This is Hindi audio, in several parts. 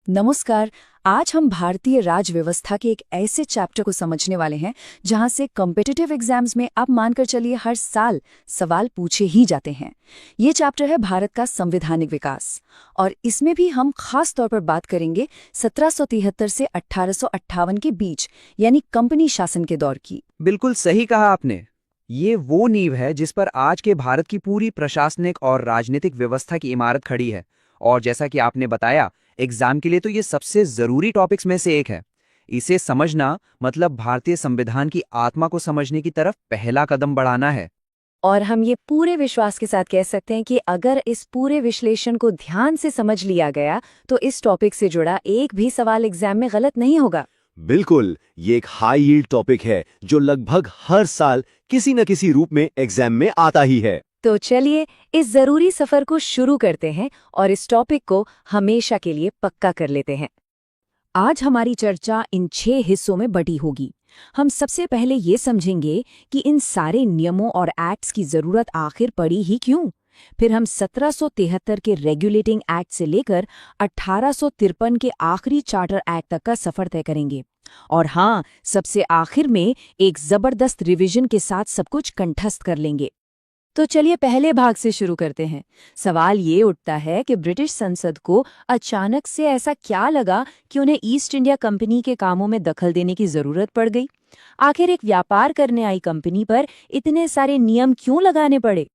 नमस्कार। आज हम भारतीय राज व्यवस्था के एक ऐसे चैप्टर को समझने वाले हैं जहां से कॉम्पिटिटिव एग्जाम्स में आप मानकर चलिए हर साल सवाल पूछे ही जाते हैं। ये चैप्टर है भारत का संवैधानिक विकास और इसमें भी हम खास तौर पर बात करेंगे 1773 से 1858 के बीच यानी कंपनी शासन के दौर की। बिल्कुल सही कहा आपने। ये वो नींव है जिस पर आज के भारत की पूरी प्रशासनिक और राजनीतिक व्यवस्था की इमारत खड़ी है। और जैसा कि आपने बताया, एग्जाम के लिए तो ये सबसे जरूरी टॉपिक्स में से एक है। इसे समझना मतलब भारतीय संविधान की आत्मा को समझने की तरफ पहला कदम बढ़ाना है। और हम ये पूरे विश्वास के साथ कह सकते हैं कि अगर इस पूरे विश्लेषण को ध्यान से समझ लिया गया तो इस टॉपिक से जुड़ा एक भी सवाल एग्जाम में गलत नहीं होगा। बिल्कुल, ये एक हाई यील्ड टॉपिक है जो लगभग हर साल किसी न किसी रूप में एग्जाम में आता ही है। तो चलिए इस जरूरी सफर को शुरू करते हैं और इस टॉपिक को हमेशा के लिए पक्का कर लेते हैं। आज हमारी चर्चा इन 6 हिस्सों में बटी होगी। हम सबसे पहले ये समझेंगे कि इन सारे नियमों और एक्ट्स की जरूरत आखिर पड़ी ही क्यों। फिर हम 1773 के रेगुलेटिंग एक्ट से लेकर 1853 के आखिरी चार्टर एक्ट तक का सफर तय करेंगे। और हाँ, सबसे आखिर में एक जबरदस्त रिवीजन के साथ सब कुछ कंठस्थ कर लेंगे। तो चलिए पहले भाग से शुरू करते हैं। सवाल ये उठता है कि ब्रिटिश संसद को अचानक से ऐसा क्या लगा कि उन्हें ईस्ट इंडिया कंपनी के कामों में दखल देने की जरूरत पड़ गई। आखिर एक व्यापार करने आई कंपनी पर इतने सारे नियम क्यों लगाने पड़े?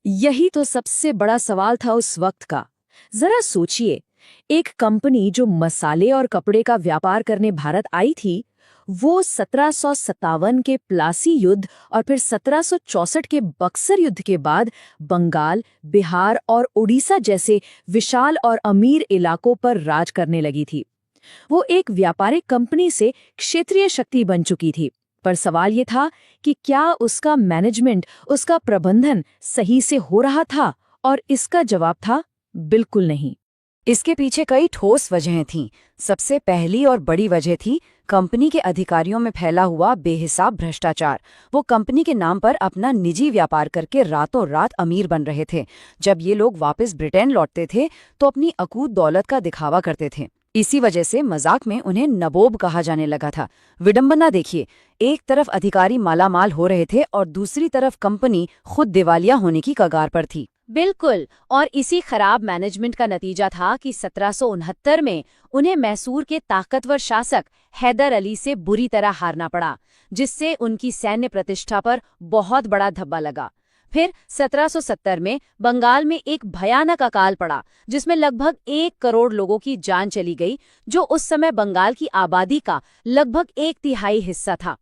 यही तो सबसे बड़ा सवाल था उस वक्त का। जरा सोचिए, एक कंपनी जो मसाले और कपड़े का व्यापार करने भारत आई थी, वो 1757 के प्लासी युद्ध और फिर 1764 के बक्सर युद्ध के बाद बंगाल, बिहार और उड़ीसा जैसे विशाल और अमीर इलाकों पर राज करने लगी थी। वो एक व्यापारिक कंपनी से क्षेत्रीय शक्ति बन चुकी थी। पर सवाल ये था कि क्या उसका मैनेजमेंट, उसका प्रबंधन सही से हो रहा था? और इसका जवाब था बिल्कुल नहीं। इसके पीछे कई ठोस वजहें थीं। सबसे पहली और बड़ी वजह थी कंपनी के अधिकारियों में फैला हुआ बेहिसाब भ्रष्टाचार। वो कंपनी के नाम पर अपना निजी व्यापार करके रातों रात अमीर बन रहे थे। जब ये लोग वापस ब्रिटेन लौटते थे तो अपनी अकूत दौलत का दिखावा करते थे। इसी वजह से मजाक में उन्हें नबोब कहा जाने लगा था। विडंबना देखिए, एक तरफ अधिकारी मालामाल हो रहे थे और दूसरी तरफ कंपनी खुद दिवालिया होने की कगार पर थी। बिल्कुल, और इसी खराब मैनेजमेंट का नतीजा था कि 1769 में उन्हें मैसूर के ताकतवर शासक हैदर अली से बुरी तरह हारना पड़ा, जिससे उनकी सैन्य प्रतिष्ठा पर बहुत बड़ा धब्बा लगा। फिर 1770 में बंगाल में एक भयानक अकाल पड़ा, जिसमें लगभग 1 करोड़ लोगों की जान चली गई, जो उस समय बंगाल की आबादी का लगभग 1/3 हिस्सा था।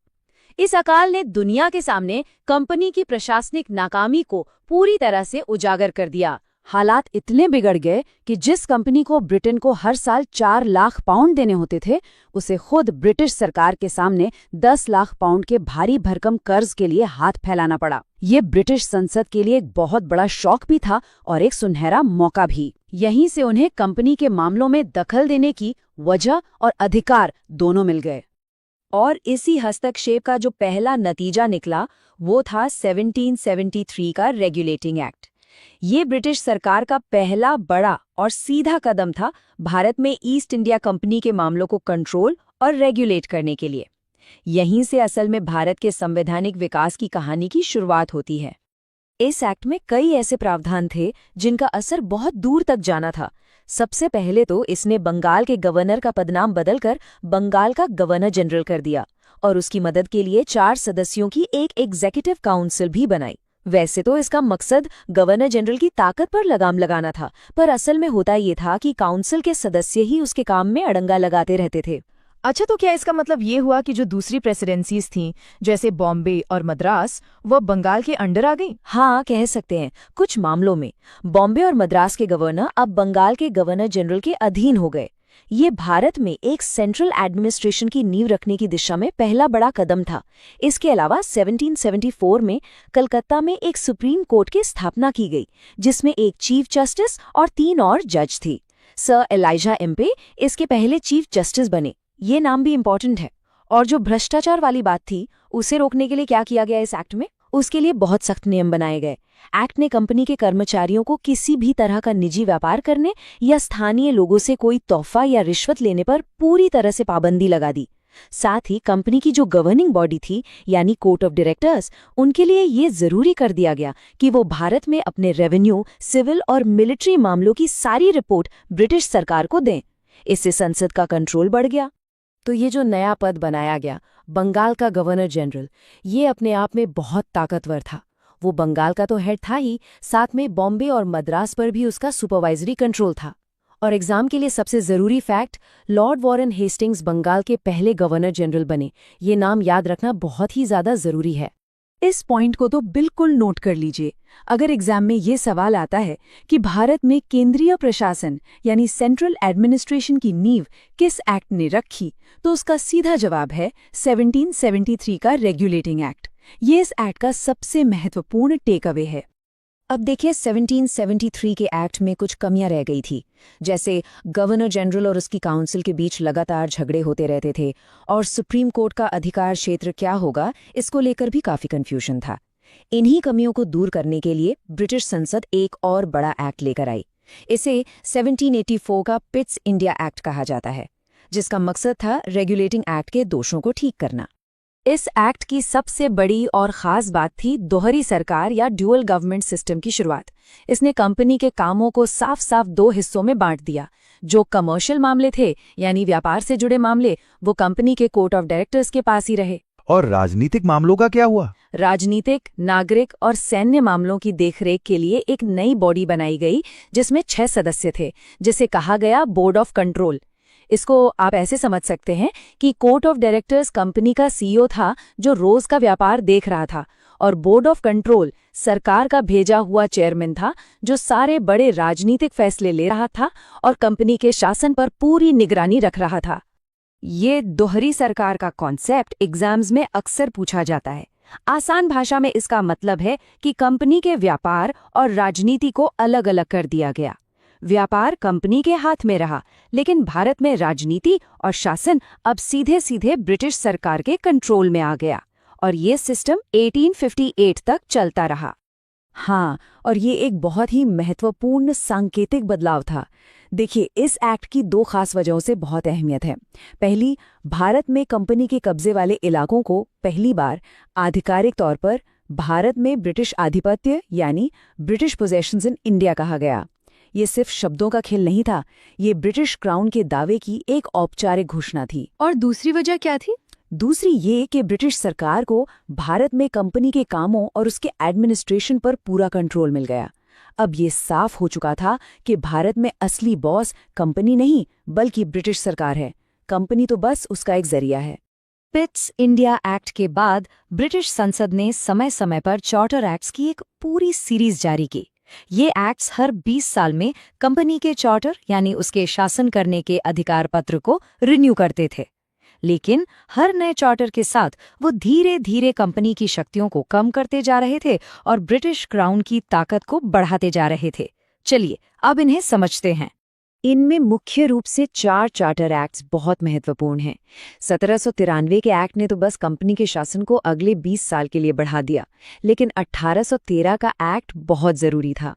इस अकाल ने दुनिया के सामने कंपनी की प्रशासनिक नाकामी को पूरी तरह से उजागर कर दिया। हालात इतने बिगड़ गए कि जिस कंपनी को ब्रिटेन को हर साल 4 लाख पाउंड देने होते थे, उसे खुद ब्रिटिश सरकार के सामने 10 लाख पाउंड के भारी भरकम कर्ज के लिए हाथ फैलाना पड़ा। ये ब्रिटिश संसद के लिए एक बहुत बड़ा शौक भी था और एक सुनहरा मौका भी। यहीं से उन्हें कंपनी के मामलों में दखल देने की वजह और अधिकार दोनों मिल गए। और इसी हस्तक्षेप का जो पहला नतीजा निकला वो था 1773 का रेगुलेटिंग एक्ट। ये ब्रिटिश सरकार का पहला बड़ा और सीधा कदम था भारत में ईस्ट इंडिया कंपनी के मामलों को कंट्रोल और रेगुलेट करने के लिए। यहीं से असल में भारत के संवैधानिक विकास की कहानी की शुरुआत होती है। इस एक्ट में कई ऐसे प्रावधान थे जिनका असर बहुत दूर तक जाना था। सबसे पहले तो इसने बंगाल के गवर्नर का पदनाम बदलकर बंगाल का गवर्नर जनरल कर दिया और उसकी मदद के लिए 4 सदस्यों की एक एग्जीक्यूटिव काउंसिल भी बनाई। वैसे तो इसका मकसद गवर्नर जनरल की ताकत पर लगाम लगाना था, पर असल में होता ये था कि काउंसिल के सदस्य ही उसके काम में अड़ंगा लगाते रहते थे। अच्छा, तो क्या इसका मतलब ये हुआ कि जो दूसरी प्रेसिडेंसीज थीं, जैसे बॉम्बे और मद्रास, वो बंगाल के अंडर आ गई? हाँ, कह सकते हैं। कुछ मामलों में बॉम्बे और मद्रास के गवर्नर अब बंगाल के गवर्नर जनरल के अधीन हो गए। ये भारत में एक सेंट्रल एडमिनिस्ट्रेशन की नींव रखने की दिशा में पहला बड़ा कदम था। इसके अलावा 1774 में कलकत्ता में एक सुप्रीम कोर्ट की स्थापना की गई, जिसमें एक चीफ जस्टिस और 3 और जज थे। सर एलाइजा एम्पे इसके पहले चीफ जस्टिस बने। ये नाम भी इम्पोर्टेंट है। और जो भ्रष्टाचार वाली बात थी, उसे रोकने के लिए क्या किया गया इस एक्ट में? उसके लिए बहुत सख्त नियम बनाए गए। एक्ट ने कंपनी के कर्मचारियों को किसी भी तरह का निजी व्यापार करने या स्थानीय लोगों से कोई तोहफा या रिश्वत लेने पर पूरी तरह से पाबंदी लगा दी। साथ ही कंपनी की जो गवर्निंग बॉडी थी यानी कोर्ट ऑफ डायरेक्टर्स, उनके लिए ये जरूरी कर दिया गया कि वो भारत में अपने रेवेन्यू, सिविल और मिलिट्री मामलों की सारी रिपोर्ट ब्रिटिश सरकार को दें। इससे संसद का कंट्रोल बढ़ गया। तो ये जो नया पद बनाया गया, बंगाल का गवर्नर जनरल, ये अपने आप में बहुत ताकतवर था। वो बंगाल का तो हेड था ही, साथ में बॉम्बे और मद्रास पर भी उसका सुपरवाइजरी कंट्रोल था। और एग्जाम के लिए सबसे जरूरी fact, Lord Warren Hastings Bengal के पहले गवर्नर जनरल बने। ये नाम याद रखना बहुत ही ज्यादा जरूरी है। इस पॉइंट को तो बिल्कुल नोट कर लीजिए। अगर एग्जाम में ये सवाल आता है कि भारत में केंद्रीय प्रशासन यानी सेंट्रल एडमिनिस्ट्रेशन की नींव किस एक्ट ने रखी, तो उसका सीधा जवाब है 1773 का रेगुलेटिंग एक्ट। ये इस एक्ट का सबसे महत्वपूर्ण टेक अवे है। अब देखिए 1773 के एक्ट में कुछ कमियां रह गई थी, जैसे गवर्नर जनरल और उसकी काउंसिल के बीच लगातार झगड़े होते रहते थे, और सुप्रीम कोर्ट का अधिकार क्षेत्र क्या होगा, इसको लेकर भी काफी कंफ्यूजन था। इन्हीं कमियों को दूर करने के लिए ब्रिटिश संसद एक और बड़ा एक्ट लेकर आई। इसे 1784 का पिट्स इंडिया एक्ट कहा जाता है, जिसका मकसद था रेगुलेटिंग एक्ट के दोषों को ठीक करना। इस एक्ट की सबसे बड़ी और खास बात थी दोहरी सरकार या ड्यूअल गवर्नमेंट सिस्टम की शुरुआत। इसने कंपनी के कामों को साफ साफ दो हिस्सों में बांट दिया। जो कमर्शियल मामले थे यानी व्यापार से जुड़े मामले, वो कंपनी के कोर्ट ऑफ डायरेक्टर्स के पास ही रहे। और राजनीतिक मामलों का क्या हुआ? राजनीतिक, नागरिक और सैन्य मामलों की देखरेख के लिए एक नई बॉडी बनाई गई, जिसमें 6 सदस्य थे, जिसे कहा गया बोर्ड ऑफ कंट्रोल। इसको आप ऐसे समझ सकते हैं कि कोर्ट ऑफ डायरेक्टर्स कंपनी का सीईओ था जो रोज का व्यापार देख रहा था, और बोर्ड ऑफ कंट्रोल सरकार का भेजा हुआ चेयरमैन था जो सारे बड़े राजनीतिक फैसले ले रहा था और कंपनी के शासन पर पूरी निगरानी रख रहा था। ये दोहरी सरकार का कॉन्सेप्ट एग्जाम्स में अक्सर पूछा जाता है। आसान भाषा में इसका मतलब है कि कंपनी के व्यापार और राजनीति को अलग अलग कर दिया गया। व्यापार कंपनी के हाथ में रहा, लेकिन भारत में राजनीति और शासन अब सीधे सीधे ब्रिटिश सरकार के कंट्रोल में आ गया, और ये सिस्टम 1858 तक चलता रहा। हाँ, और ये एक बहुत ही महत्वपूर्ण सांकेतिक बदलाव था। देखिए, इस एक्ट की 2 खास वजहों से बहुत अहमियत है। पहली, भारत में कंपनी के कब्जे वाले इलाकों को पहली बार आधिकारिक तौर पर भारत में ब्रिटिश आधिपत्य यानी ब्रिटिश पोजेशंस इन इंडिया कहा गया। ये सिर्फ शब्दों का खेल नहीं था, ये ब्रिटिश क्राउन के दावे की एक औपचारिक घोषणा थी। और दूसरी वजह क्या थी? दूसरी ये कि ब्रिटिश सरकार को भारत में कंपनी के कामों और उसके एडमिनिस्ट्रेशन पर पूरा कंट्रोल मिल गया। अब ये साफ हो चुका था कि भारत में असली बॉस कंपनी नहीं बल्कि ब्रिटिश सरकार है, कंपनी तो बस उसका एक जरिया है। पिट्स इंडिया एक्ट के बाद ब्रिटिश संसद ने समय समय पर चार्टर एक्ट्स की एक पूरी सीरीज जारी की। ये एक्ट्स हर 20 साल में कंपनी के चार्टर यानी उसके शासन करने के अधिकार पत्र को रिन्यू करते थे, लेकिन हर नए चार्टर के साथ वो धीरे धीरे कंपनी की शक्तियों को कम करते जा रहे थे और ब्रिटिश क्राउन की ताकत को बढ़ाते जा रहे थे। चलिए अब इन्हें समझते हैं। इनमें मुख्य रूप से 4 चार्टर एक्ट्स बहुत महत्वपूर्ण हैं। 1793 के एक्ट ने तो बस कंपनी के शासन को अगले 20 साल के लिए बढ़ा दिया, लेकिन 1813 का एक्ट बहुत जरूरी था।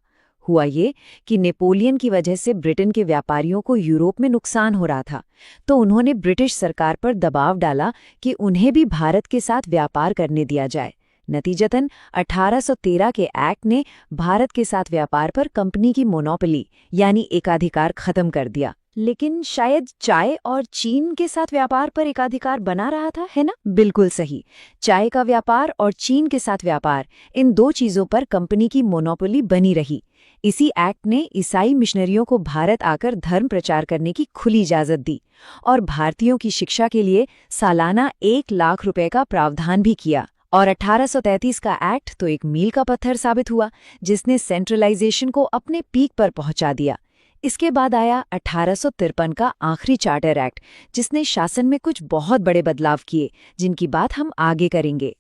हुआ ये कि नेपोलियन की वजह से ब्रिटेन के व्यापारियों को यूरोप में नुकसान हो रहा था, तो उन्होंने ब्रिटिश सरकार पर दबाव डाला कि उन्हें भी भारत के साथ व्यापार करने दिया जाए। नतीजतन 1813 के एक्ट ने भारत के साथ व्यापार पर कंपनी की मोनोपोली यानी एकाधिकार खत्म कर दिया। लेकिन शायद चाय और चीन के साथ व्यापार पर एकाधिकार बना रहा था, है ना? बिल्कुल सही। चाय का व्यापार और चीन के साथ व्यापार, इन 2 चीजों पर कंपनी की मोनोपोली बनी रही। इसी एक्ट ने ईसाई मिशनरियों को भारत आकर धर्म प्रचार करने की खुली इजाजत दी और भारतीयों की शिक्षा के लिए सालाना 1 लाख रुपए का प्रावधान भी किया। और 1833 का एक्ट तो एक मील का पत्थर साबित हुआ, जिसने सेंट्रलाइजेशन को अपने पीक पर पहुंचा दिया। इसके बाद आया 1853 का आखिरी चार्टर एक्ट, जिसने शासन में कुछ बहुत बड़े बदलाव किए, जिनकी बात हम आगे करेंगे।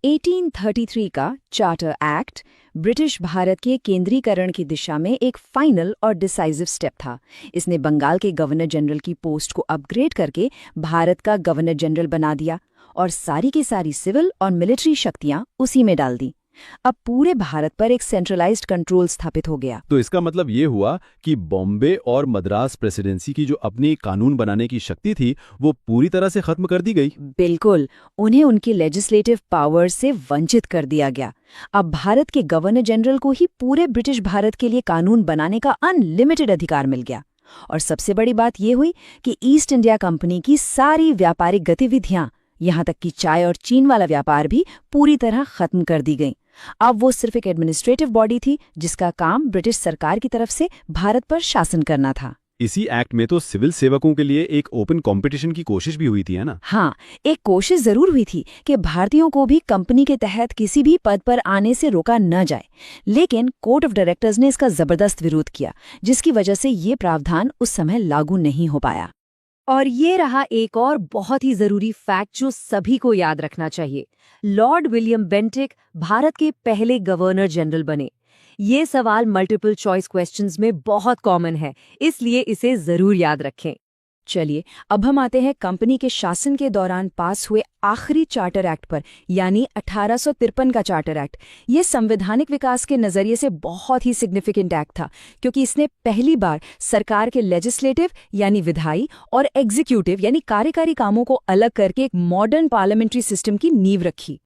1833 का चार्टर एक्ट ब्रिटिश भारत के केंद्रीकरण की दिशा में एक फाइनल और डिसाइसिव स्टेप था। इसने बंगाल के गवर्नर जनरल की पोस्ट को अपग्रेड करके भारत का गवर्नर जनरल बना दिया और सारी की सारी सिविल और मिलिट्री शक्तियां उसी में डाल दी। अब पूरे भारत पर एक सेंट्रलाइज्ड कंट्रोल स्थापित हो गया। तो इसका मतलब ये हुआ कि बॉम्बे और मद्रास प्रेसिडेंसी की जो अपनी कानून बनाने की शक्ति थी वो पूरी तरह से खत्म कर दी गई। बिल्कुल, उन्हें उनकी लेजिस्लेटिव पावर से वंचित कर दिया गया। अब भारत के गवर्नर जनरल को ही पूरे ब्रिटिश भारत के लिए कानून बनाने का अनलिमिटेड अधिकार मिल गया। और सबसे बड़ी बात यह हुई कि ईस्ट इंडिया कंपनी की सारी व्यापारिक गतिविधियां, यहाँ तक कि चाय और चीन वाला व्यापार भी पूरी तरह खत्म कर दी गई। अब वो सिर्फ एक एडमिनिस्ट्रेटिव बॉडी थी जिसका काम ब्रिटिश सरकार की तरफ से भारत पर शासन करना था। इसी एक्ट में तो सिविल सेवकों के लिए एक ओपन कंपटीशन की कोशिश भी हुई थी, है ना? हाँ, एक कोशिश जरूर हुई थी कि भारतीयों को भी कंपनी के तहत किसी भी पद पर आने से रोका न जाए, लेकिन कोर्ट ऑफ डायरेक्टर्स ने इसका जबरदस्त विरोध किया, जिसकी वजह से ये प्रावधान उस समय लागू नहीं हो पाया। और ये रहा एक और बहुत ही जरूरी फैक्ट जो सभी को याद रखना चाहिए। लॉर्ड विलियम बेंटिक भारत के पहले गवर्नर जनरल बने। ये सवाल मल्टीपल चॉइस क्वेश्चंस में बहुत कॉमन है, इसलिए इसे जरूर याद रखें। चलिए, अब हम आते हैं कंपनी के शासन के दौरान पास हुए आखिरी चार्टर एक्ट पर, यानी 1853 का चार्टर एक्ट। ये संवैधानिक विकास के नजरिए से बहुत ही सिग्निफिकेंट एक्ट था, क्योंकि इसने पहली बार सरकार के लेजिस्लेटिव यानी विधायी और एग्जीक्यूटिव यानी कार्यकारी कामों को अलग करके एक मॉडर्न पार्लियामेंट्री सिस्टम की नींव रखी।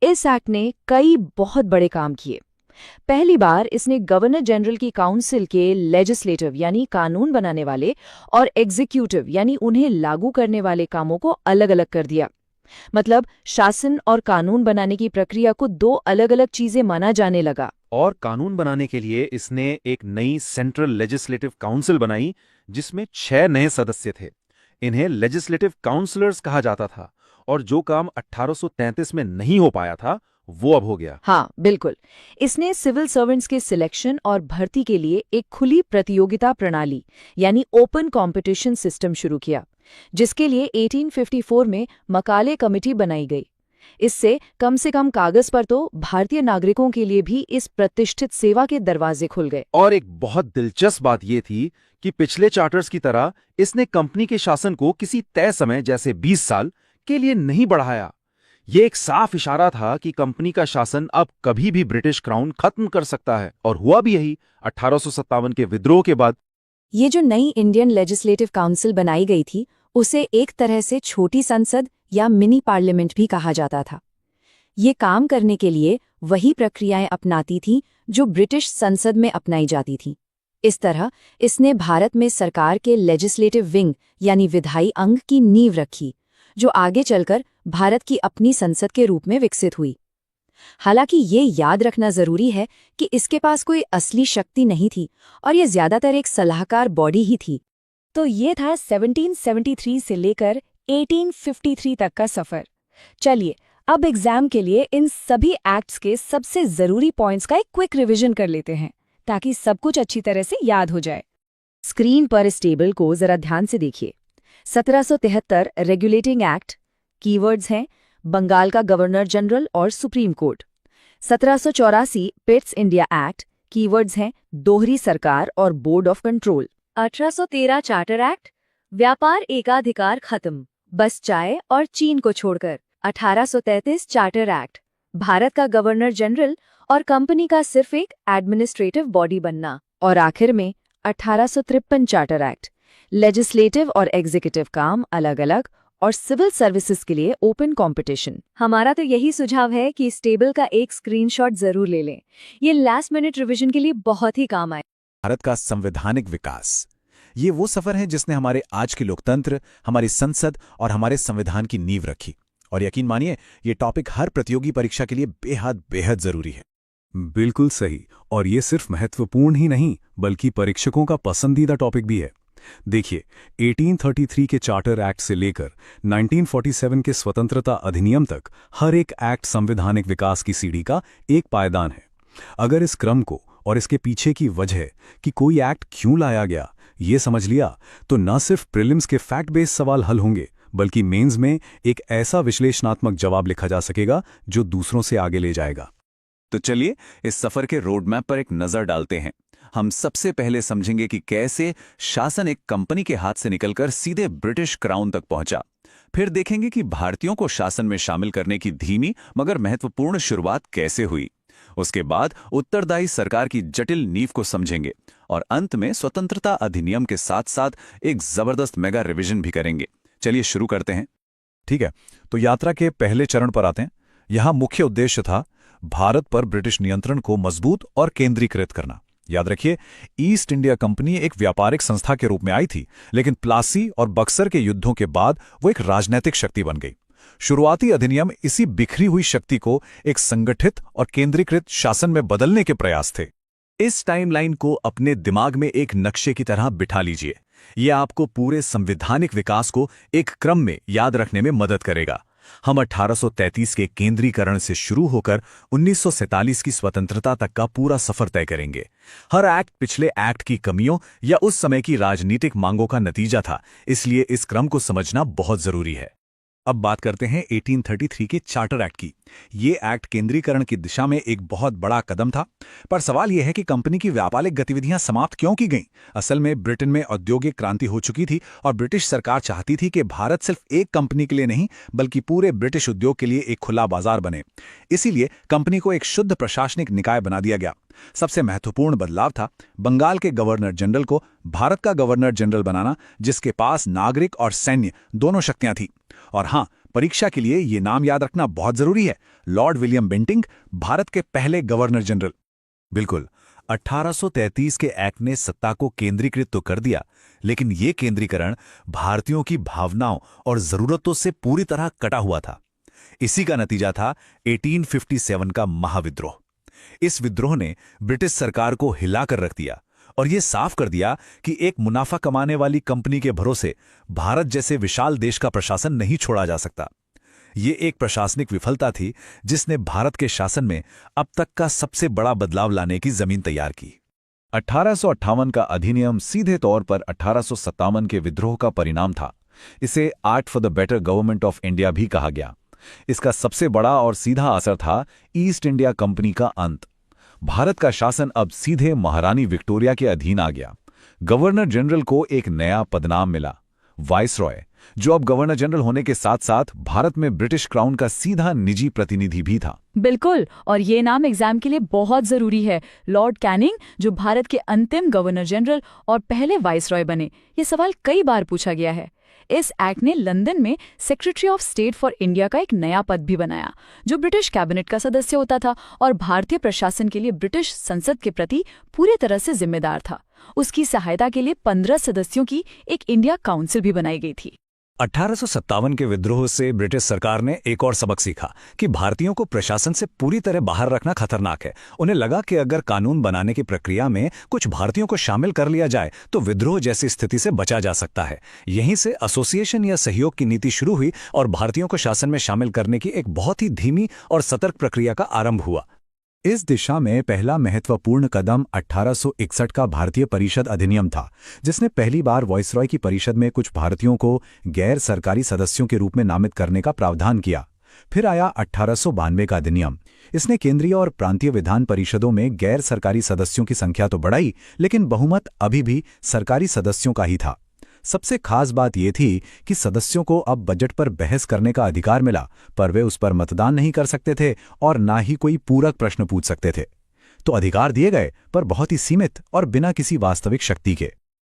इस एक्ट ने कई बहुत बड़े काम किए। पहली बार इसने गवर्नर जनरल की काउंसिल के लेजिस्लेटिव यानी कानून बनाने वाले और एग्जीक्यूटिव यानी उन्हें लागू करने वाले कामों को अलग अलग कर दिया। मतलब शासन और कानून बनाने की प्रक्रिया को दो अलग अलग चीजें माना जाने लगा। और कानून बनाने के लिए इसने एक नई सेंट्रल लेजिस्लेटिव काउंसिल बनाई जिसमें 6 नए सदस्य थे। इन्हें लेजिस्लेटिव काउंसलर्स कहा जाता था, और जो काम 1833 में नहीं हो पाया था वो अब हो गया। हाँ, बिल्कुल। इसने सिविल सर्वेंट्स के सिलेक्शन और भर्ती के लिए एक खुली प्रतियोगिता प्रणाली यानी ओपन कंपटीशन सिस्टम शुरू किया, जिसके लिए 1854 में मकाले कमेटी बनाई गई। इससे कम कागज पर तो भारतीय नागरिकों के लिए भी इस प्रतिष्ठित सेवा के दरवाजे खुल गए। और एक बहुत दिलचस्प बात ये थी कि पिछले चार्टर्स की तरह इसने कंपनी के शासन को किसी तय समय जैसे 20 साल के लिए नहीं बढ़ाया। ये एक साफ इशारा था कि कंपनी का शासन अब कभी भी ब्रिटिश क्राउन खत्म कर सकता है, और हुआ भी यही 1857 के विद्रोह के बाद। ये जो नई इंडियन लेजिस्लेटिव काउंसिल बनाई गई थी, उसे एक तरह से छोटी संसद या मिनी पार्लियामेंट भी कहा जाता था। ये काम करने के लिए वही प्रक्रियाएं अपनाती थी जो ब्रिटिश संसद में अपनाई जाती थीं। इस तरह इसने भारत में सरकार के लेजिस्लेटिव विंग यानी विधायी अंग की नींव रखी, जो आगे चलकर भारत की अपनी संसद के रूप में विकसित हुई। हालांकि ये याद रखना जरूरी है कि इसके पास कोई असली शक्ति नहीं थी और ये ज्यादातर एक सलाहकार बॉडी ही थी। तो ये था 1773 से लेकर 1853 तक का सफर। चलिए, अब एग्जाम के लिए इन सभी एक्ट्स के सबसे जरूरी पॉइंट्स का एक क्विक रिवीजन कर लेते हैं, ताकि सब कुछ अच्छी तरह से याद हो जाए। स्क्रीन पर इस टेबल को जरा ध्यान से देखिए। 1773 रेगुलेटिंग एक्ट, कीवर्ड्स हैं बंगाल का गवर्नर जनरल और supreme court. 1784 Pitt's India act, keywords हैं दोहरी सरकार और board of control. 1813 charter act, व्यापार एकाधिकार खत्म, बस चाय और चीन को छोड़कर। 1833 चार्टर एक्ट, भारत का गवर्नर जनरल और कंपनी का सिर्फ एक एडमिनिस्ट्रेटिव बॉडी बनना। और आखिर में 1853 चार्टर एक्ट, लेजिस्लेटिव और एग्जीक्यूटिव काम अलग अलग और सिविल सर्विसेज के लिए ओपन कंपटीशन। हमारा तो यही सुझाव है कि इस टेबल का एक स्क्रीनशॉट जरूर ले लें। ये लास्ट मिनट रिवीजन के लिए बहुत ही काम आए। भारत का संवैधानिक विकास, ये वो सफर है जिसने हमारे आज के लोकतंत्र, हमारी संसद और हमारे संविधान की नींव रखी। और यकीन मानिए, ये टॉपिक हर प्रतियोगी परीक्षा के लिए बेहद बेहद जरूरी है। बिल्कुल सही। और ये सिर्फ महत्वपूर्ण ही नहीं बल्कि परीक्षकों का पसंदीदा टॉपिक भी है। देखिए, 1833 के चार्टर एक्ट से लेकर 1947 के स्वतंत्रता अधिनियम तक हर एक एक्ट संवैधानिक विकास की सीढ़ी का एक पायदान है। अगर इस क्रम को और इसके पीछे की वजह कि कोई एक्ट क्यों लाया गया ये समझ लिया, तो न सिर्फ प्रीलिम्स के फैक्ट बेस्ड सवाल हल होंगे, बल्कि मेंस में एक ऐसा विश्लेषणात्मक जवाब लिखा जा सकेगा जो दूसरों से आगे ले जाएगा। तो चलिए इस सफर के रोड मैप पर एक नजर डालते हैं। हम सबसे पहले समझेंगे कि कैसे शासन एक कंपनी के हाथ से निकलकर सीधे ब्रिटिश क्राउन तक पहुंचा। फिर देखेंगे कि भारतीयों को शासन में शामिल करने की धीमी मगर महत्वपूर्ण शुरुआत कैसे हुई। उसके बाद उत्तरदायी सरकार की जटिल नींव को समझेंगे और अंत में स्वतंत्रता अधिनियम के साथ साथ एक जबरदस्त मेगा रिवीजन भी करेंगे। चलिए शुरू करते हैं। ठीक है, तो यात्रा के पहले चरण पर आते हैं। यहां मुख्य उद्देश्य था भारत पर ब्रिटिश नियंत्रण को मजबूत और केंद्रीकृत करना। याद रखिए, ईस्ट इंडिया कंपनी एक व्यापारिक संस्था के रूप में आई थी, लेकिन प्लासी और बक्सर के युद्धों के बाद वो एक राजनीतिक शक्ति बन गई। शुरुआती अधिनियम इसी बिखरी हुई शक्ति को एक संगठित और केंद्रीकृत शासन में बदलने के प्रयास थे। इस टाइमलाइन को अपने दिमाग में एक नक्शे की तरह बिठा लीजिए। यह आपको पूरे संवैधानिक विकास को एक क्रम में याद रखने में मदद करेगा। हम 1833 के केंद्रीकरण से शुरू होकर 1947 की स्वतंत्रता तक का पूरा सफर तय करेंगे। हर एक्ट पिछले एक्ट की कमियों या उस समय की राजनीतिक मांगों का नतीजा था, इसलिए इस क्रम को समझना बहुत जरूरी है। अब बात करते हैं 1833 के चार्टर एक्ट की। ये एक्ट केंद्रीकरण की दिशा में एक बहुत बड़ा कदम था, पर सवाल यह है कि कंपनी की व्यापारिक गतिविधियां समाप्त क्यों की गईं? असल में ब्रिटेन में औद्योगिक क्रांति हो चुकी थी और ब्रिटिश सरकार चाहती थी कि भारत सिर्फ एक कंपनी के लिए नहीं बल्कि पूरे ब्रिटिश उद्योग के लिए एक खुला बाजार बने। इसीलिए कंपनी को एक शुद्ध प्रशासनिक निकाय बना दिया गया। सबसे महत्वपूर्ण बदलाव था बंगाल के गवर्नर जनरल को भारत का गवर्नर जनरल बनाना, जिसके पास नागरिक और सैन्य दोनों शक्तियां थीं। और हां, परीक्षा के लिए ये नाम याद रखना बहुत जरूरी है, लॉर्ड विलियम बेंटिंग, भारत के पहले गवर्नर जनरल। बिल्कुल, 1833 के एक्ट ने सत्ता को केंद्रीकृत तो कर दिया, लेकिन ये केंद्रीकरण भारतीयों की भावनाओं और जरूरतों से पूरी तरह कटा हुआ था। इसी का नतीजा था 1857 का महाविद्रोह। इस विद्रोह ने ब्रिटिश सरकार को हिलाकर रख दिया और यह साफ कर दिया कि एक मुनाफा कमाने वाली कंपनी के भरोसे भारत जैसे विशाल देश का प्रशासन नहीं छोड़ा जा सकता। ये एक प्रशासनिक विफलता थी जिसने भारत के शासन में अब तक का सबसे बड़ा बदलाव लाने की जमीन तैयार की। 1858 का अधिनियम सीधे तौर पर 1857 के विद्रोह का परिणाम था। इसे act for the better government of India भी कहा गया। इसका सबसे बड़ा और सीधा असर था ईस्ट इंडिया कंपनी का अंत। भारत का शासन अब सीधे महारानी विक्टोरिया के अधीन आ गया। गवर्नर जनरल को एक नया पदनाम मिला, वाइसरॉय, जो अब गवर्नर जनरल होने के साथ साथ भारत में ब्रिटिश क्राउन का सीधा निजी प्रतिनिधि भी था। बिल्कुल, और ये नाम एग्जाम के लिए बहुत जरूरी है। लॉर्ड कैनिंग, जो भारत के अंतिम गवर्नर जनरल और पहले वाइसरॉय बने। ये सवाल कई बार पूछा गया है। इस एक्ट ने लंदन में secretary of state for India का एक नया पद भी बनाया, जो ब्रिटिश कैबिनेट का सदस्य होता था और भारतीय प्रशासन के लिए ब्रिटिश संसद के प्रति पूरी तरह से जिम्मेदार था। उसकी सहायता के लिए 15 सदस्यों की एक इंडिया काउंसिल भी बनाई गई थी। 1857 के विद्रोह से ब्रिटिश सरकार ने एक और सबक सीखा कि भारतीयों को प्रशासन से पूरी तरह बाहर रखना खतरनाक है। उन्हें लगा कि अगर कानून बनाने की प्रक्रिया में कुछ भारतीयों को शामिल कर लिया जाए तो विद्रोह जैसी स्थिति से बचा जा सकता है। यहीं से एसोसिएशन या सहयोग की नीति शुरू हुई और भारतीयों को शासन में शामिल करने की एक बहुत ही धीमी और सतर्क प्रक्रिया का आरंभ हुआ। इस दिशा में पहला महत्वपूर्ण कदम 1861 का भारतीय परिषद अधिनियम था, जिसने पहली बार वाइसरॉय की परिषद में कुछ भारतीयों को गैर सरकारी सदस्यों के रूप में नामित करने का प्रावधान किया। फिर आया 1892 का अधिनियम। इसने केंद्रीय और प्रांतीय विधान परिषदों में गैर सरकारी सदस्यों की संख्या तो बढ़ाई, लेकिन बहुमत अभी भी सरकारी सदस्यों का ही था। सबसे खास बात यह थी कि सदस्यों को अब बजट पर बहस करने का अधिकार मिला, पर वे उस पर मतदान नहीं कर सकते थे और ना ही कोई पूरक प्रश्न पूछ सकते थे। तो अधिकार दिए गए, पर बहुत ही सीमित और बिना किसी वास्तविक शक्ति के।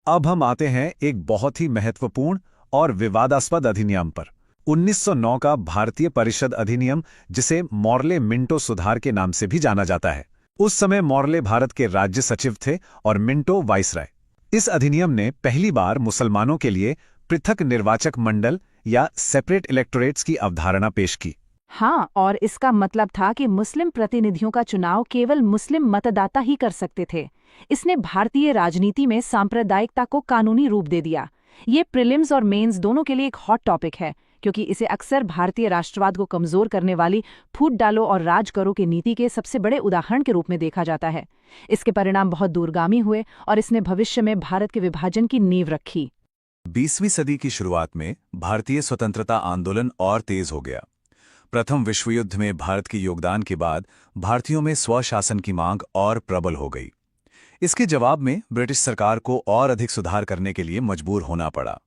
अब हम आते हैं एक बहुत ही महत्वपूर्ण और विवादास्पद अधिनियम पर, 1909 का भारतीय परिषद अधिनियम, जिसे मॉर्ले मिंटो सुधार के नाम से भी जाना जाता है। उस समय मॉर्ले भारत के राज्य सचिव थे और मिंटो वाइसरॉय। इस अधिनियम ने पहली बार मुसलमानों के लिए पृथक निर्वाचक मंडल या सेपरेट इलेक्टोरेट्स की अवधारणा पेश की। हाँ, और इसका मतलब था कि मुस्लिम प्रतिनिधियों का चुनाव केवल मुस्लिम मतदाता ही कर सकते थे। इसने भारतीय राजनीति में सांप्रदायिकता को कानूनी रूप दे दिया। ये प्रीलिम्स और मेंस दोनों के लिए एक हॉट टॉपिक है, क्योंकि इसे अक्सर भारतीय राष्ट्रवाद को कमजोर करने वाली फूट डालो और राज करो की नीति के सबसे बड़े उदाहरण के रूप में देखा जाता है। इसके परिणाम बहुत दूरगामी हुए और इसने भविष्य में भारत के विभाजन की नींव रखी। 20वीं सदी की शुरुआत में भारतीय स्वतंत्रता आंदोलन और तेज हो गया। प्रथम विश्व युद्ध में भारत के योगदान के बाद भारतीयों में स्वशासन की मांग और प्रबल हो गई। इसके जवाब में ब्रिटिश सरकार को और अधिक सुधार करने के लिए मजबूर होना पड़ा।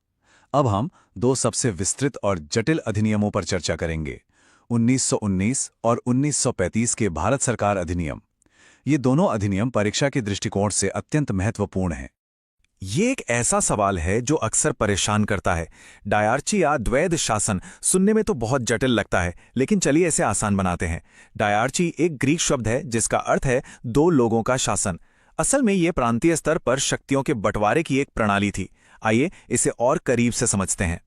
अब हम दो सबसे विस्तृत और जटिल अधिनियमों पर चर्चा करेंगे, 1919 और 1935 के भारत सरकार अधिनियम। ये दोनों अधिनियम परीक्षा के दृष्टिकोण से अत्यंत महत्वपूर्ण हैं। ये एक ऐसा सवाल है जो अक्सर परेशान करता है। डायार्ची या द्वैध शासन सुनने में तो बहुत जटिल लगता है, लेकिन चलिए इसे आसान बनाते हैं। डायार्ची एक ग्रीक शब्द है जिसका अर्थ है दो लोगों का शासन। असल में ये प्रांतीय स्तर पर शक्तियों के बंटवारे की एक प्रणाली थी। आइए इसे और करीब से समझते हैं।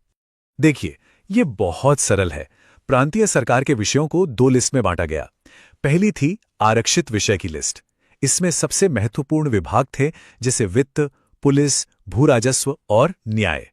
देखिए, ये बहुत सरल है। प्रांतीय सरकार के विषयों को दो लिस्ट में बांटा गया। पहली थी आरक्षित विषय की लिस्ट। इसमें सबसे महत्वपूर्ण विभाग थे जैसे वित्त, पुलिस, भू राजस्व और न्याय।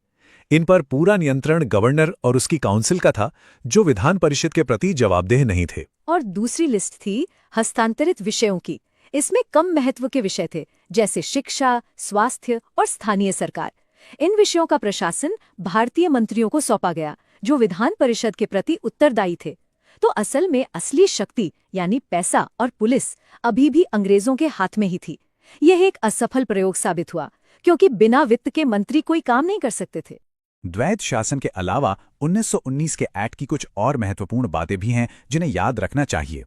इन पर पूरा नियंत्रण गवर्नर और उसकी काउंसिल का था, जो विधान परिषद के प्रति जवाबदेह नहीं थे। और दूसरी लिस्ट थी हस्तांतरित विषयों की। इसमें कम महत्व के विषय थे जैसे शिक्षा, स्वास्थ्य और स्थानीय सरकार। इन विषयों का प्रशासन भारतीय मंत्रियों को सौंपा गया, जो विधान परिषद के प्रति उत्तरदायी थे। तो असल में असली शक्ति यानी पैसा और पुलिस अभी भी अंग्रेजों के हाथ में ही थी। यह एक असफल प्रयोग साबित हुआ, क्योंकि बिना वित्त के मंत्री कोई काम नहीं कर सकते थे। द्वैध शासन के अलावा 1919 के एक्ट की कुछ और महत्वपूर्ण बातें भी हैं जिन्हें याद रखना चाहिए।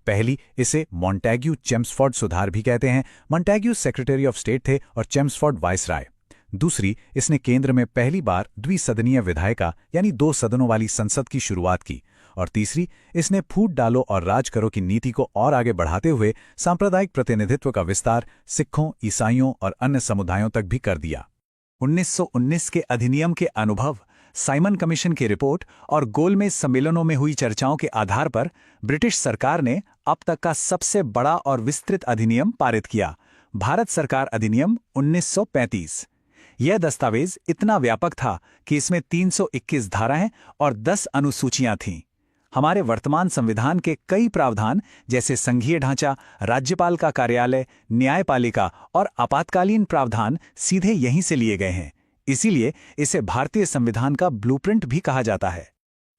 पहली, इसे मॉन्टेग्यू-चेम्सफोर्ड सुधार भी कहते हैं। मॉन्टेग्यू सेक्रेटरी ऑफ स्टेट थे और चेम्सफोर्ड वाइसराय। दूसरी, इसने केंद्र में पहली बार द्विसदनीय विधायिका यानी 2 सदनों वाली संसद की शुरुआत की। और तीसरी, इसने फूट डालो और राज करो की नीति को और आगे बढ़ाते हुए सांप्रदायिक प्रतिनिधित्व का विस्तार सिखों, ईसाइयों और अन्य समुदायों तक भी कर दिया। 1919 के अधिनियम के अनुभव, साइमन कमीशन की रिपोर्ट और गोलमेज सम्मेलनों में हुई चर्चाओं के आधार पर ब्रिटिश सरकार ने अब तक का सबसे बड़ा और विस्तृत अधिनियम पारित किया, भारत सरकार अधिनियम 1935। यह दस्तावेज इतना व्यापक था कि इसमें 321 धाराएं और 10 अनुसूचियां थीं। हमारे वर्तमान संविधान के कई प्रावधान जैसे संघीय ढांचा, राज्यपाल का कार्यालय, न्यायपालिका और आपातकालीन प्रावधान सीधे यहीं से लिए गए हैं। इसीलिए इसे भारतीय संविधान का ब्लूप्रिंट भी कहा जाता है।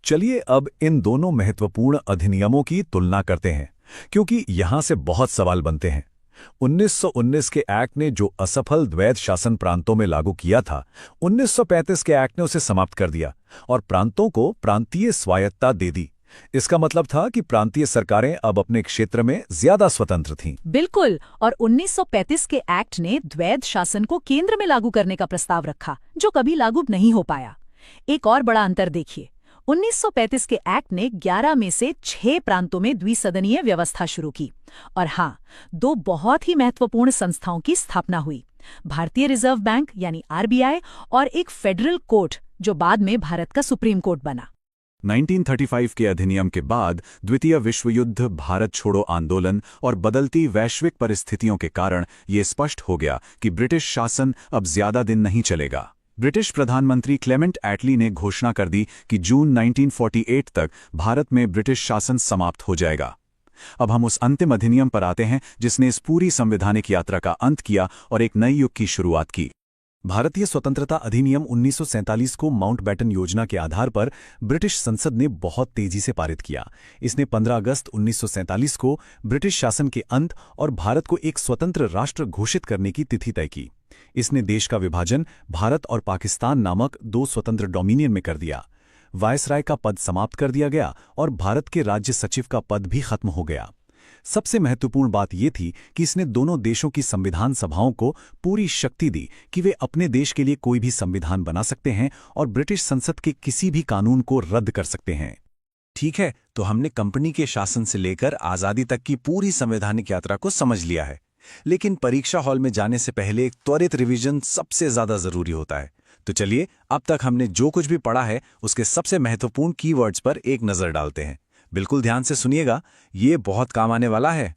चलिए अब इन दोनों महत्वपूर्ण अधिनियमों की तुलना करते हैं, क्योंकि यहां से बहुत सवाल बनते हैं। 1919 के एक्ट ने जो असफल द्वैध शासन प्रांतों में लागू किया था, 1935 के एक्ट ने उसे समाप्त कर दिया और प्रांतों को प्रांतीय स्वायत्तता दे दी। इसका मतलब था कि प्रांतीय सरकारें अब अपने क्षेत्र में ज्यादा स्वतंत्र थीं। बिल्कुल, और 1935 के एक्ट ने द्वैध शासन को केंद्र में लागू करने का प्रस्ताव रखा, जो कभी लागू नहीं हो पाया। एक और बड़ा अंतर देखिए, 1935 के एक्ट ने 11 में से 6 प्रांतों में द्विसदनीय व्यवस्था शुरू की। और हाँ, 2 बहुत ही महत्वपूर्ण संस्थाओं की स्थापना हुई, भारतीय रिजर्व बैंक यानी आरबीआई और एक फेडरल कोर्ट जो बाद में भारत का सुप्रीम कोर्ट बना। 1935 के अधिनियम के बाद द्वितीय विश्व युद्ध, भारत छोड़ो आंदोलन और बदलती वैश्विक परिस्थितियों के कारण ये स्पष्ट हो गया कि ब्रिटिश शासन अब ज्यादा दिन नहीं चलेगा। ब्रिटिश प्रधानमंत्री क्लेमेंट एटली ने घोषणा कर दी कि जून 1948 तक भारत में ब्रिटिश शासन समाप्त हो जाएगा। अब हम उस अंतिम अधिनियम पर आते हैं जिसने इस पूरी संवैधानिक यात्रा का अंत किया और एक नई युग की शुरुआत की। भारतीय स्वतंत्रता अधिनियम 1947 को माउंटबैटन योजना के आधार पर ब्रिटिश संसद ने बहुत तेजी से पारित किया। इसने 15 अगस्त 1947 को ब्रिटिश शासन के अंत और भारत को एक स्वतंत्र राष्ट्र घोषित करने की तिथि तय की। इसने देश का विभाजन भारत और पाकिस्तान नामक 2 स्वतंत्र डोमिनियन में कर दिया। वायसराय का पद समाप्त कर दिया गया और भारत के राज्य सचिव का पद भी खत्म हो गया। सबसे महत्वपूर्ण बात यह थी कि इसने दोनों देशों की संविधान सभाओं को पूरी शक्ति दी कि वे अपने देश के लिए कोई भी संविधान बना सकते हैं और ब्रिटिश संसद के किसी भी कानून को रद्द कर सकते हैं। ठीक है, तो हमने कंपनी के शासन से लेकर आज़ादी तक की पूरी संवैधानिक यात्रा को समझ लिया है, लेकिन परीक्षा हॉल में जाने से पहले एक त्वरित रिवीजन सबसे ज्यादा जरूरी होता है। तो चलिए, अब तक हमने जो कुछ भी पढ़ा है उसके सबसे महत्वपूर्ण कीवर्ड्स पर एक नजर डालते हैं। बिल्कुल ध्यान से सुनिएगा, ये बहुत काम आने वाला है।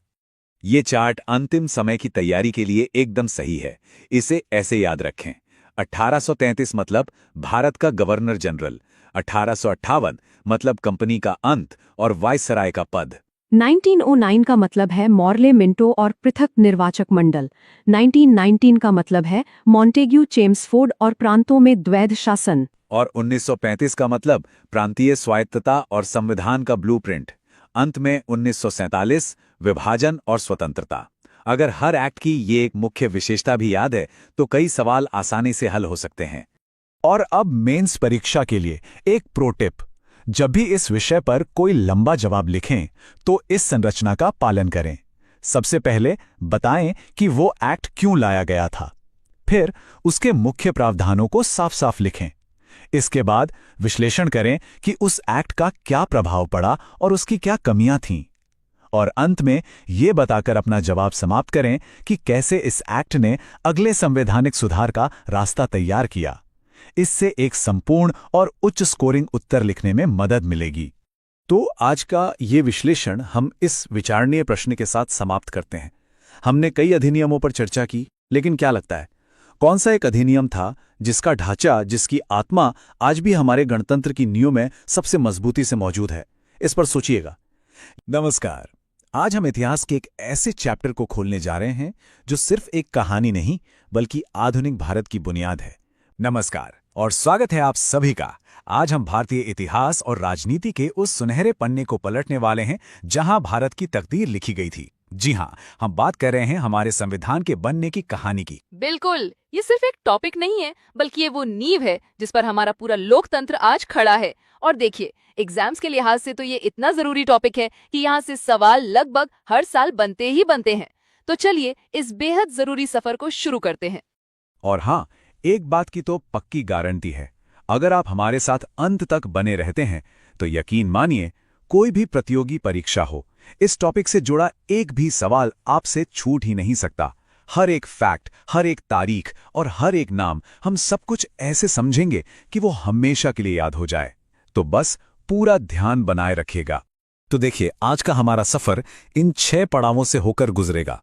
ये चार्ट अंतिम समय की तैयारी के लिए एकदम सही है। इसे ऐसे याद रखें। 1833 मतलब भारत का गवर्नर जनरल, 1858 मतलब कंपनी का अंत और वायसराय का पद, 1909 का मतलब है मॉर्ले मिंटो और पृथक निर्वाचक मंडल, 1919 का मतलब है मॉन्टेग्यू चेम्सफोर्ड और प्रांतों में द्वैध शासन, और 1935 का मतलब प्रांतीय स्वायत्तता और संविधान का ब्लूप्रिंट। अंत में 1947 विभाजन और स्वतंत्रता। अगर हर एक्ट की ये एक मुख्य विशेषता भी याद है तो कई सवाल आसानी से हल हो सकते हैं। और अब मेंस परीक्षा के लिए एक प्रो टिप। जब भी इस विषय पर कोई लंबा जवाब लिखें तो इस संरचना का पालन करें। सबसे पहले बताएं कि वो एक्ट क्यों लाया गया था। फिर उसके मुख्य प्रावधानों को साफ-साफ लिखें। इसके बाद विश्लेषण करें कि उस एक्ट का क्या प्रभाव पड़ा और उसकी क्या कमियां थीं। और अंत में ये बताकर अपना जवाब समाप्त करें कि कैसे इस एक्ट ने अगले संवैधानिक सुधार का रास्ता तैयार किया। इससे एक संपूर्ण और उच्च स्कोरिंग उत्तर लिखने में मदद मिलेगी। तो आज का ये विश्लेषण हम इस विचारणीय प्रश्न के साथ समाप्त करते हैं। हमने कई अधिनियमों पर चर्चा की, लेकिन क्या लगता है, कौन सा एक अधिनियम था जिसका ढांचा, जिसकी आत्मा आज भी हमारे गणतंत्र की नींव में सबसे मजबूती से मौजूद है? इस पर सोचिएगा। नमस्कार। आज हम इतिहास के एक ऐसे चैप्टर को खोलने जा रहे हैं जो सिर्फ एक कहानी नहीं बल्कि आधुनिक भारत की बुनियाद है। नमस्कार और स्वागत है आप सभी का। आज हम भारतीय इतिहास और राजनीति के उस सुनहरे पन्ने को पलटने वाले हैं जहां भारत की तकदीर लिखी गई थी। जी हां, हम बात कर रहे हैं हमारे संविधान के बनने की कहानी की। बिल्कुल, ये सिर्फ एक टॉपिक नहीं है, बल्कि ये वो नींव है जिस पर हमारा पूरा लोकतंत्र आज खड़ा है। और देखिए, एग्जाम्स के लिहाज से तो ये इतना जरूरी टॉपिक है कि यहाँ से सवाल लगभग हर साल बनते ही बनते हैं। तो चलिए इस बेहद जरूरी सफर को शुरू करते हैं। और हाँ, एक बात की तो पक्की गारंटी है, अगर आप हमारे साथ अंत तक बने रहते हैं तो यकीन मानिए, कोई भी प्रतियोगी परीक्षा हो, इस टॉपिक से जुड़ा एक भी सवाल आपसे छूट ही नहीं सकता। हर एक फैक्ट, हर एक तारीख और हर एक नाम हम सब कुछ ऐसे समझेंगे कि वो हमेशा के लिए याद हो जाए। तो बस पूरा ध्यान बनाए रखिएगा। तो देखिए, आज का हमारा सफर इन 6 पड़ावों से होकर गुजरेगा।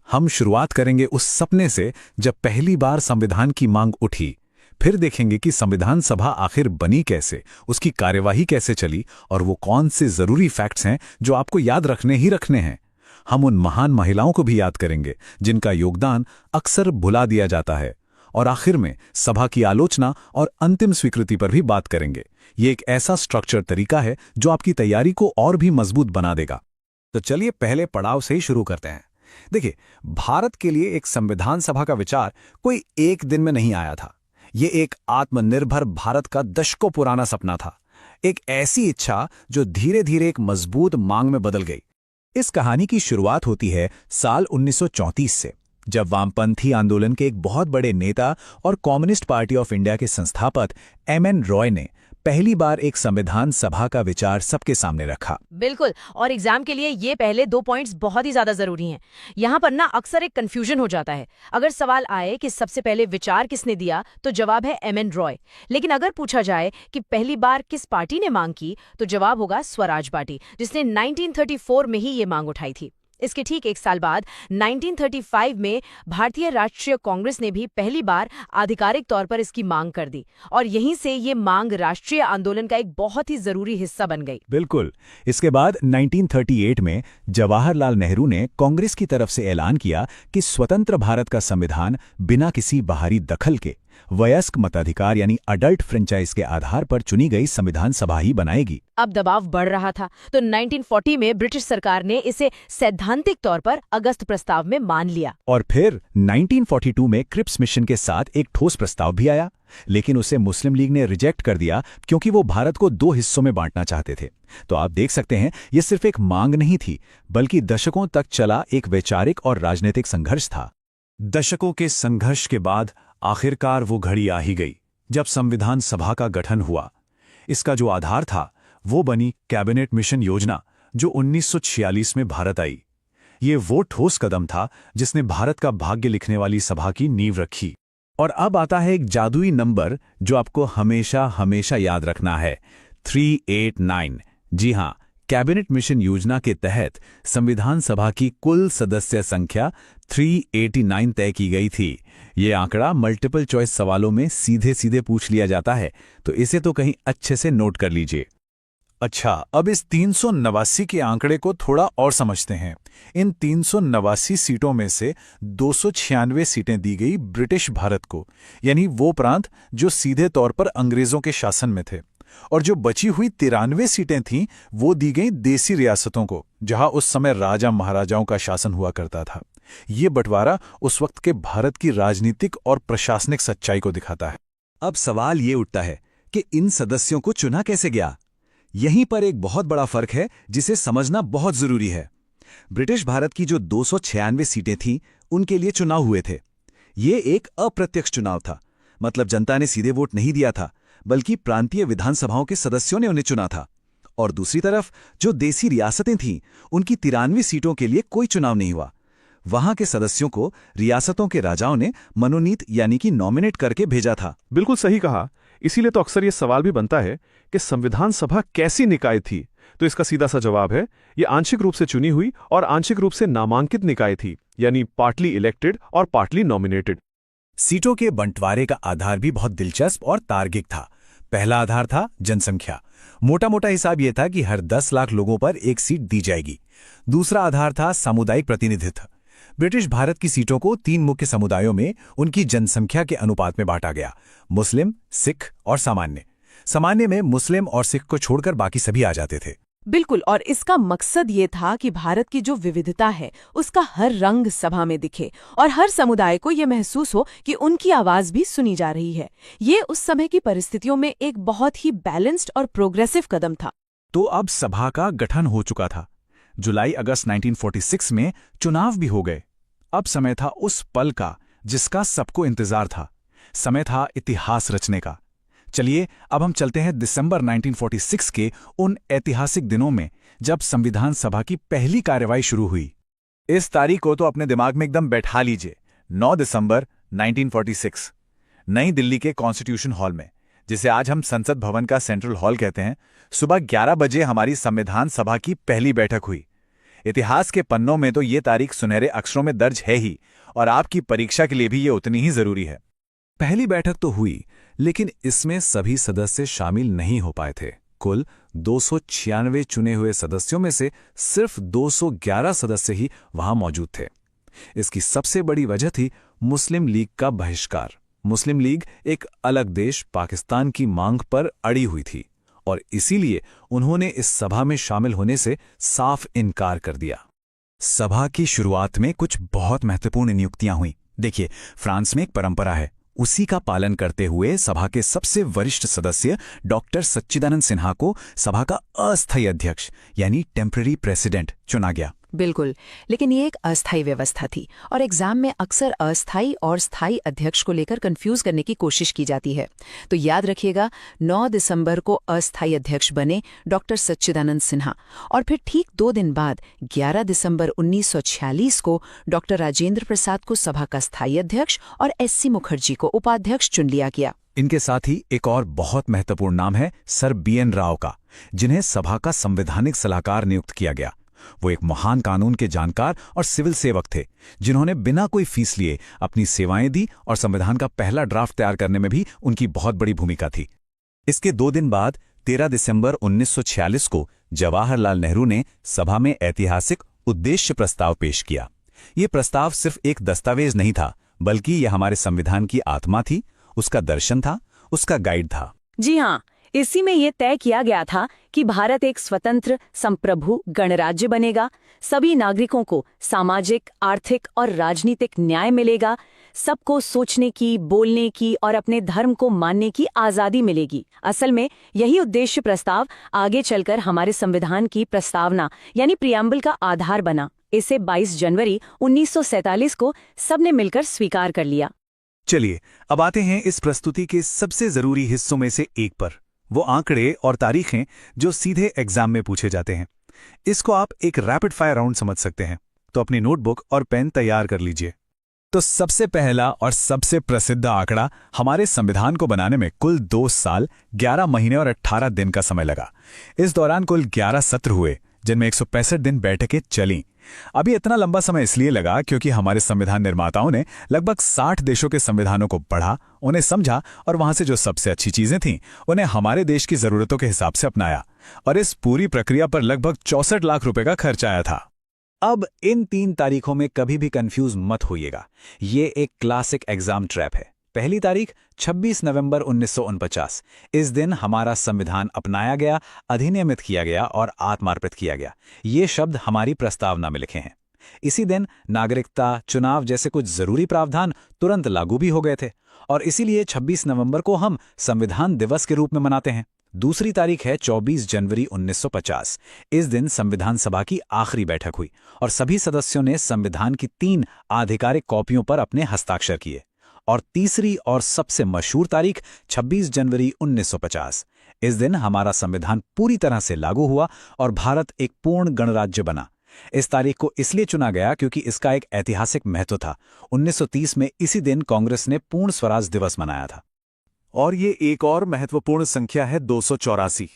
हम शुरुआत करेंगे उस सपने से जब पहली बार संविधान की मांग उठी। फिर देखेंगे कि संविधान सभा आखिर बनी कैसे, उसकी कार्यवाही कैसे चली और वो कौन से जरूरी फैक्ट्स हैं जो आपको याद रखने ही रखने हैं। हम उन महान महिलाओं को भी याद करेंगे जिनका योगदान अक्सर भुला दिया जाता है। और आखिर में सभा की आलोचना और अंतिम स्वीकृति पर भी बात करेंगे। ये एक ऐसा स्ट्रक्चर तरीका है जो आपकी तैयारी को और भी मजबूत बना देगा। तो चलिए पहले पड़ाव से ही शुरू करते हैं। देखिए, भारत के लिए एक संविधान सभा का विचार कोई एक दिन में नहीं आया था। ये एक आत्मनिर्भर भारत का दशकों पुराना सपना था, एक ऐसी इच्छा जो धीरे धीरे एक मजबूत मांग में बदल गई। इस कहानी की शुरुआत होती है साल 1934 से, जब वामपंथी आंदोलन के एक बहुत बड़े नेता और कम्युनिस्ट पार्टी ऑफ इंडिया के संस्थापक एमएन रॉय ने पहली बार एक संविधान सभा का विचार सबके सामने रखा। बिल्कुल, और एग्जाम के लिए ये पहले 2 पॉइंट्स बहुत ही ज्यादा जरूरी हैं। यहाँ पर ना अक्सर एक कंफ्यूजन हो जाता है। अगर सवाल आए कि सबसे पहले विचार किसने दिया, तो जवाब है एमएन रॉय। लेकिन अगर पूछा जाए कि पहली बार किस पार्टी ने मांग की, तो जवाब होगा स्वराज पार्टी, जिसने 1934 में ही ये मांग उठाई थी। इसके ठीक 1 साल बाद 1935 में भारतीय राष्ट्रीय कांग्रेस ने भी पहली बार आधिकारिक तौर पर इसकी मांग कर दी, और यहीं से ये मांग राष्ट्रीय आंदोलन का एक बहुत ही जरूरी हिस्सा बन गई। बिल्कुल। इसके बाद 1938 में जवाहरलाल नेहरू ने कांग्रेस की तरफ से ऐलान किया कि स्वतंत्र भारत का संविधान बिना किसी बाहरी दखल के वयस्क मताधिकार यानी अडल्ट फ्रेंचाइज के आधार पर चुनी गई संविधान सभा ही बनाएगी। अब दबाव बढ़ रहा था, तो 1940 में ब्रिटिश सरकार ने इसे सैद्धांतिक तौर पर अगस्त प्रस्ताव में मान लिया। और फिर 1942 में क्रिप्स मिशन के साथ एक ठोस प्रस्ताव भी आया, लेकिन उसे मुस्लिम लीग ने रिजेक्ट कर दिया क्योंकि वो भारत को 2 हिस्सों में बांटना चाहते थे। तो आप देख सकते हैं, ये सिर्फ एक मांग नहीं थी, बल्कि दशकों तक चला एक वैचारिक और राजनीतिक संघर्ष था। दशकों के संघर्ष के बाद आखिरकार वो घड़ी आ ही गई जब संविधान सभा का गठन हुआ। इसका जो आधार था वो बनी कैबिनेट मिशन योजना, जो 1946 में भारत आई। ये वो ठोस कदम था जिसने भारत का भाग्य लिखने वाली सभा की नींव रखी। और अब आता है एक जादुई नंबर जो आपको हमेशा हमेशा याद रखना है, 389। जी हां, कैबिनेट मिशन योजना के तहत संविधान सभा की कुल सदस्य संख्या 389 तय की गई थी। ये आंकड़ा मल्टीपल चॉइस सवालों में सीधे सीधे पूछ लिया जाता है, तो इसे तो कहीं अच्छे से नोट कर लीजिए। अच्छा, अब इस 389 के आंकड़े को थोड़ा और समझते हैं। इन 389 सीटों में से 296 सीटें दी गई ब्रिटिश भारत को, यानी वो प्रांत जो सीधे तौर पर अंग्रेजों के शासन में थे। और जो बची हुई 93 सीटें थीं, वो दी गई देसी रियासतों को, जहां उस समय राजा महाराजाओं का शासन हुआ करता था। ये बंटवारा उस वक्त के भारत की राजनीतिक और प्रशासनिक सच्चाई को दिखाता है। अब सवाल ये उठता है कि इन सदस्यों को चुना कैसे गया? यहीं पर एक बहुत बड़ा फर्क है जिसे समझना बहुत जरूरी है। ब्रिटिश भारत की जो 296 सीटें थीं, उनके लिए चुनाव हुए थे। ये एक अप्रत्यक्ष चुनाव था, मतलब जनता ने सीधे वोट नहीं दिया था, बल्कि प्रांतीय विधानसभाओं के सदस्यों ने उन्हें चुना था। और दूसरी तरफ जो देसी रियासतें थीं, उनकी 93 सीटों के लिए कोई चुनाव नहीं हुआ। वहां के सदस्यों को रियासतों के राजाओं ने मनोनीत यानी कि नॉमिनेट करके भेजा था। बिल्कुल सही कहा। इसीलिए तो अक्सर ये सवाल भी बनता है कि संविधान सभा कैसी निकाय थी। तो इसका सीधा सा जवाब है, ये आंशिक रूप से चुनी हुई और आंशिक रूप से नामांकित निकाय थी, यानी पार्टली इलेक्टेड और पार्टली नॉमिनेटेड। सीटों के बंटवारे का आधार भी बहुत दिलचस्प और तार्किक था। पहला आधार था जनसंख्या। मोटा मोटा हिसाब यह था कि हर 10 लाख लोगों पर एक सीट दी जाएगी। दूसरा आधार था सामुदायिक प्रतिनिधित्व। ब्रिटिश भारत की सीटों को 3 मुख्य समुदायों में उनकी जनसंख्या के अनुपात में बांटा गया: मुस्लिम, सिख और सामान्य। सामान्य में मुस्लिम और सिख को छोड़कर बाकी सभी आ जाते थे। बिल्कुल, और इसका मकसद ये था कि भारत की जो विविधता है उसका हर रंग सभा में दिखे और हर समुदाय को ये महसूस हो कि उनकी आवाज भी सुनी जा रही है। ये उस समय की परिस्थितियों में एक बहुत ही बैलेंस्ड और प्रोग्रेसिव कदम था। तो अब सभा का गठन हो चुका था। जुलाई-अगस्त 1946 में चुनाव भी हो गए। अब समय था उस पल का जिसका सबको इंतजार था। समय था इतिहास रचने का। चलिए अब हम चलते हैं दिसंबर 1946 के उन ऐतिहासिक दिनों में जब संविधान सभा की पहली कार्यवाही शुरू हुई। इस तारीख को तो अपने दिमाग में एकदम बैठा लीजिए। 9 दिसंबर 1946, नई दिल्ली के कॉन्स्टिट्यूशन हॉल में, जिसे आज हम संसद भवन का सेंट्रल हॉल कहते हैं, सुबह 11 बजे हमारी संविधान सभा की पहली बैठक हुई। इतिहास के पन्नों में तो ये तारीख सुनहरे अक्षरों में दर्ज है ही, और आपकी परीक्षा के लिए भी ये उतनी ही जरूरी है। पहली बैठक तो हुई, लेकिन इसमें सभी सदस्य शामिल नहीं हो पाए थे। कुल 296 चुने हुए सदस्यों में से सिर्फ 211 सदस्य ही वहां मौजूद थे। इसकी सबसे बड़ी वजह थी मुस्लिम लीग का बहिष्कार। मुस्लिम लीग एक अलग देश पाकिस्तान की मांग पर अड़ी हुई थी और इसीलिए उन्होंने इस सभा में शामिल होने से साफ इनकार कर दिया। सभा की शुरुआत में कुछ बहुत महत्वपूर्ण नियुक्तियां हुई। देखिए, फ्रांस में एक परंपरा है, उसी का पालन करते हुए सभा के सबसे वरिष्ठ सदस्य डॉक्टर सच्चिदानंद सिन्हा को सभा का अस्थायी अध्यक्ष यानी टेम्पररी प्रेसिडेंट चुना गया। बिल्कुल, लेकिन ये एक अस्थायी व्यवस्था थी और एग्जाम में अक्सर अस्थायी और स्थायी अध्यक्ष को लेकर कंफ्यूज करने की कोशिश की जाती है। तो याद रखिएगा, 9 दिसंबर को अस्थायी अध्यक्ष बने डॉक्टर सच्चिदानंद सिन्हा और फिर ठीक 2 दिन बाद 11 दिसंबर 1946 को डॉक्टर राजेंद्र प्रसाद को सभा का स्थायी अध्यक्ष और एससी मुखर्जी को उपाध्यक्ष चुन लिया गया। इनके साथ ही एक और बहुत महत्वपूर्ण नाम है सर BN राव का, जिन्हें सभा का संवैधानिक सलाहकार नियुक्त किया गया। वो एक महान कानून के जानकार और सिविल सेवक थे, जिन्होंने बिना कोई फीस लिए अपनी सेवाएं दी और संविधान का पहला ड्राफ्ट तैयार करने में भी उनकी बहुत बड़ी भूमिका थी। इसके 2 दिन बाद 13 दिसंबर 1946 को जवाहरलाल नेहरू ने सभा में ऐतिहासिक उद्देश्य प्रस्ताव पेश किया। ये प्रस्ताव सिर्फ एक दस्तावेज नहीं था, बल्कि यह हमारे संविधान की आत्मा थी, उसका दर्शन था, उसका गाइड था। जी हाँ, इसी में ये तय किया गया था कि भारत एक स्वतंत्र संप्रभु गणराज्य बनेगा, सभी नागरिकों को सामाजिक, आर्थिक और राजनीतिक न्याय मिलेगा, सबको सोचने की, बोलने की और अपने धर्म को मानने की आज़ादी मिलेगी। असल में यही उद्देश्य प्रस्ताव आगे चलकर हमारे संविधान की प्रस्तावना यानी प्रियम्बल का आधार बना। इसे 22 जनवरी 1947 को सबने मिलकर स्वीकार कर लिया। चलिए अब आते हैं इस प्रस्तुति के सबसे जरूरी हिस्सों में से एक पर, वो आंकड़े और तारीखें जो सीधे एग्जाम में पूछे जाते हैं। इसको आप एक रैपिड फायर राउंड समझ सकते हैं, तो अपनी नोटबुक और पेन तैयार कर लीजिए। तो सबसे पहला और सबसे प्रसिद्ध आंकड़ा, हमारे संविधान को बनाने में कुल 2 साल 11 महीने और 18 दिन का समय लगा। इस दौरान कुल 11 सत्र हुए, जिनमें 165 दिन बैठकें चलीं। अभी इतना लंबा समय इसलिए लगा क्योंकि हमारे संविधान निर्माताओं ने लगभग 60 देशों के संविधानों को पढ़ा, उन्हें समझा और वहां से जो सबसे अच्छी चीजें थीं उन्हें हमारे देश की जरूरतों के हिसाब से अपनाया। और इस पूरी प्रक्रिया पर लगभग 64 लाख रुपए का खर्च आया था। अब इन 3 तारीखों में कभी भी कंफ्यूज मत होइएगा, ये एक क्लासिक एग्जाम ट्रैप है। पहली तारीख 26 नवंबर 1949। इस दिन हमारा संविधान अपनाया गया, अधिनियमित किया गया और आत्मार्पित किया गया। ये शब्द हमारी प्रस्तावना में लिखे हैं। इसी दिन नागरिकता, चुनाव जैसे कुछ जरूरी प्रावधान तुरंत लागू भी हो गए थे और इसीलिए 26 नवंबर को हम संविधान दिवस के रूप में मनाते हैं। दूसरी तारीख है 24 जनवरी 1950। इस दिन संविधान सभा की आखिरी बैठक हुई और सभी सदस्यों ने संविधान की 3 आधिकारिक कॉपियों पर अपने हस्ताक्षर किए। और तीसरी और सबसे मशहूर तारीख 26 जनवरी 1950। इस दिन हमारा संविधान पूरी तरह से लागू हुआ और भारत एक पूर्ण गणराज्य बना। इस तारीख को इसलिए चुना गया क्योंकि इसका एक ऐतिहासिक महत्व था। 1930 में इसी दिन कांग्रेस ने पूर्ण स्वराज दिवस मनाया था। और ये एक और महत्वपूर्ण संख्या है 284।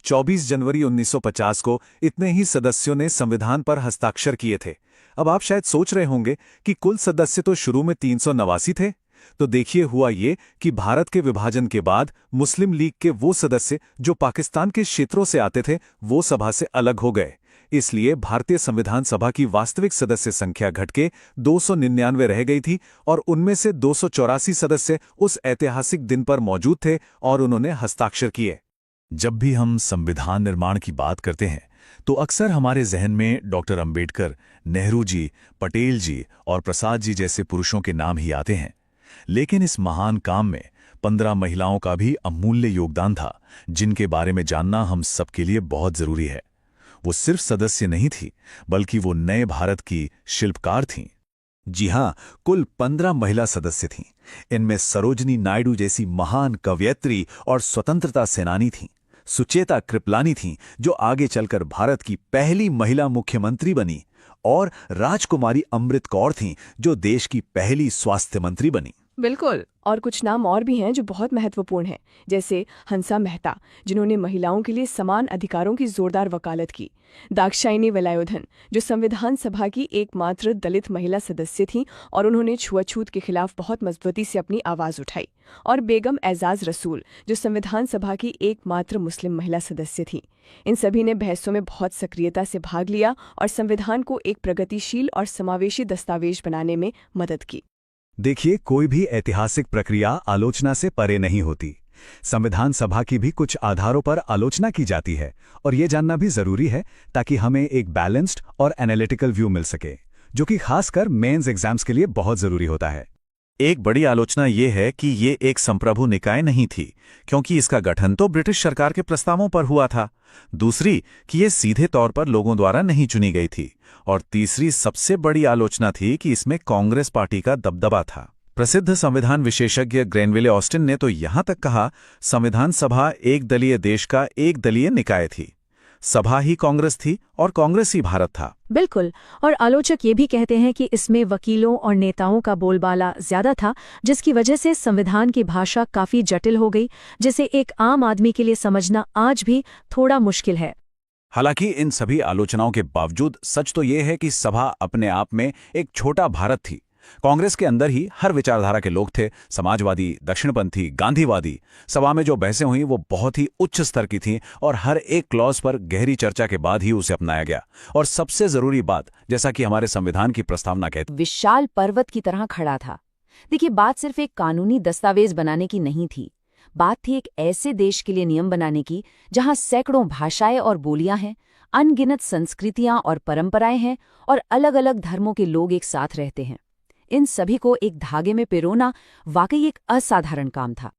24 जनवरी 1950 को इतने ही सदस्यों ने संविधान पर हस्ताक्षर किए थे। अब आप शायद सोच रहे होंगे कि कुल सदस्य तो शुरू में 389 थे। तो देखिए, हुआ ये कि भारत के विभाजन के बाद मुस्लिम लीग के वो सदस्य जो पाकिस्तान के क्षेत्रों से आते थे वो सभा से अलग हो गए। इसलिए भारतीय संविधान सभा की वास्तविक सदस्य संख्या घटके 299 रह गई थी और उनमें से 284 सदस्य उस ऐतिहासिक दिन पर मौजूद थे और उन्होंने हस्ताक्षर किए। जब भी हम संविधान निर्माण की बात करते हैं तो अक्सर हमारे जहन में डॉक्टर अंबेडकर, नेहरू जी, पटेल जी और प्रसाद जी जैसे पुरुषों के नाम ही आते हैं। लेकिन इस महान काम में 15 महिलाओं का भी अमूल्य योगदान था, जिनके बारे में जानना हम सबके लिए बहुत जरूरी है। वो सिर्फ सदस्य नहीं थी, बल्कि वो नए भारत की शिल्पकार थीं। जी हां, कुल 15 महिला सदस्य थीं। इनमें सरोजनी नायडू जैसी महान कवयित्री और स्वतंत्रता सेनानी थीं। सुचेता कृपलानी थीं, जो आगे चलकर भारत की पहली महिला मुख्यमंत्री बनी। और राजकुमारी अमृत कौर थीं, जो देश की पहली स्वास्थ्य मंत्री बनी। बिल्कुल। और कुछ नाम और भी हैं जो बहुत महत्वपूर्ण हैं, जैसे हंसा मेहता, जिन्होंने महिलाओं के लिए समान अधिकारों की जोरदार वकालत की। दाक्षायणी वेलायुधन, जो संविधान सभा की एकमात्र दलित महिला सदस्य थीं और उन्होंने छुआछूत के खिलाफ बहुत मजबूती से अपनी आवाज़ उठाई। और बेगम एजाज रसूल, जो संविधान सभा की एकमात्र मुस्लिम महिला सदस्य थीं। इन सभी ने बहसों में बहुत सक्रियता से भाग लिया और संविधान को एक प्रगतिशील और समावेशी दस्तावेज बनाने में मदद की। देखिए, कोई भी ऐतिहासिक प्रक्रिया आलोचना से परे नहीं होती। संविधान सभा की भी कुछ आधारों पर आलोचना की जाती है और ये जानना भी जरूरी है ताकि हमें एक बैलेंस्ड और एनालिटिकल व्यू मिल सके, जो कि खासकर मेंस एग्जाम्स के लिए बहुत जरूरी होता है। एक बड़ी आलोचना ये है कि ये एक संप्रभु निकाय नहीं थी, क्योंकि इसका गठन तो ब्रिटिश सरकार के प्रस्तावों पर हुआ था। दूसरी कि ये सीधे तौर पर लोगों द्वारा नहीं चुनी गई थी। और तीसरी सबसे बड़ी आलोचना थी कि इसमें कांग्रेस पार्टी का दबदबा था। प्रसिद्ध संविधान विशेषज्ञ ग्रेनविले ऑस्टिन ने तो यहां तक कहा, संविधान सभा एक दलीय देश का एक दलीय निकाय थी। सभा ही कांग्रेस थी और कांग्रेस ही भारत था। बिल्कुल। और आलोचक ये भी कहते हैं कि इसमें वकीलों और नेताओं का बोलबाला ज्यादा था, जिसकी वजह से संविधान की भाषा काफी जटिल हो गई, जिसे एक आम आदमी के लिए समझना आज भी थोड़ा मुश्किल है। हालांकि इन सभी आलोचनाओं के बावजूद सच तो ये है कि सभा अपने आप में एक छोटा भारत थी। कांग्रेस के अंदर ही हर विचारधारा के लोग थे, समाजवादी, दक्षिणपंथी, गांधीवादी। सभा में जो बहसें हुई वो बहुत ही उच्च स्तर की थीं और हर एक क्लॉज पर गहरी चर्चा के बाद ही उसे अपनाया गया। और सबसे जरूरी बात, जैसा कि हमारे संविधान की प्रस्तावना कहती, विशाल पर्वत की तरह खड़ा था। देखिए, बात सिर्फ एक कानूनी दस्तावेज बनाने की नहीं थी, बात थी एक ऐसे देश के लिए नियम बनाने की जहां सैकड़ों भाषाएं और बोलियां हैं, अनगिनत संस्कृतियां और परंपराएं हैं और अलग अलग धर्मों के लोग एक साथ रहते हैं। इन सभी को एक धागे में पिरोना वाकई एक असाधारण काम था।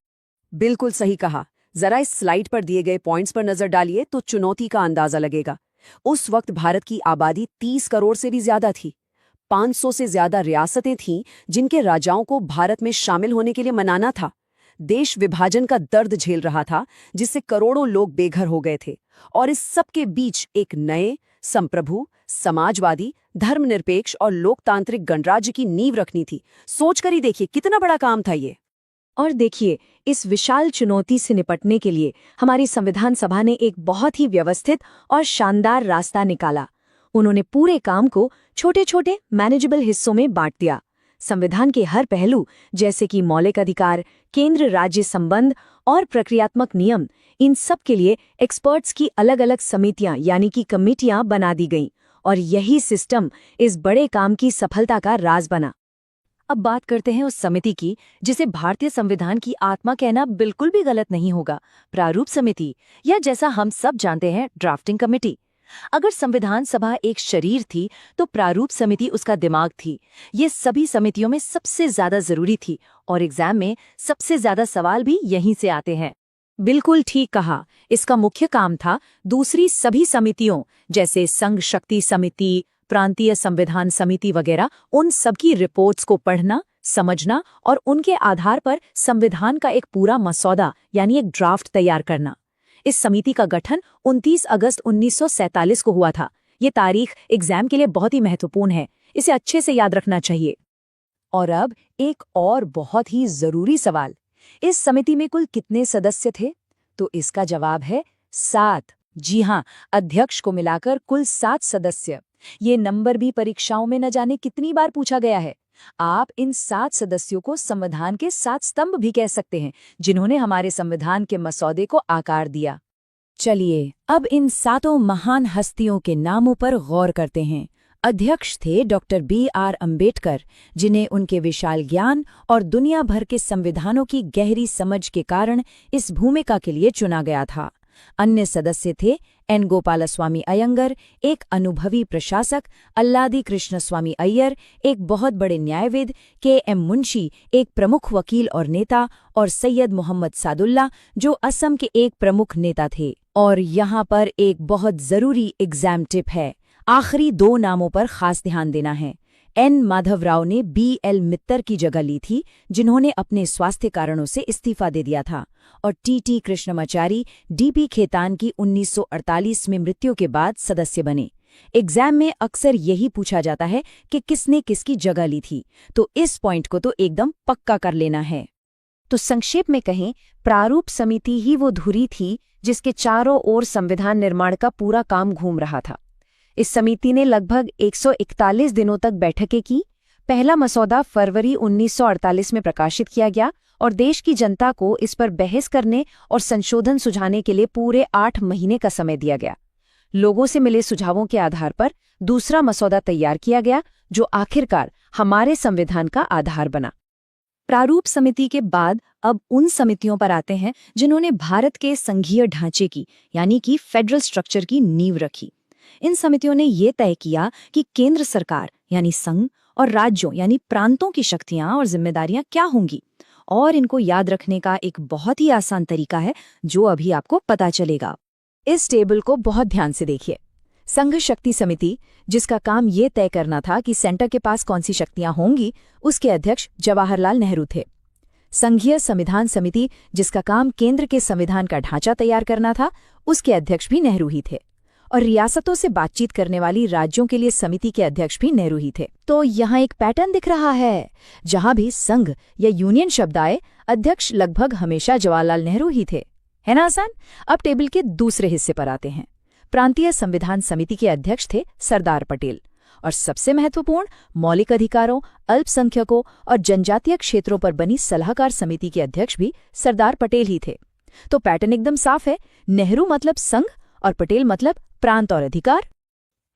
बिल्कुल सही कहा। जरा इस स्लाइड पर दिए गए पॉइंट्स पर नजर डालिए तो चुनौती का अंदाजा लगेगा। उस वक्त भारत की आबादी 30 करोड़ से भी ज्यादा थी। 500 से ज्यादा रियासतें थीं जिनके राजाओं को भारत में शामिल होने के लिए मनाना था। देश विभाजन का दर्द झेल रहा था, जिससे करोड़ों लोग बेघर हो गए थे। और इस सब के बीच एक नए, संप्रभु, समाजवादी, धर्मनिरपेक्ष और लोकतांत्रिक गणराज्य की नींव रखनी थी। सोचकर ही देखिए कितना बड़ा काम था ये। और देखिए, इस विशाल चुनौती से निपटने के लिए हमारी संविधान सभा ने एक बहुत ही व्यवस्थित और शानदार रास्ता निकाला। उन्होंने पूरे काम को छोटे छोटे मैनेजेबल हिस्सों में बांट दिया। संविधान के हर पहलू, जैसे कि मौलिक अधिकार, केंद्र राज्य संबंध और प्रक्रियात्मक नियम, इन सब के लिए एक्सपर्ट्स की अलग अलग समितियां यानी कि कमेटियां बना दी गईं और यही सिस्टम इस बड़े काम की सफलता का राज बना। अब बात करते हैं उस समिति की जिसे भारतीय संविधान की आत्मा कहना बिल्कुल भी गलत नहीं होगा, प्रारूप समिति, या जैसा हम सब जानते हैं ड्राफ्टिंग कमेटी। अगर संविधान सभा एक शरीर थी तो प्रारूप समिति उसका दिमाग थी। ये सभी समितियों में सबसे ज्यादा जरूरी थी और एग्जाम में सबसे ज्यादा सवाल भी यहीं से आते हैं। बिल्कुल ठीक कहा। इसका मुख्य काम था दूसरी सभी समितियों जैसे संघ शक्ति समिति, प्रांतीय संविधान समिति वगैरह, उन सबकी रिपोर्ट्स को पढ़ना, समझना और उनके आधार पर संविधान का एक पूरा मसौदा यानी एक ड्राफ्ट तैयार करना। इस समिति का गठन 29 अगस्त 1947 को हुआ था। ये तारीख एग्जाम के लिए बहुत ही महत्वपूर्ण है, इसे अच्छे से याद रखना चाहिए। और अब एक और बहुत ही जरूरी सवाल, इस समिति में कुल कितने सदस्य थे? तो इसका जवाब है 7। जी हाँ, अध्यक्ष को मिलाकर कुल 7 सदस्य। ये नंबर भी परीक्षाओं में न जाने कितनी बार पूछा गया है। आप इन 7 सदस्यों को संविधान के 7 स्तंभ भी कह सकते हैं, जिन्होंने हमारे संविधान के मसौदे को आकार दिया। चलिए अब इन 7 महान हस्तियों के नामों पर गौर करते हैं। अध्यक्ष थे डॉक्टर B.R. अम्बेडकर, जिन्हें उनके विशाल ज्ञान और दुनिया भर के संविधानों की गहरी समझ के कारण इस भूमिका के लिए चुना गया था। अन्य सदस्य थे N. गोपालस्वामी अयंगर, एक अनुभवी प्रशासक, अल्लादी कृष्णस्वामी अय्यर, एक बहुत बड़े न्यायविद, K.M. मुंशी, एक प्रमुख वकील और नेता, और सैयद मोहम्मद सादुल्ला, जो असम के एक प्रमुख नेता थे। और यहाँ पर एक बहुत जरूरी एग्जाम टिप है, आखिरी 2 नामों पर खास ध्यान देना है। N. माधवराव ने B.L. मित्तर की जगह ली थी, जिन्होंने अपने स्वास्थ्य कारणों से इस्तीफा दे दिया था, और T.T. कृष्णमाचारी D.P. खेतान की 1948 में मृत्यु के बाद सदस्य बने। एग्जाम में अक्सर यही पूछा जाता है कि किसने किसकी जगह ली थी, तो इस पॉइंट को तो एकदम पक्का कर लेना है। तो संक्षेप में कहें, प्रारूप समिति ही वो धुरी थी जिसके चारों ओर संविधान निर्माण का पूरा काम घूम रहा था। इस समिति ने लगभग 141 दिनों तक बैठकें की। पहला मसौदा फरवरी 1948 में प्रकाशित किया गया और देश की जनता को इस पर बहस करने और संशोधन सुझाने के लिए पूरे 8 महीने का समय दिया गया। लोगों से मिले सुझावों के आधार पर दूसरा मसौदा तैयार किया गया, जो आखिरकार हमारे संविधान का आधार बना। प्रारूप समिति के बाद अब उन समितियों पर आते हैं जिन्होंने भारत के संघीय ढांचे की यानी कि फेडरल स्ट्रक्चर की नींव रखी। इन समितियों ने ये तय किया कि केंद्र सरकार यानी संघ और राज्यों यानी प्रांतों की शक्तियां और जिम्मेदारियां क्या होंगी, और इनको याद रखने का एक बहुत ही आसान तरीका है जो अभी आपको पता चलेगा। इस टेबल को बहुत ध्यान से देखिए। संघ शक्ति समिति, जिसका काम ये तय करना था कि सेंटर के पास कौन सी शक्तियां होंगी, उसके अध्यक्ष जवाहरलाल नेहरू थे। संघीय संविधान समिति, जिसका काम केंद्र के संविधान का ढांचा तैयार करना था, उसके अध्यक्ष भी नेहरू ही थे। और रियासतों से बातचीत करने वाली राज्यों के लिए समिति के अध्यक्ष भी नेहरू ही थे। तो यहाँ एक पैटर्न दिख रहा है, जहां भी संघ या यूनियन शब्द आए, अध्यक्ष लगभग हमेशा जवाहरलाल नेहरू ही थे। है ना आसान? अब टेबल के दूसरे हिस्से पर आते हैं। प्रांतीय संविधान समिति के अध्यक्ष थे सरदार पटेल, और सबसे महत्वपूर्ण, मौलिक अधिकारों, अल्पसंख्यकों और जनजातीय क्षेत्रों पर बनी सलाहकार समिति के अध्यक्ष भी सरदार पटेल ही थे। तो पैटर्न एकदम साफ है, नेहरू मतलब संघ और पटेल मतलब प्रांत और अधिकार।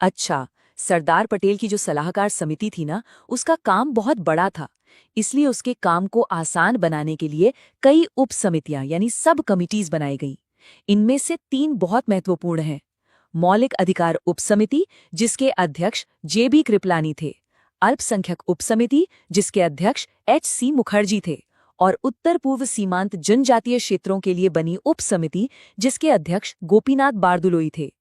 अच्छा, सरदार पटेल की जो सलाहकार समिति थी ना, उसका काम बहुत बड़ा था, इसलिए उसके काम को आसान बनाने के लिए कई उप समितियां यानी सब कमिटीज बनाई गई। इनमें से 3 बहुत महत्वपूर्ण हैं। मौलिक अधिकार उप समिति, जिसके अध्यक्ष J.B. कृपलानी थे, अल्पसंख्यक उप समिति, जिसके अध्यक्ष H.C. मुखर्जी थे, और उत्तर पूर्व सीमांत जनजातीय क्षेत्रों के लिए बनी उप समिति, जिसके अध्यक्ष गोपीनाथ बारदुलोई थे।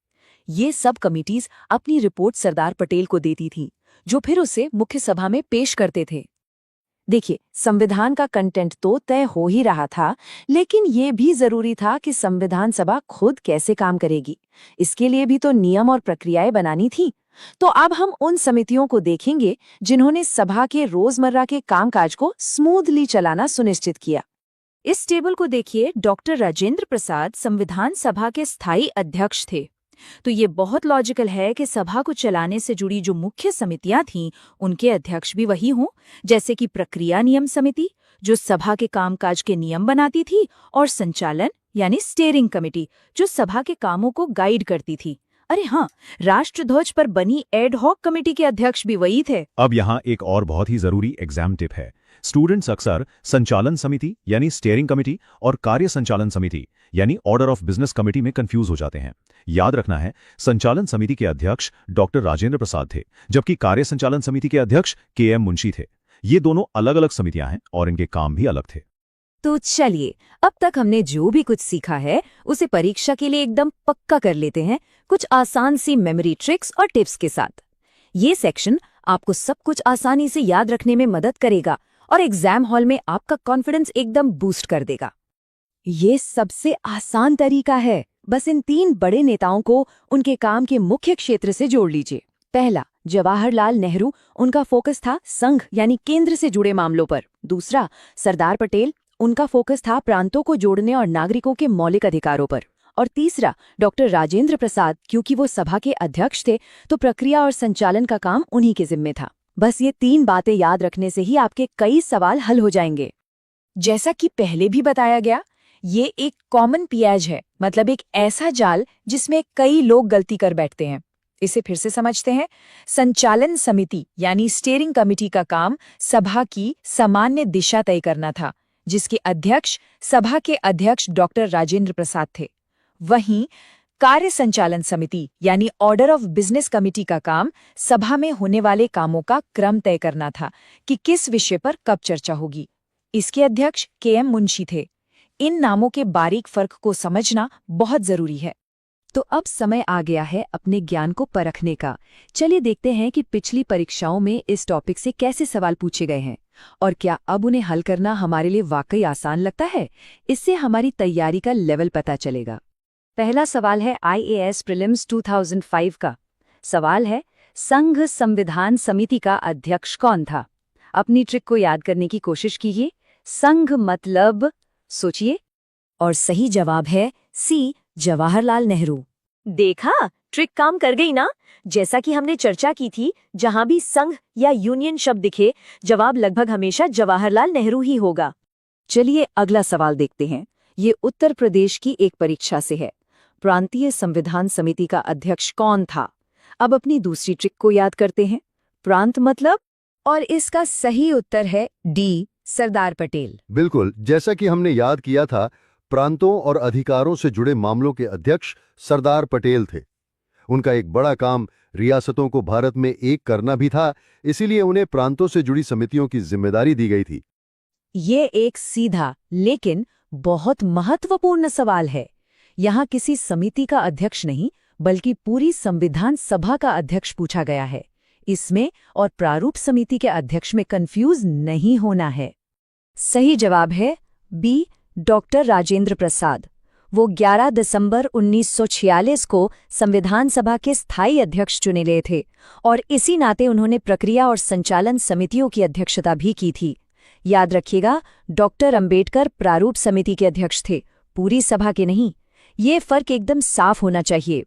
ये सब कमिटीज अपनी रिपोर्ट सरदार पटेल को देती थीं, जो फिर उसे मुख्य सभा में पेश करते थे। देखिए, संविधान का कंटेंट तो तय हो ही रहा था, लेकिन ये भी जरूरी था कि संविधान सभा खुद कैसे काम करेगी। इसके लिए भी तो नियम और प्रक्रियाएं बनानी थी। तो अब हम उन समितियों को देखेंगे जिन्होंने सभा के रोजमर्रा के कामकाज को स्मूथली चलाना सुनिश्चित किया। इस टेबल को देखिए, डॉक्टर राजेंद्र प्रसाद संविधान सभा के स्थायी अध्यक्ष थे। तो ये बहुत लॉजिकल है कि सभा को चलाने से जुड़ी जो मुख्य समितियां थीं, उनके अध्यक्ष भी वही हों, जैसे कि प्रक्रिया नियम समिति, जो सभा के कामकाज के नियम बनाती थी, और संचालन यानी स्टीयरिंग कमेटी, जो सभा के कामों को गाइड करती थी। अरे हाँ, राष्ट्रध्वज पर बनी एड हॉक कमेटी के अध्यक्ष भी वही थे। अब यहाँ एक और बहुत ही जरूरी एग्जाम टिप है। स्टूडेंट्स अक्सर संचालन समिति यानी स्टीयरिंग कमेटी और कार्य संचालन समिति यानी ऑर्डर ऑफ बिजनेस कमेटी में कंफ्यूज हो जाते हैं। याद रखना है, संचालन समिति के अध्यक्ष डॉक्टर राजेंद्र प्रसाद थे, जबकि कार्य संचालन समिति के अध्यक्ष K.M. मुंशी थे। ये दोनों अलग अलग समितियां हैं और इनके काम भी अलग थे। तो चलिए, अब तक हमने जो भी कुछ सीखा है उसे परीक्षा के लिए एकदम पक्का कर लेते हैं, कुछ आसान सी मेमोरी ट्रिक्स और टिप्स के साथ। ये सेक्शन आपको सब कुछ आसानी से याद रखने में मदद करेगा और एग्जाम हॉल में आपका कॉन्फिडेंस एकदम बूस्ट कर देगा। ये सबसे आसान तरीका है, बस इन 3 बड़े नेताओं को उनके काम के मुख्य क्षेत्र से जोड़ लीजिए। पहला, जवाहरलाल नेहरू, उनका फोकस था संघ यानी केंद्र से जुड़े मामलों पर। दूसरा, सरदार पटेल, उनका फोकस था प्रांतों को जोड़ने और नागरिकों के मौलिक अधिकारों पर। और तीसरा, डॉक्टर राजेंद्र प्रसाद, क्योंकि वो सभा के अध्यक्ष थे तो प्रक्रिया और संचालन का काम उन्हीं के जिम्मे था। बस ये 3 बातें याद रखने से ही आपके कई सवाल हल हो जाएंगे। जैसा कि पहले भी बताया गया, ये एक कॉमन पियाज है, मतलब एक ऐसा जाल जिसमें कई लोग गलती कर बैठते हैं। इसे फिर से समझते हैं। संचालन समिति यानी स्टीयरिंग कमेटी का काम सभा की सामान्य दिशा तय करना था, जिसके अध्यक्ष सभा के अध्यक्ष डॉक्टर राजेंद्र प्रसाद थे। वहीं कार्य संचालन समिति यानी ऑर्डर ऑफ बिजनेस कमेटी का काम सभा में होने वाले कामों का क्रम तय करना था कि किस विषय पर कब चर्चा होगी। इसके अध्यक्ष के.एम. मुंशी थे। इन नामों के बारीक फर्क को समझना बहुत जरूरी है। तो अब समय आ गया है अपने ज्ञान को परखने का। चलिए देखते हैं कि पिछली परीक्षाओं में इस टॉपिक से कैसे सवाल पूछे गए हैं और क्या अब उन्हें हल करना हमारे लिए वाकई आसान लगता है। इससे हमारी तैयारी का लेवल पता चलेगा। पहला सवाल है IAS प्रीलिम्स 2005 का। सवाल है, संघ संविधान समिति का अध्यक्ष कौन था? अपनी ट्रिक को याद करने की कोशिश कीजिए। संघ मतलब सोचिए। और सही जवाब है सी, जवाहरलाल नेहरू। देखा, ट्रिक काम कर गई ना। जैसा कि हमने चर्चा की थी, जहां भी संघ या यूनियन शब्द दिखे, जवाब लगभग हमेशा जवाहरलाल नेहरू ही होगा। चलिए अगला सवाल देखते हैं। ये उत्तर प्रदेश की एक परीक्षा से है। प्रांतीय संविधान समिति का अध्यक्ष कौन था? अब अपनी दूसरी ट्रिक को याद करते हैं। प्रांत मतलब, और इसका सही उत्तर है डी, सरदार पटेल। बिल्कुल, जैसा कि हमने याद किया था, प्रांतों और अधिकारों से जुड़े मामलों के अध्यक्ष सरदार पटेल थे। उनका एक बड़ा काम रियासतों को भारत में एक करना भी था, इसीलिए उन्हें प्रांतों से जुड़ी समितियों की जिम्मेदारी दी गई थी। ये एक सीधा लेकिन बहुत महत्वपूर्ण सवाल है। यहाँ किसी समिति का अध्यक्ष नहीं, बल्कि पूरी संविधान सभा का अध्यक्ष पूछा गया है। इसमें और प्रारूप समिति के अध्यक्ष में कंफ्यूज नहीं होना है। सही जवाब है बी, डॉक्टर राजेंद्र प्रसाद। वो 11 दिसंबर 1946 को संविधान सभा के स्थायी अध्यक्ष चुने गए थे और इसी नाते उन्होंने प्रक्रिया और संचालन समितियों की अध्यक्षता भी की थी। याद रखिएगा, डॉक्टर अंबेडकर प्रारूप समिति के अध्यक्ष थे, पूरी सभा के नहीं। ये फर्क एकदम साफ होना चाहिए।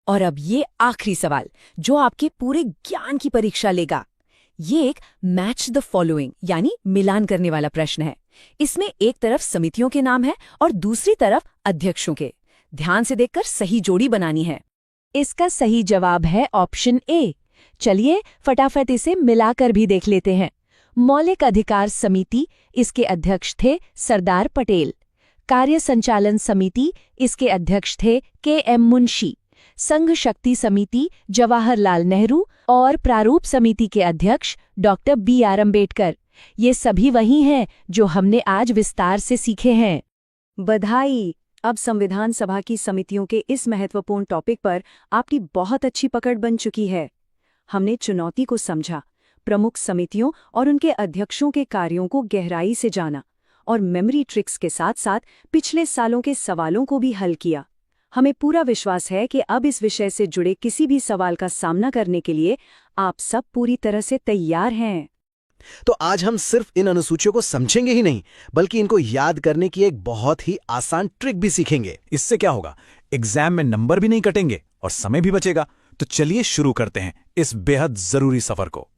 और अब ये आखिरी सवाल जो आपके पूरे ज्ञान की परीक्षा लेगा। ये एक मैच द फॉलोइंग यानी मिलान करने वाला प्रश्न है। इसमें एक तरफ समितियों के नाम है और दूसरी तरफ अध्यक्षों के। ध्यान से देखकर सही जोड़ी बनानी है। इसका सही जवाब है ऑप्शन ए। चलिए फटाफट इसे मिलाकर भी देख लेते हैं। मौलिक अधिकार समिति, इसके अध्यक्ष थे सरदार पटेल। कार्य संचालन समिति, इसके अध्यक्ष थे के.एम. मुंशी। संघ शक्ति समिति, जवाहरलाल नेहरू। और प्रारूप समिति के अध्यक्ष डॉक्टर B.R. अम्बेडकर। ये सभी वही हैं जो हमने आज विस्तार से सीखे हैं। बधाई! अब संविधान सभा की समितियों के इस महत्वपूर्ण टॉपिक पर आपकी बहुत अच्छी पकड़ बन चुकी है। हमने चुनौती को समझा, प्रमुख समितियों और उनके अध्यक्षों के कार्यों को गहराई से जाना और मेमोरी ट्रिक्स के साथ साथ पिछले सालों के सवालों को भी हल किया। हमें पूरा विश्वास है कि अब इस विषय से जुड़े किसी भी सवाल का सामना करने के लिए आप सब पूरी तरह से तैयार हैं। तो आज हम सिर्फ इन अनुसूचियों को समझेंगे ही नहीं, बल्कि इनको याद करने की एक बहुत ही आसान ट्रिक भी सीखेंगे। इससे क्या होगा, एग्जाम में नंबर भी नहीं कटेंगे और समय भी बचेगा। तो चलिए शुरू करते हैं इस बेहद जरूरी सफर को।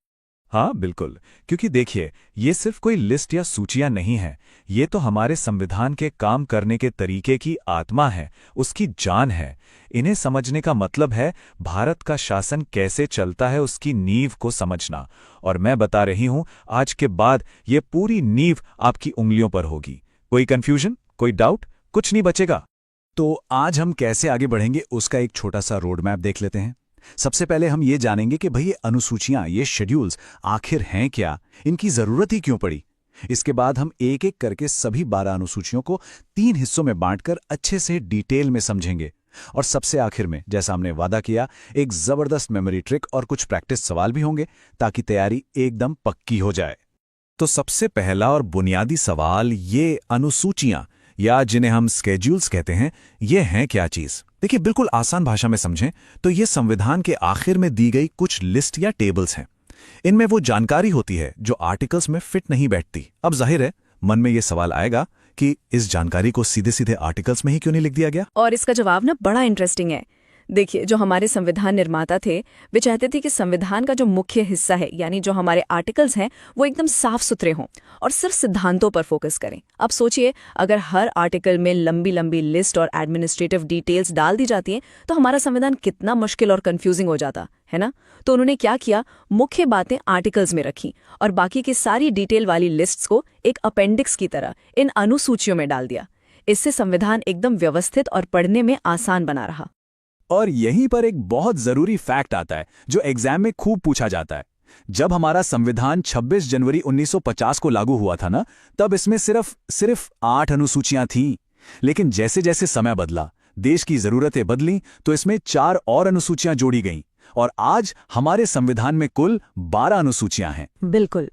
हाँ बिल्कुल, क्योंकि देखिए, ये सिर्फ कोई लिस्ट या सूचियां नहीं है। ये तो हमारे संविधान के काम करने के तरीके की आत्मा है, उसकी जान है। इन्हें समझने का मतलब है भारत का शासन कैसे चलता है, उसकी नींव को समझना। और मैं बता रही हूं, आज के बाद ये पूरी नींव आपकी उंगलियों पर होगी। कोई कंफ्यूजन, कोई डाउट, कुछ नहीं बचेगा। तो आज हम कैसे आगे बढ़ेंगे उसका एक छोटा सा रोड मैप देख लेते हैं। सबसे पहले हम ये जानेंगे कि भाई ये अनुसूचियां, ये शेड्यूल्स आखिर हैं क्या, इनकी जरूरत ही क्यों पड़ी। इसके बाद हम एक एक करके सभी 12 अनुसूचियों को 3 हिस्सों में बांटकर अच्छे से डिटेल में समझेंगे। और सबसे आखिर में, जैसा हमने वादा किया, एक जबरदस्त मेमोरी ट्रिक और कुछ प्रैक्टिस सवाल भी होंगे ताकि तैयारी एकदम पक्की हो जाए। तो सबसे पहला और बुनियादी सवाल, ये अनुसूचियां या जिन्हें हम स्केड्यूल्स कहते हैं, ये हैं क्या चीज? देखिए, बिल्कुल आसान भाषा में समझें तो ये संविधान के आखिर में दी गई कुछ लिस्ट या टेबल्स हैं। इनमें वो जानकारी होती है जो आर्टिकल्स में फिट नहीं बैठती। अब जाहिर है मन में ये सवाल आएगा कि इस जानकारी को सीधे सीधे आर्टिकल्स में ही क्यों नहीं लिख दिया गया? और इसका जवाब ना बड़ा इंटरेस्टिंग है। देखिए, जो हमारे संविधान निर्माता थे वे चाहते थे कि संविधान का जो मुख्य हिस्सा है, यानी जो हमारे आर्टिकल्स हैं, वो एकदम साफ सुथरे हों और सिर्फ सिद्धांतों पर फोकस करें। अब सोचिए, अगर हर आर्टिकल में लंबी लंबी लिस्ट और एडमिनिस्ट्रेटिव डिटेल्स डाल दी जाती हैं तो हमारा संविधान कितना मुश्किल और कंफ्यूजिंग हो जाता है ना। तो उन्होंने क्या किया, मुख्य बातें आर्टिकल्स में रखी और बाकी की सारी डिटेल वाली लिस्ट्स को एक अपेंडिक्स की तरह इन अनुसूचियों में डाल दिया। इससे संविधान एकदम व्यवस्थित और पढ़ने में आसान बना रहा। और यहीं पर एक बहुत जरूरी फैक्ट आता है जो एग्जाम में खूब पूछा जाता है। जब हमारा संविधान 26 जनवरी 1950 को लागू हुआ था ना, तब इसमें सिर्फ 8 अनुसूचियां थीं। लेकिन जैसे जैसे समय बदला, देश की जरूरतें बदलीं, तो इसमें 4 और अनुसूचियां जोड़ी गईं और आज हमारे संविधान में कुल 12 अनुसूचियां हैं। बिल्कुल।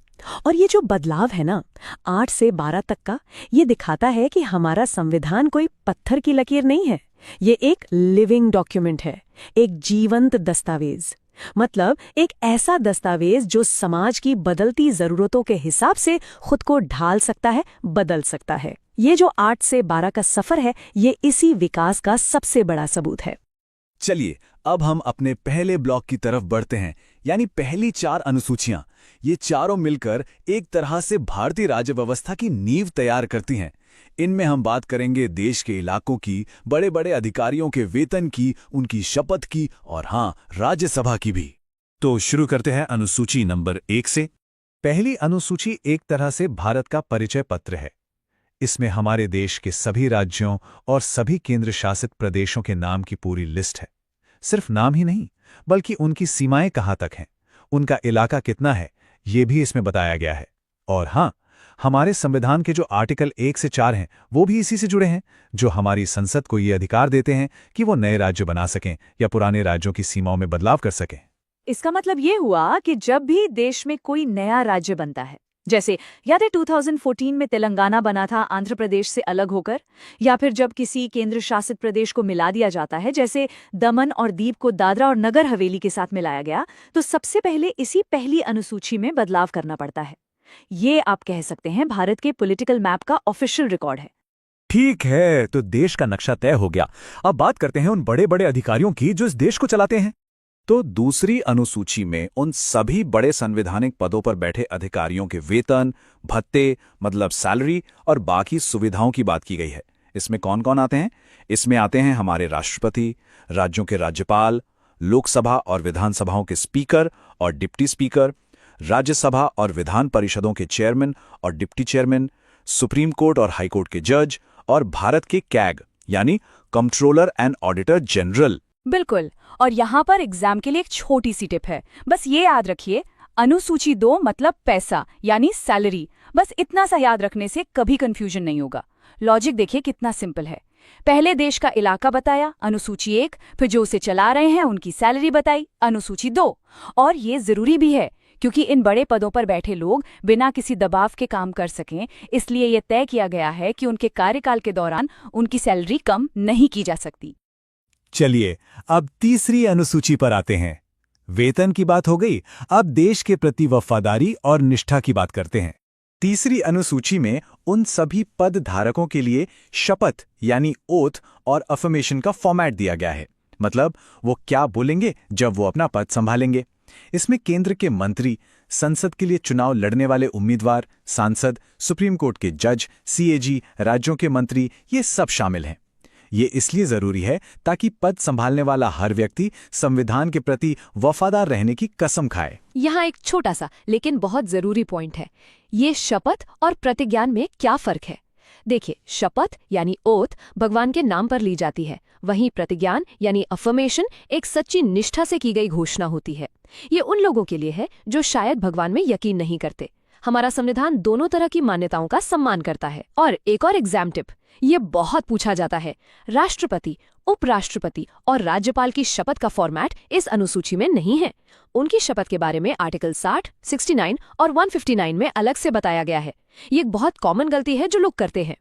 और ये जो बदलाव है ना, 8 से 12 तक का, ये दिखाता है कि हमारा संविधान कोई पत्थर की लकीर नहीं है। ये एक लिविंग डॉक्यूमेंट है, एक जीवंत दस्तावेज। मतलब एक ऐसा दस्तावेज जो समाज की बदलती जरूरतों के हिसाब से खुद को ढाल सकता है, बदल सकता है। ये जो 8 से 12 का सफर है, ये इसी विकास का सबसे बड़ा सबूत है। चलिए, अब हम अपने पहले ब्लॉक की तरफ बढ़ते हैं, यानी पहली 4 अनुसूचियां। ये चारों मिलकर एक तरह से भारतीय राज्य व्यवस्था की नींव तैयार करती हैं। इनमें हम बात करेंगे देश के इलाकों की, बड़े बड़े अधिकारियों के वेतन की, उनकी शपथ की और हाँ, राज्यसभा की भी। तो शुरू करते हैं अनुसूची नंबर 1 से। पहली अनुसूची एक तरह से भारत का परिचय पत्र है। इसमें हमारे देश के सभी राज्यों और सभी केंद्र शासित प्रदेशों के नाम की पूरी लिस्ट है। सिर्फ नाम ही नहीं, बल्कि उनकी सीमाएं कहाँ तक हैं, उनका इलाका कितना है, ये भी इसमें बताया गया है। और हाँ, हमारे संविधान के जो आर्टिकल 1 से 4 हैं, वो भी इसी से जुड़े हैं, जो हमारी संसद को ये अधिकार देते हैं कि वो नए राज्य बना सकें या पुराने राज्यों की सीमाओं में बदलाव कर सकें। इसका मतलब ये हुआ कि जब भी देश में कोई नया राज्य बनता है, जैसे याद है 2014 में तेलंगाना बना था आंध्र प्रदेश से अलग होकर, या फिर जब किसी केंद्र शासित प्रदेश को मिला दिया जाता है, जैसे दमन और दीव को दादरा और नगर हवेली के साथ मिलाया गया, तो सबसे पहले इसी पहली अनुसूची में बदलाव करना पड़ता है। ये आप कह सकते हैं भारत के पॉलिटिकल मैप का ऑफिशियल रिकॉर्ड है। ठीक है, तो देश का नक्शा तय हो गया। अब बात करते हैं उन बड़े बड़े अधिकारियों की जो इस देश को चलाते हैं। तो दूसरी अनुसूची में उन सभी बड़े संवैधानिक पदों पर बैठे अधिकारियों के वेतन, भत्ते मतलब सैलरी और बाकी सुविधाओं की बात की गई है। इसमें कौन कौन आते हैं? इसमें आते हैं हमारे राष्ट्रपति, राज्यों के राज्यपाल, लोकसभा और विधानसभाओं के स्पीकर और डिप्टी स्पीकर, राज्यसभा और विधान परिषदों के चेयरमैन और डिप्टी चेयरमैन, सुप्रीम कोर्ट और हाईकोर्ट के जज और भारत के कैग यानी कंट्रोलर एंड ऑडिटर जनरल। बिल्कुल। और यहाँ पर एग्जाम के लिए एक छोटी सी टिप है, बस ये याद रखिए, अनुसूची 2 मतलब पैसा यानी सैलरी। बस इतना सा याद रखने से कभी कंफ्यूजन नहीं होगा। लॉजिक देखिए कितना सिंपल है। पहले देश का इलाका बताया, अनुसूची 1, फिर जो उसे चला रहे हैं उनकी सैलरी बताई, अनुसूची 2। और ये जरूरी भी है क्योंकि इन बड़े पदों पर बैठे लोग बिना किसी दबाव के काम कर सकें, इसलिए यह तय किया गया है कि उनके कार्यकाल के दौरान उनकी सैलरी कम नहीं की जा सकती। चलिए, अब तीसरी अनुसूची पर आते हैं। वेतन की बात हो गई, अब देश के प्रति वफादारी और निष्ठा की बात करते हैं। तीसरी अनुसूची में उन सभी पद धारकों के लिए शपथ यानी ओथ और अफर्मेशन का फॉर्मेट दिया गया है। मतलब वो क्या बोलेंगे जब वो अपना पद संभालेंगे। इसमें केंद्र के मंत्री, संसद के लिए चुनाव लड़ने वाले उम्मीदवार, सांसद, सुप्रीम कोर्ट के जज, सीएजी, राज्यों के मंत्री, ये सब शामिल हैं। ये इसलिए जरूरी है ताकि पद संभालने वाला हर व्यक्ति संविधान के प्रति वफादार रहने की कसम खाए। यहाँ एक छोटा सा लेकिन बहुत जरूरी पॉइंट है। ये शपथ और प्रतिज्ञान में क्या फर्क है? देखिए, शपथ यानी ओथ भगवान के नाम पर ली जाती है, वहीं प्रतिज्ञान यानी अफर्मेशन एक सच्ची निष्ठा से की गई घोषणा होती है। ये उन लोगों के लिए है जो शायद भगवान में यकीन नहीं करते। हमारा संविधान दोनों तरह की मान्यताओं का सम्मान करता है। और एक और एग्जाम टिप, ये बहुत पूछा जाता है, राष्ट्रपति, उपराष्ट्रपति और राज्यपाल की शपथ का फॉर्मेट इस अनुसूची में नहीं है। उनकी शपथ के बारे में आर्टिकल 60, 69 और 159 में अलग से बताया गया है। ये एक बहुत कॉमन गलती है जो लोग करते हैं।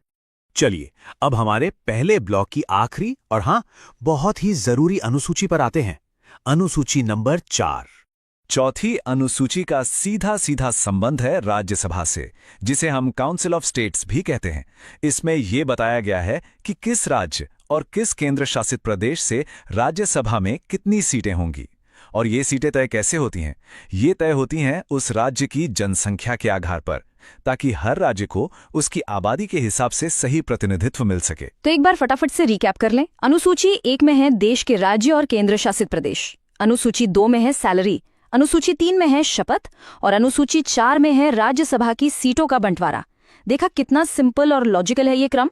चलिए अब हमारे पहले ब्लॉक की आखिरी और हाँ बहुत ही जरूरी अनुसूची पर आते हैं। अनुसूची नंबर 4। चौथी अनुसूची का सीधा सीधा संबंध है राज्यसभा से, जिसे हम काउंसिल ऑफ स्टेट्स भी कहते हैं। इसमें यह बताया गया है कि किस राज्य और किस केंद्र शासित प्रदेश से राज्यसभा में कितनी सीटें होंगी। और ये सीटें तय कैसे होती हैं? ये तय होती हैं उस राज्य की जनसंख्या के आधार पर, ताकि हर राज्य को उसकी आबादी के हिसाब से सही प्रतिनिधित्व मिल सके। तो एक बार फटाफट से रिकैप कर लें। अनुसूची 1 में है देश के राज्य और केंद्र शासित प्रदेश, अनुसूची 2 में है सैलरी, अनुसूची 3 में है शपथ और अनुसूची 4 में है राज्यसभा की सीटों का बंटवारा। देखा कितना सिंपल और लॉजिकल है ये क्रम।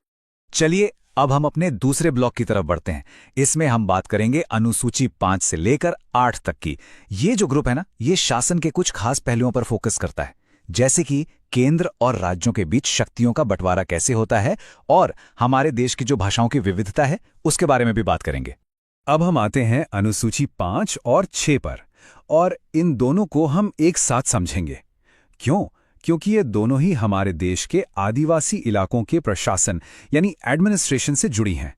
चलिए अब हम अपने दूसरे ब्लॉक की तरफ बढ़ते हैं। इसमें हम बात करेंगे अनुसूची 5 से लेकर 8 तक की। ये जो ग्रुप है ना, ये शासन के कुछ खास पहलुओं पर फोकस करता है, जैसे कि केंद्र और राज्यों के बीच शक्तियों का बंटवारा कैसे होता है, और हमारे देश की जो भाषाओं की विविधता है उसके बारे में भी बात करेंगे। अब हम आते हैं अनुसूची 5 और 6 पर, और इन दोनों को हम एक साथ समझेंगे। क्यों? क्योंकि ये दोनों ही हमारे देश के आदिवासी इलाकों के प्रशासन यानी एडमिनिस्ट्रेशन से जुड़ी हैं।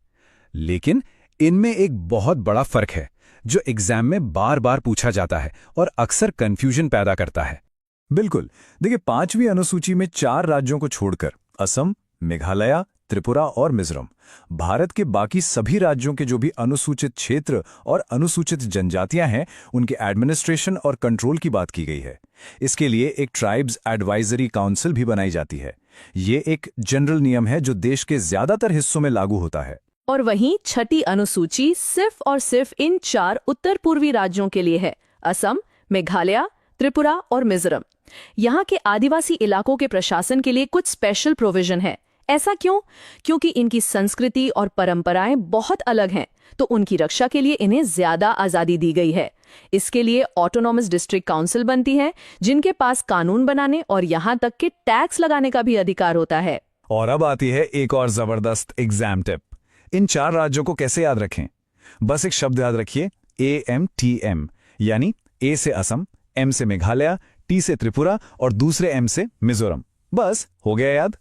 लेकिन इनमें एक बहुत बड़ा फर्क है जो एग्जाम में बार बार पूछा जाता है और अक्सर कंफ्यूजन पैदा करता है। बिल्कुल, देखिए 5वीं अनुसूची में 4 राज्यों को छोड़कर असम, मेघालय, त्रिपुरा और मिजोरम, भारत के बाकी सभी राज्यों के जो भी अनुसूचित क्षेत्र और अनुसूचित जनजातियां हैं, उनके एडमिनिस्ट्रेशन और कंट्रोल की बात की गई है। इसके लिए एक ट्राइब्स एडवाइजरी काउंसिल भी बनाई जाती है। ये एक जनरल नियम है जो देश के ज्यादातर हिस्सों में लागू होता है। और वहीं छठी अनुसूची सिर्फ और सिर्फ इन 4 उत्तर पूर्वी राज्यों के लिए है, असम, मेघालय, त्रिपुरा और मिजोरम। यहाँ के आदिवासी इलाकों के प्रशासन के लिए कुछ स्पेशल प्रोविजन है। ऐसा क्यों? क्योंकि इनकी संस्कृति और परंपराएं बहुत अलग हैं, तो उनकी रक्षा के लिए इन्हें ज्यादा आजादी दी गई है। इसके लिए ऑटोनॉमस डिस्ट्रिक्ट काउंसिल बनती है, जिनके पास कानून बनाने और यहाँ तक कि टैक्स लगाने का भी अधिकार होता है। और अब आती है एक और जबरदस्त एग्जाम टिप। इन 4 राज्यों को कैसे याद रखें? बस एक शब्द याद रखिए, AMTM, यानी A से असम, M से मेघालय, T से त्रिपुरा और दूसरे M से मिजोरम। बस हो गया याद।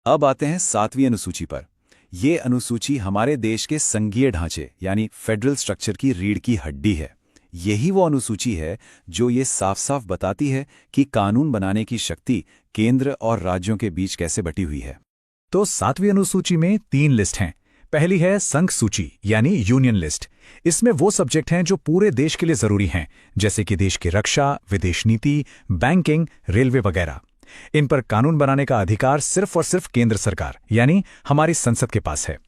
अब आते हैं 7वीं अनुसूची पर। ये अनुसूची हमारे देश के संघीय ढांचे यानी फेडरल स्ट्रक्चर की रीढ़ की हड्डी है। यही वो अनुसूची है जो ये साफ साफ बताती है कि कानून बनाने की शक्ति केंद्र और राज्यों के बीच कैसे बटी हुई है। तो 7वीं अनुसूची में 3 लिस्ट हैं। पहली है संघ सूची यानी यूनियन लिस्ट। इसमें वो सब्जेक्ट हैं जो पूरे देश के लिए जरूरी हैं, जैसे कि देश की रक्षा, विदेश नीति, बैंकिंग, रेलवे वगैरह। इन पर कानून बनाने का अधिकार सिर्फ और सिर्फ केंद्र सरकार यानी हमारी संसद के पास है।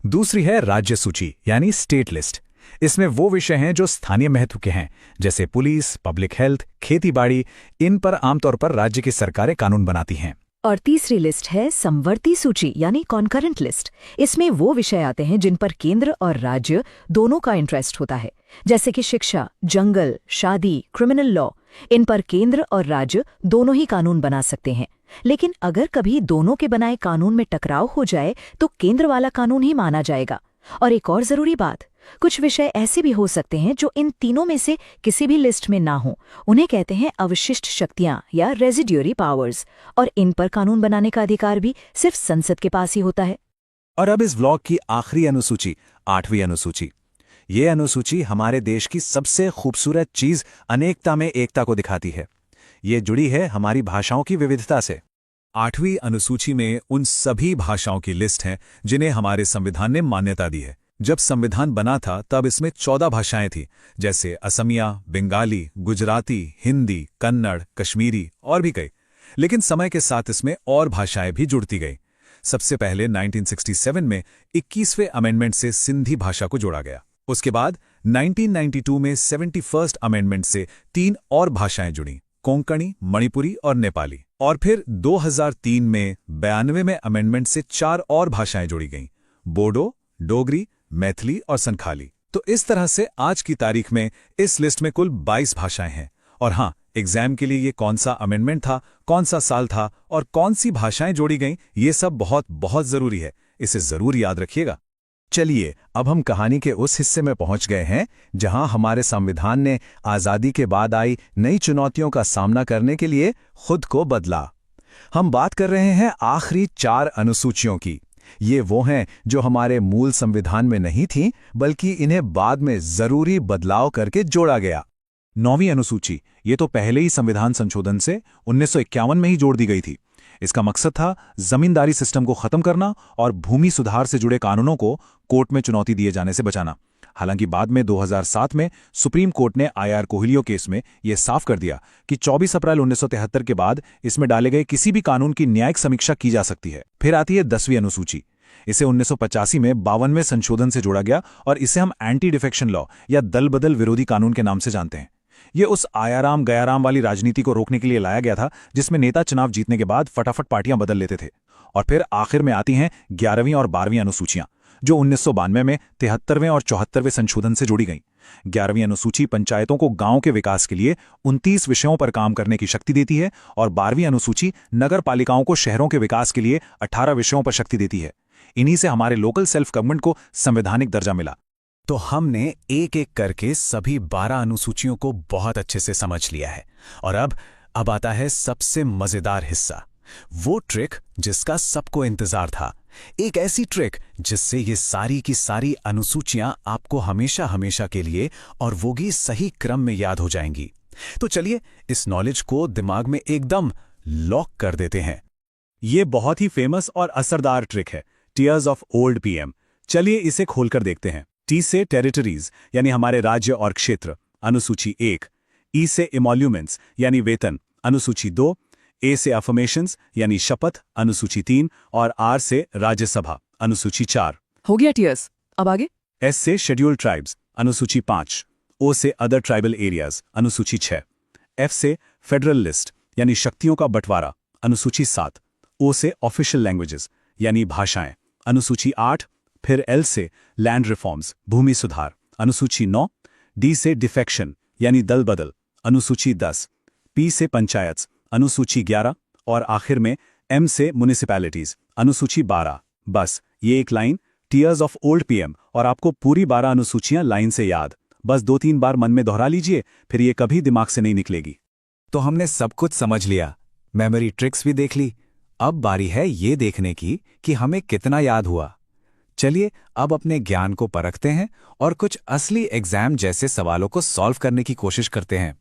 दूसरी है राज्य सूची यानी स्टेट लिस्ट। इसमें वो विषय हैं जो स्थानीय महत्व के हैं, जैसे पुलिस, पब्लिक हेल्थ, खेती-बाड़ी। इन पर आमतौर पर राज्य की सरकारें कानून बनाती हैं। और तीसरी लिस्ट है समवर्ती सूची यानी कॉन्करेंट लिस्ट। इसमें वो विषय आते हैं जिन पर केंद्र और राज्य दोनों का इंटरेस्ट होता है, जैसे कि शिक्षा, जंगल, शादी, क्रिमिनल लॉ। इन पर केंद्र और राज्य दोनों ही कानून बना सकते हैं। लेकिन अगर कभी दोनों के बनाए कानून में टकराव हो जाए तो केंद्र वाला कानून ही माना जाएगा। और एक और जरूरी बात, कुछ विषय ऐसे भी हो सकते हैं जो इन तीनों में से किसी भी लिस्ट में ना हो। उन्हें कहते हैं अवशिष्ट शक्तियां या रेजिड्यूरी पावर्स, और इन पर कानून बनाने का अधिकार भी सिर्फ संसद के पास ही होता है। और अब इस ब्लॉक की आखिरी अनुसूची, 8वीं अनुसूची। ये अनुसूची हमारे देश की सबसे खूबसूरत चीज अनेकता में एकता को दिखाती है। ये जुड़ी है हमारी भाषाओं की विविधता से। 8वीं अनुसूची में उन सभी भाषाओं की लिस्ट है जिन्हें हमारे संविधान ने मान्यता दी है। जब संविधान बना था तब इसमें 14 भाषाएं थीं, जैसे असमिया, बंगाली, गुजराती, हिंदी, कन्नड़, कश्मीरी और भी कई। लेकिन समय के साथ इसमें और भाषाएं भी जुड़ती गई। सबसे पहले 1967 में 21वें अमेंडमेंट से सिंधी भाषा को जोड़ा गया। उसके बाद 1992 में 71st अमेंडमेंट से 3 और भाषाएं जुड़ी, कोंकणी, मणिपुरी और नेपाली। और फिर 2003 में 92वें अमेंडमेंट से 4 और भाषाएं जोड़ी गईं, बोडो, डोगरी, मैथिली और संखाली। तो इस तरह से आज की तारीख में इस लिस्ट में कुल 22 भाषाएं हैं। और हाँ, एग्जाम के लिए ये कौन सा अमेंडमेंट था, कौन सा साल था और कौन सी भाषाएं जोड़ी गईं, ये सब बहुत बहुत जरूरी है। इसे जरूर याद रखिएगा। चलिए अब हम कहानी के उस हिस्से में पहुंच गए हैं जहां हमारे संविधान ने आजादी के बाद आई नई चुनौतियों का सामना करने के लिए खुद को बदला। हम बात कर रहे हैं आखिरी 4 अनुसूचियों की। ये वो हैं जो हमारे मूल संविधान में नहीं थीं, बल्कि इन्हें बाद में जरूरी बदलाव करके जोड़ा गया। 9वीं अनुसूची, ये तो पहले ही संविधान संशोधन से 1951 में ही जोड़ दी गई थी। इसका मकसद था जमींदारी सिस्टम को खत्म करना और भूमि सुधार से जुड़े कानूनों को कोर्ट में चुनौती दिए जाने से बचाना। हालांकि बाद में 2007 में सुप्रीम कोर्ट ने IR कोहिलियो केस में यह साफ कर दिया कि 24 अप्रैल 1973 के बाद इसमें डाले गए किसी भी कानून की न्यायिक समीक्षा की जा सकती है। फिर आती है 10वीं अनुसूची। इसे 1985 में 52वें संशोधन से जोड़ा गया और इसे हम एंटी डिफेक्शन लॉ या दल बदल विरोधी कानून के नाम से जानते हैं। ये उस आयाराम गयाराम वाली राजनीति को रोकने के लिए लाया गया था जिसमें नेता चुनाव जीतने के बाद फटाफट पार्टियां बदल लेते थे। और फिर आखिर में आती हैं 11वीं और 12वीं अनुसूचियां, जो 1992 में 73वें और 74वें संशोधन से जोड़ी गईं। 11वीं अनुसूची पंचायतों को गांव के विकास के लिए 29 विषयों पर काम करने की शक्ति देती है और 12वीं अनुसूची नगर पालिकाओं को शहरों के विकास के लिए 18 विषयों पर शक्ति देती है। इन्हीं से हमारे लोकल सेल्फ गवर्नमेंट को संवैधानिक दर्जा मिला। तो हमने एक एक करके सभी 12 अनुसूचियों को बहुत अच्छे से समझ लिया है और अब आता है सबसे मजेदार हिस्सा, वो ट्रिक जिसका सबको इंतजार था। एक ऐसी ट्रिक जिससे ये सारी की सारी अनुसूचियां आपको हमेशा हमेशा के लिए और वो भी सही क्रम में याद हो जाएंगी। तो चलिए इस नॉलेज को दिमाग में एकदम लॉक कर देते हैं। ये बहुत ही फेमस और असरदार ट्रिक है, टीयर्स ऑफ ओल्ड PM। चलिए इसे खोलकर देखते हैं। T से टेरिटरीज यानी हमारे राज्य और क्षेत्र, अनुसूची 1। E से इमोल्यूमेंट्स यानी वेतन, अनुसूची 2। A से अफर्मेशंस यानी शपथ, अनुसूची 3 और R से राज्यसभा, अनुसूची 4। हो गया टीयर्स, अब आगे। S से शेड्यूल्ड ट्राइब्स, अनुसूची 5। O से अदर ट्राइबल एरियाज, अनुसूची 6। F से फेडरल लिस्ट यानी शक्तियों का बंटवारा, अनुसूची 7। O से ऑफिशियल लैंग्वेजेस यानी भाषाएं, अनुसूची 8। फिर L से लैंड रिफॉर्म्स, भूमि सुधार, अनुसूची 9। D से डिफेक्शन यानी दल बदल, अनुसूची 10। P से पंचायत, अनुसूची 11 और आखिर में M से म्युनिसिपैलिटीज, अनुसूची 12। बस ये एक line, tears of old PM, और आपको पूरी 12 अनुसूचियां लाइन से याद। बस 2-3 बार मन में दोहरा लीजिए, फिर ये कभी दिमाग से नहीं निकलेगी। तो हमने सब कुछ समझ लिया, मेमोरी ट्रिक्स भी देख ली। अब बारी है ये देखने की कि हमें कितना याद हुआ। चलिए अब अपने ज्ञान को परखते हैं और कुछ असली एग्जाम जैसे सवालों को सॉल्व करने की कोशिश करते हैं।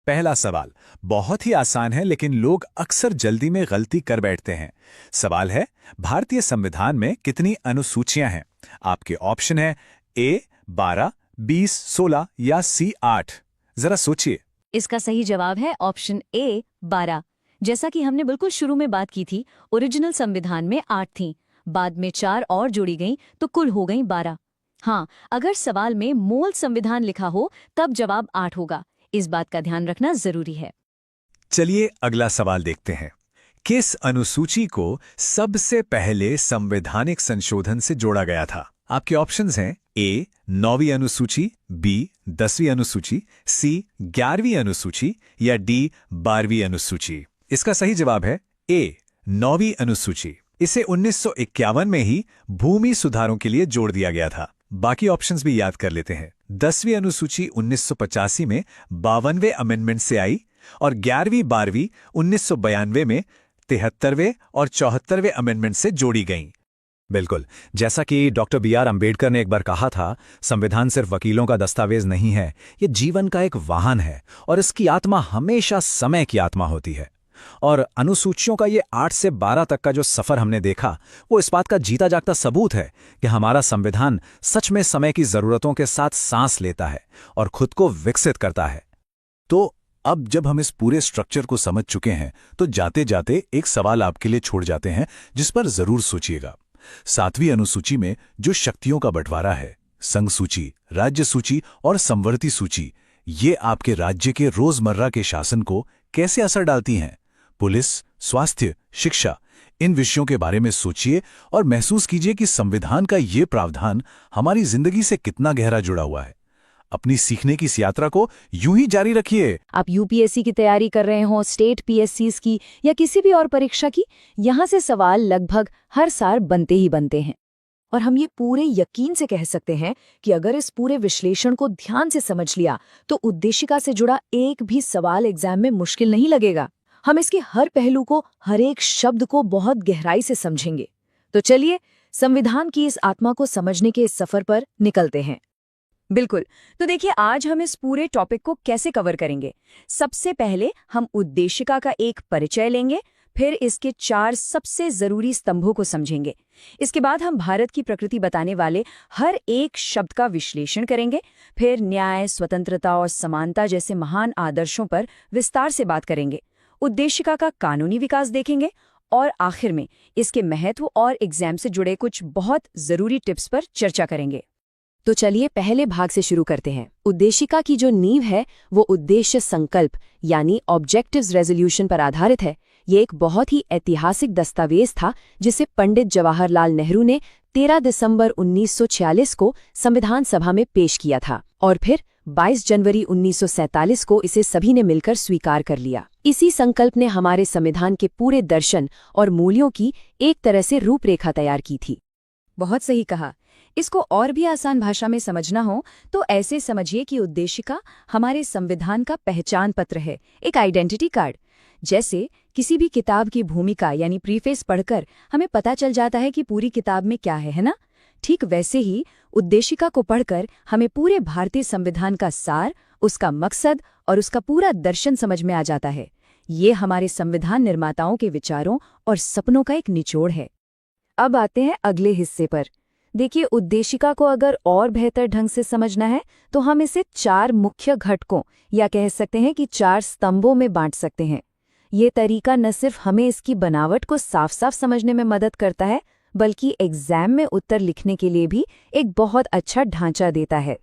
पहला सवाल बहुत ही आसान है, लेकिन लोग अक्सर जल्दी में गलती कर बैठते हैं। सवाल है, भारतीय संविधान में कितनी अनुसूचियां हैं? आपके ऑप्शन है A 12, 20, 16 या C 8। जरा सोचिए। इसका सही जवाब है ऑप्शन A 12। जैसा कि हमने बिल्कुल शुरू में बात की थी, ओरिजिनल संविधान में 8 थीं, बाद में 4 और जोड़ी गईं तो कुल हो गईं 12। हाँ, अगर सवाल में मूल संविधान लिखा हो तब जवाब 8 होगा। इस बात का ध्यान रखना जरूरी है। चलिए अगला सवाल देखते हैं। किस अनुसूची को सबसे पहले संवैधानिक संशोधन से जोड़ा गया था? आपके ऑप्शंस हैं A 9वीं अनुसूची, B 10वीं अनुसूची, C 11वीं अनुसूची या D 12वीं अनुसूची। इसका सही जवाब है A 9वीं अनुसूची। इसे 1951 में ही भूमि सुधारों के लिए जोड़ दिया गया था। बाकी ऑप्शंस भी याद कर लेते हैं। 10वीं अनुसूची 1985 में 52वें अमेंडमेंट से आई और 11वीं 12वीं 1992 में 73वें और 74वें अमेंडमेंट से जोड़ी गईं। बिल्कुल, जैसा कि डॉक्टर B.R. अम्बेडकर ने एक बार कहा था, संविधान सिर्फ वकीलों का दस्तावेज नहीं है, ये जीवन का एक वाहन है और इसकी आत्मा हमेशा समय की आत्मा होती है। और अनुसूचियों का ये 8 से 12 तक का जो सफर हमने देखा, वो इस बात का जीता जागता सबूत है कि हमारा संविधान सच में समय की जरूरतों के साथ सांस लेता है और खुद को विकसित करता है। तो अब जब हम इस पूरे स्ट्रक्चर को समझ चुके हैं, तो जाते जाते एक सवाल आपके लिए छोड़ जाते हैं जिस पर जरूर सोचिएगा। 7वीं अनुसूची में जो शक्तियों का बंटवारा है, संघ सूची, राज्य सूची और संवर्ती सूची, ये आपके राज्य के रोजमर्रा के शासन को कैसे असर डालती हैं? पुलिस, स्वास्थ्य, शिक्षा, इन विषयों के बारे में सोचिए और महसूस कीजिए कि संविधान का ये प्रावधान हमारी जिंदगी से कितना गहरा जुड़ा हुआ है। अपनी सीखने की इस यात्रा को यूं ही जारी रखिए। आप यूपीएससी की तैयारी कर रहे हो, स्टेट पीएससीज की या किसी भी और परीक्षा की, यहाँ से सवाल लगभग हर साल बनते ही बनते हैं। और हम ये पूरे यकीन से कह सकते हैं कि अगर इस पूरे विश्लेषण को ध्यान से समझ लिया तो उद्देशिका से जुड़ा एक भी सवाल एग्जाम में मुश्किल नहीं लगेगा। हम इसके हर पहलू को, हर एक शब्द को बहुत गहराई से समझेंगे। तो चलिए संविधान की इस आत्मा को समझने के इस सफर पर निकलते हैं। बिल्कुल, तो देखिए आज हम इस पूरे टॉपिक को कैसे कवर करेंगे। सबसे पहले हम उद्देशिका का एक परिचय लेंगे, फिर इसके 4 सबसे जरूरी स्तंभों को समझेंगे। इसके बाद हम भारत की प्रकृति बताने वाले हर एक शब्द का विश्लेषण करेंगे, फिर न्याय, स्वतंत्रता और समानता जैसे महान आदर्शों पर विस्तार से बात करेंगे, उद्देशिका का कानूनी विकास देखेंगे और आखिर में इसके महत्व और एग्जाम से जुड़े कुछ बहुत जरूरी टिप्स पर चर्चा करेंगे। तो चलिए पहले भाग से शुरू करते हैं। उद्देशिका की जो नींव है वो उद्देश्य संकल्प यानी ऑब्जेक्टिव्स रेजोल्यूशन पर आधारित है। ये एक बहुत ही ऐतिहासिक दस्तावेज था जिसे पंडित जवाहरलाल नेहरू ने 13 दिसंबर 1946 को संविधान सभा में पेश किया था और फिर 22 जनवरी 1947 को इसे सभी ने मिलकर स्वीकार कर लिया। इसी संकल्प ने हमारे संविधान के पूरे दर्शन और मूल्यों की एक तरह से रूपरेखा तैयार की थी। बहुत सही कहा। इसको और भी आसान भाषा में समझना हो तो ऐसे समझिए कि उद्देशिका हमारे संविधान का पहचान पत्र है, एक आइडेंटिटी कार्ड। जैसे किसी भी किताब की भूमिका यानी प्रीफेस पढ़कर हमें पता चल जाता है कि पूरी किताब में क्या है ना? ठीक वैसे ही उद्देशिका को पढ़कर हमें पूरे भारतीय संविधान का सार, उसका मकसद और उसका पूरा दर्शन समझ में आ जाता है। ये हमारे संविधान निर्माताओं के विचारों और सपनों का एक निचोड़ है। अब आते हैं अगले हिस्से पर। देखिए, उद्देशिका को अगर और बेहतर ढंग से समझना है तो हम इसे 4 मुख्य घटकों या कह सकते हैं कि 4 स्तंभों में बांट सकते हैं। ये तरीका न सिर्फ हमें इसकी बनावट को साफ साफ समझने में मदद करता है बल्कि एग्जाम में उत्तर लिखने के लिए भी एक बहुत अच्छा ढांचा देता है।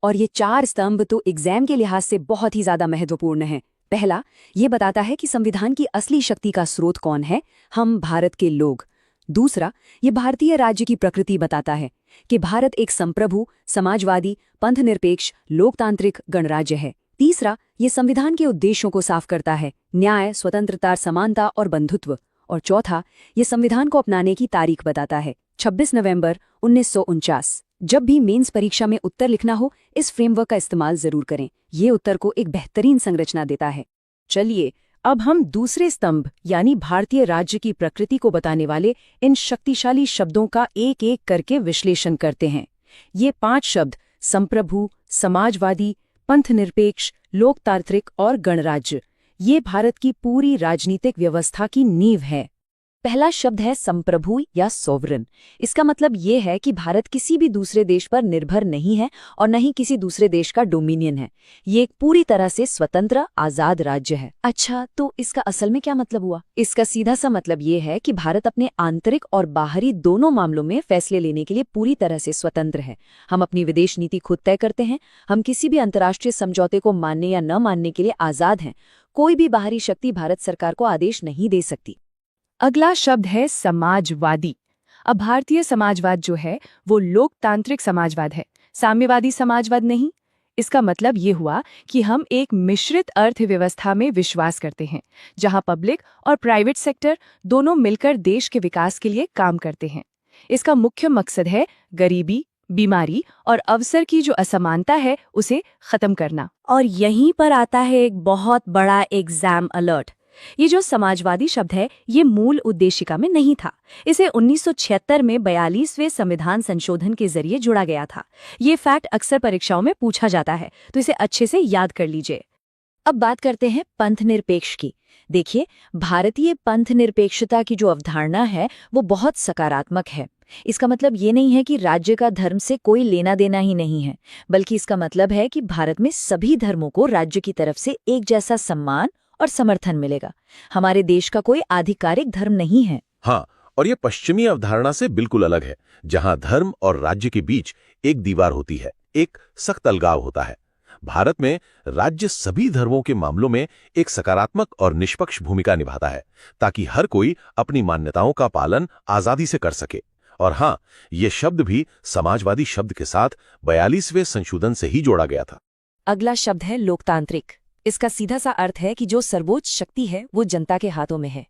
और ये 4 स्तंभ तो एग्जाम के लिहाज से बहुत ही ज्यादा महत्वपूर्ण हैं। पहला, ये बताता है कि संविधान की असली शक्ति का स्रोत कौन है, हम भारत के लोग। दूसरा, ये भारतीय राज्य की प्रकृति बताता है कि भारत एक संप्रभु, समाजवादी, पंथनिरपेक्ष, लोकतांत्रिक गणराज्य है। तीसरा, ये संविधान के उद्देश्यों को साफ करता है, न्याय, स्वतंत्रता, समानता और बंधुत्व। और चौथा, ये संविधान को अपनाने की तारीख बताता है, 26 नवंबर 1949। जब भी मेंस परीक्षा में उत्तर लिखना हो, इस फ्रेमवर्क का इस्तेमाल जरूर करें। ये उत्तर को एक बेहतरीन संरचना देता है। चलिए अब हम दूसरे स्तंभ यानी भारतीय राज्य की प्रकृति को बताने वाले इन शक्तिशाली शब्दों का एक एक करके विश्लेषण करते हैं। ये 5 शब्द संप्रभु, समाजवादी, पंथनिरपेक्ष, लोकतांत्रिक और गणराज्य, ये भारत की पूरी राजनीतिक व्यवस्था की नींव है। पहला शब्द है संप्रभु या सोवरन। इसका मतलब ये है कि भारत किसी भी दूसरे देश पर निर्भर नहीं है और न ही किसी दूसरे देश का डोमिनियन है। ये एक पूरी तरह से स्वतंत्र, आजाद राज्य है। अच्छा, तो इसका असल में क्या मतलब हुआ? इसका सीधा सा मतलब ये है कि भारत अपने आंतरिक और बाहरी दोनों मामलों में फैसले लेने के लिए पूरी तरह से स्वतंत्र है। हम अपनी विदेश नीति खुद तय करते हैं। हम किसी भी अंतर्राष्ट्रीय समझौते को मानने या न मानने के लिए आजाद हैं। कोई भी बाहरी शक्ति भारत सरकार को आदेश नहीं दे सकती। अगला शब्द है समाजवादी। अब भारतीय समाजवाद जो है वो लोकतांत्रिक समाजवाद है, साम्यवादी समाजवाद नहीं। इसका मतलब ये हुआ कि हम एक मिश्रित अर्थव्यवस्था में विश्वास करते हैं जहां पब्लिक और प्राइवेट सेक्टर दोनों मिलकर देश के विकास के लिए काम करते हैं। इसका मुख्य मकसद है गरीबी, बीमारी और अवसर की जो असमानता है उसे खत्म करना। और यहीं पर आता है एक बहुत बड़ा एग्जाम अलर्ट। ये जो समाजवादी शब्द है ये मूल उद्देशिका में नहीं था। इसे 1976 में 42वें संविधान संशोधन के जरिए जोड़ा गया था। ये फैक्ट अक्सर परीक्षाओं में पूछा जाता है, तो इसे अच्छे से याद कर लीजिए। अब बात करते हैं पंथनिरपेक्ष की। देखिए, भारतीय पंथनिरपेक्षता की जो अवधारणा है वो बहुत सकारात्मक है। इसका मतलब ये नहीं है कि राज्य का धर्म से कोई लेना देना ही नहीं है, बल्कि इसका मतलब है कि भारत में सभी धर्मों को राज्य की तरफ से एक जैसा सम्मान और समर्थन मिलेगा। हमारे देश का कोई आधिकारिक धर्म नहीं है। हाँ, और ये पश्चिमी अवधारणा से बिल्कुल अलग है, जहां धर्म और राज्य के बीच एक दीवार होती है, एक सख्त अलगाव होता है। भारत में राज्य सभी धर्मों के मामलों में एक सकारात्मक और निष्पक्ष भूमिका निभाता है, ताकि हर कोई अपनी मान्यताओं का पालन आजादी से कर सके। और हाँ, ये शब्द भी समाजवादी शब्द के साथ 42वें संशोधन से ही जोड़ा गया था। अगला शब्द है लोकतांत्रिक। इसका सीधा सा अर्थ है कि जो सर्वोच्च शक्ति है वो जनता के हाथों में है।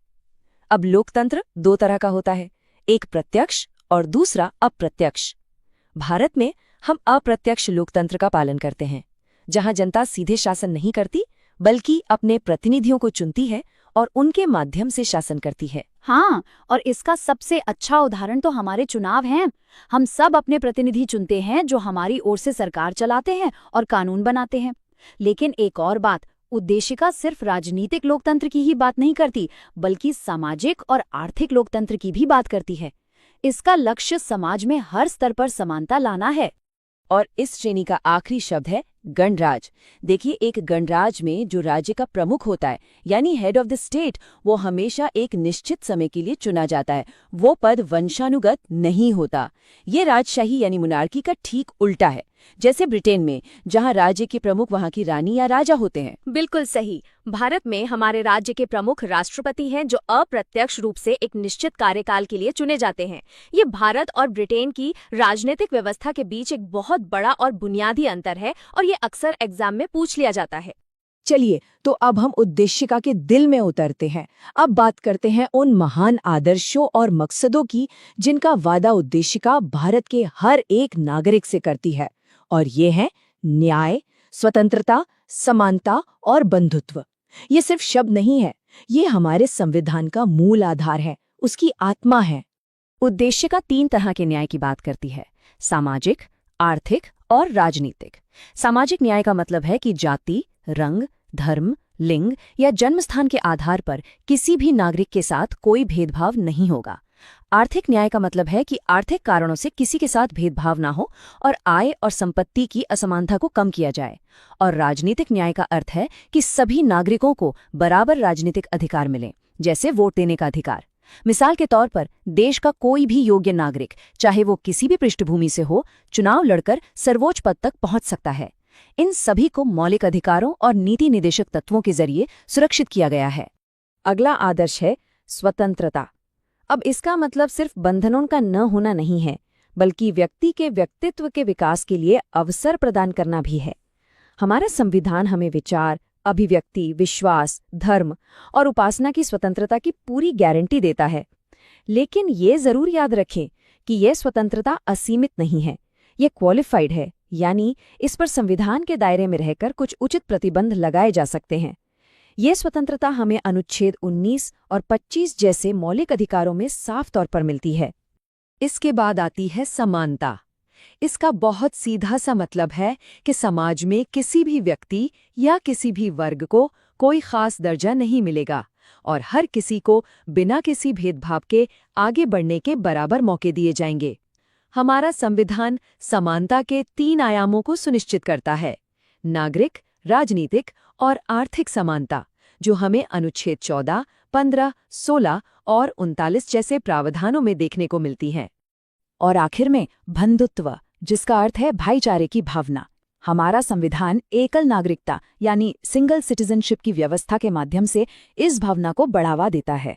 अब लोकतंत्र दो तरह का होता है, एक प्रत्यक्ष और दूसरा अप्रत्यक्ष। भारत में हम अप्रत्यक्ष लोकतंत्र का पालन करते हैं, जहां जनता सीधे शासन नहीं करती बल्कि अपने प्रतिनिधियों को चुनती है और उनके माध्यम से शासन करती है। हाँ, और इसका सबसे अच्छा उदाहरण तो हमारे चुनाव हैं। हम सब अपने प्रतिनिधि चुनते हैं जो हमारी ओर से सरकार चलाते हैं और कानून बनाते हैं। लेकिन एक और बात, उद्देशिका सिर्फ राजनीतिक लोकतंत्र की ही बात नहीं करती, बल्कि सामाजिक और आर्थिक लोकतंत्र की भी बात करती है। इसका लक्ष्य समाज में हर स्तर पर समानता लाना है। और इस श्रेणी का आखिरी शब्द है गणराज। देखिए, एक गणराज में जो राज्य का प्रमुख होता है यानी हेड ऑफ द स्टेट, वो हमेशा एक निश्चित समय के लिए चुना जाता है। वो पद वंशानुगत नहीं होता। ये राजशाही यानी मोनार्की का ठीक उल्टा है, जैसे ब्रिटेन में, जहां राज्य के प्रमुख वहां की रानी या राजा होते हैं। बिल्कुल सही। भारत में हमारे राज्य के प्रमुख राष्ट्रपति हैं, जो अप्रत्यक्ष रूप से एक निश्चित कार्यकाल के लिए चुने जाते हैं। ये भारत और ब्रिटेन की राजनीतिक व्यवस्था के बीच एक बहुत बड़ा और बुनियादी अंतर है, और ये अक्सर एग्जाम में पूछ लिया जाता है। चलिए, तो अब हम उद्देशिका के दिल में उतरते हैं। अब बात करते हैं उन महान आदर्शों और मकसदों की जिनका वादा उद्देशिका भारत के हर एक नागरिक से करती है, और ये हैं न्याय, स्वतंत्रता, समानता और बंधुत्व। ये सिर्फ शब्द नहीं है, ये हमारे संविधान का मूल आधार है, उसकी आत्मा है। उद्देशिका 3 तरह के न्याय की बात करती है: सामाजिक, आर्थिक और राजनीतिक। सामाजिक न्याय का मतलब है कि जाति, रंग, धर्म, लिंग या जन्मस्थान के आधार पर किसी भी नागरिक के साथ कोई भेदभाव नहीं होगा। आर्थिक न्याय का मतलब है कि आर्थिक कारणों से किसी के साथ भेदभाव ना हो और आय और संपत्ति की असमानता को कम किया जाए। और राजनीतिक न्याय का अर्थ है कि सभी नागरिकों को बराबर राजनीतिक अधिकार मिले, जैसे वोट देने का अधिकार। मिसाल के तौर पर, देश का कोई भी योग्य नागरिक, चाहे वो किसी भी पृष्ठभूमि से हो, चुनाव लड़कर सर्वोच्च पद तक पहुंच सकता है। इन सभी को मौलिक अधिकारों और नीति निदेशक तत्वों के जरिए सुरक्षित किया गया है। अगला आदर्श है स्वतंत्रता। अब इसका मतलब सिर्फ बंधनों का न होना नहीं है, बल्कि व्यक्ति के व्यक्तित्व के विकास के लिए अवसर प्रदान करना भी है। हमारा संविधान हमें विचार, अभिव्यक्ति, विश्वास, धर्म और उपासना की स्वतंत्रता की पूरी गारंटी देता है। लेकिन ये जरूर याद रखें कि यह स्वतंत्रता असीमित नहीं है, ये क्वालिफाइड है, यानी इस पर संविधान के दायरे में रहकर कुछ उचित प्रतिबंध लगाए जा सकते हैं। ये स्वतंत्रता हमें अनुच्छेद 19 और 25 जैसे मौलिक अधिकारों में साफ तौर पर मिलती है। इसके बाद आती है समानता। इसका बहुत सीधा सा मतलब है कि समाज में किसी भी व्यक्ति या किसी भी वर्ग को कोई खास दर्जा नहीं मिलेगा और हर किसी को बिना किसी भेदभाव के आगे बढ़ने के बराबर मौके दिए जाएंगे। हमारा संविधान समानता के 3 आयामों को सुनिश्चित करता है: नागरिक, राजनीतिक और आर्थिक समानता, जो हमें अनुच्छेद 14, 15, 16 और 39 जैसे प्रावधानों में देखने को मिलती हैं। और आखिर में बंधुत्व, जिसका अर्थ है भाईचारे की भावना। हमारा संविधान एकल नागरिकता यानी सिंगल सिटीजनशिप की व्यवस्था के माध्यम से इस भावना को बढ़ावा देता है।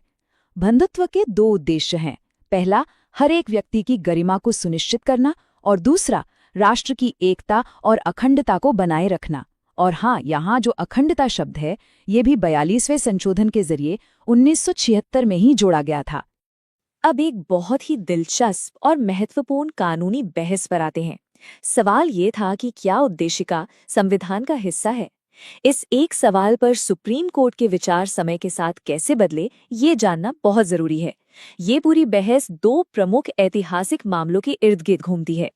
बंधुत्व के 2 उद्देश्य हैं: पहला, हर एक व्यक्ति की गरिमा को सुनिश्चित करना, और दूसरा, राष्ट्र की एकता और अखंडता को बनाए रखना। और हाँ, यहाँ जो अखंडता शब्द है, ये भी 42वें संशोधन के जरिए 1976 में ही जोड़ा गया था। अब एक बहुत ही दिलचस्प और महत्वपूर्ण कानूनी बहस पर आते हैं। सवाल ये था कि क्या उद्देशिका संविधान का हिस्सा है? इस एक सवाल पर सुप्रीम कोर्ट के विचार समय के साथ कैसे बदले, ये जानना बहुत जरूरी है। ये पूरी बहस 2 प्रमुख ऐतिहासिक मामलों के इर्द गिर्द घूमती है।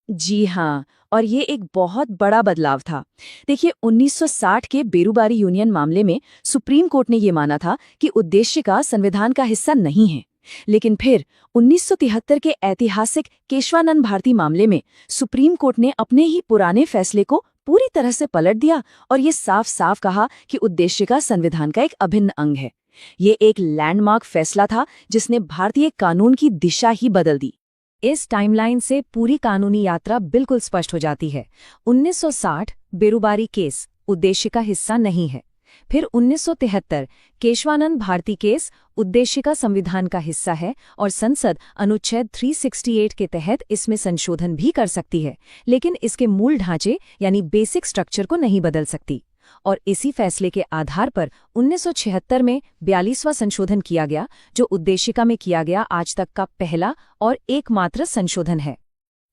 जी हाँ, और ये एक बहुत बड़ा बदलाव था। देखिए, 1960 के बेरूबारी यूनियन मामले में सुप्रीम कोर्ट ने ये माना था कि उद्देशिका संविधान का हिस्सा नहीं है। लेकिन फिर 1973 के ऐतिहासिक केशवानंद भारती मामले में सुप्रीम कोर्ट ने अपने ही पुराने फैसले को पूरी तरह से पलट दिया और ये साफ साफ कहा कि उद्देशिका संविधान का एक अभिन्न अंग है। ये एक लैंडमार्क फैसला था जिसने भारतीय कानून की दिशा ही बदल दी। इस टाइमलाइन से पूरी कानूनी यात्रा बिल्कुल स्पष्ट हो जाती है। 1960 बेरूबारी केस उद्देशिका हिस्सा नहीं है। फिर 1973 केशवानंद भारती केस उद्देशिका संविधान का हिस्सा है और संसद अनुच्छेद 368 के तहत इसमें संशोधन भी कर सकती है, लेकिन इसके मूल ढांचे यानी बेसिक स्ट्रक्चर को नहीं बदल सकती। और इसी फैसले के आधार पर 1976 में 42वां संशोधन किया गया, जो उद्देशिका में किया गया आज तक का पहला और एकमात्र संशोधन है।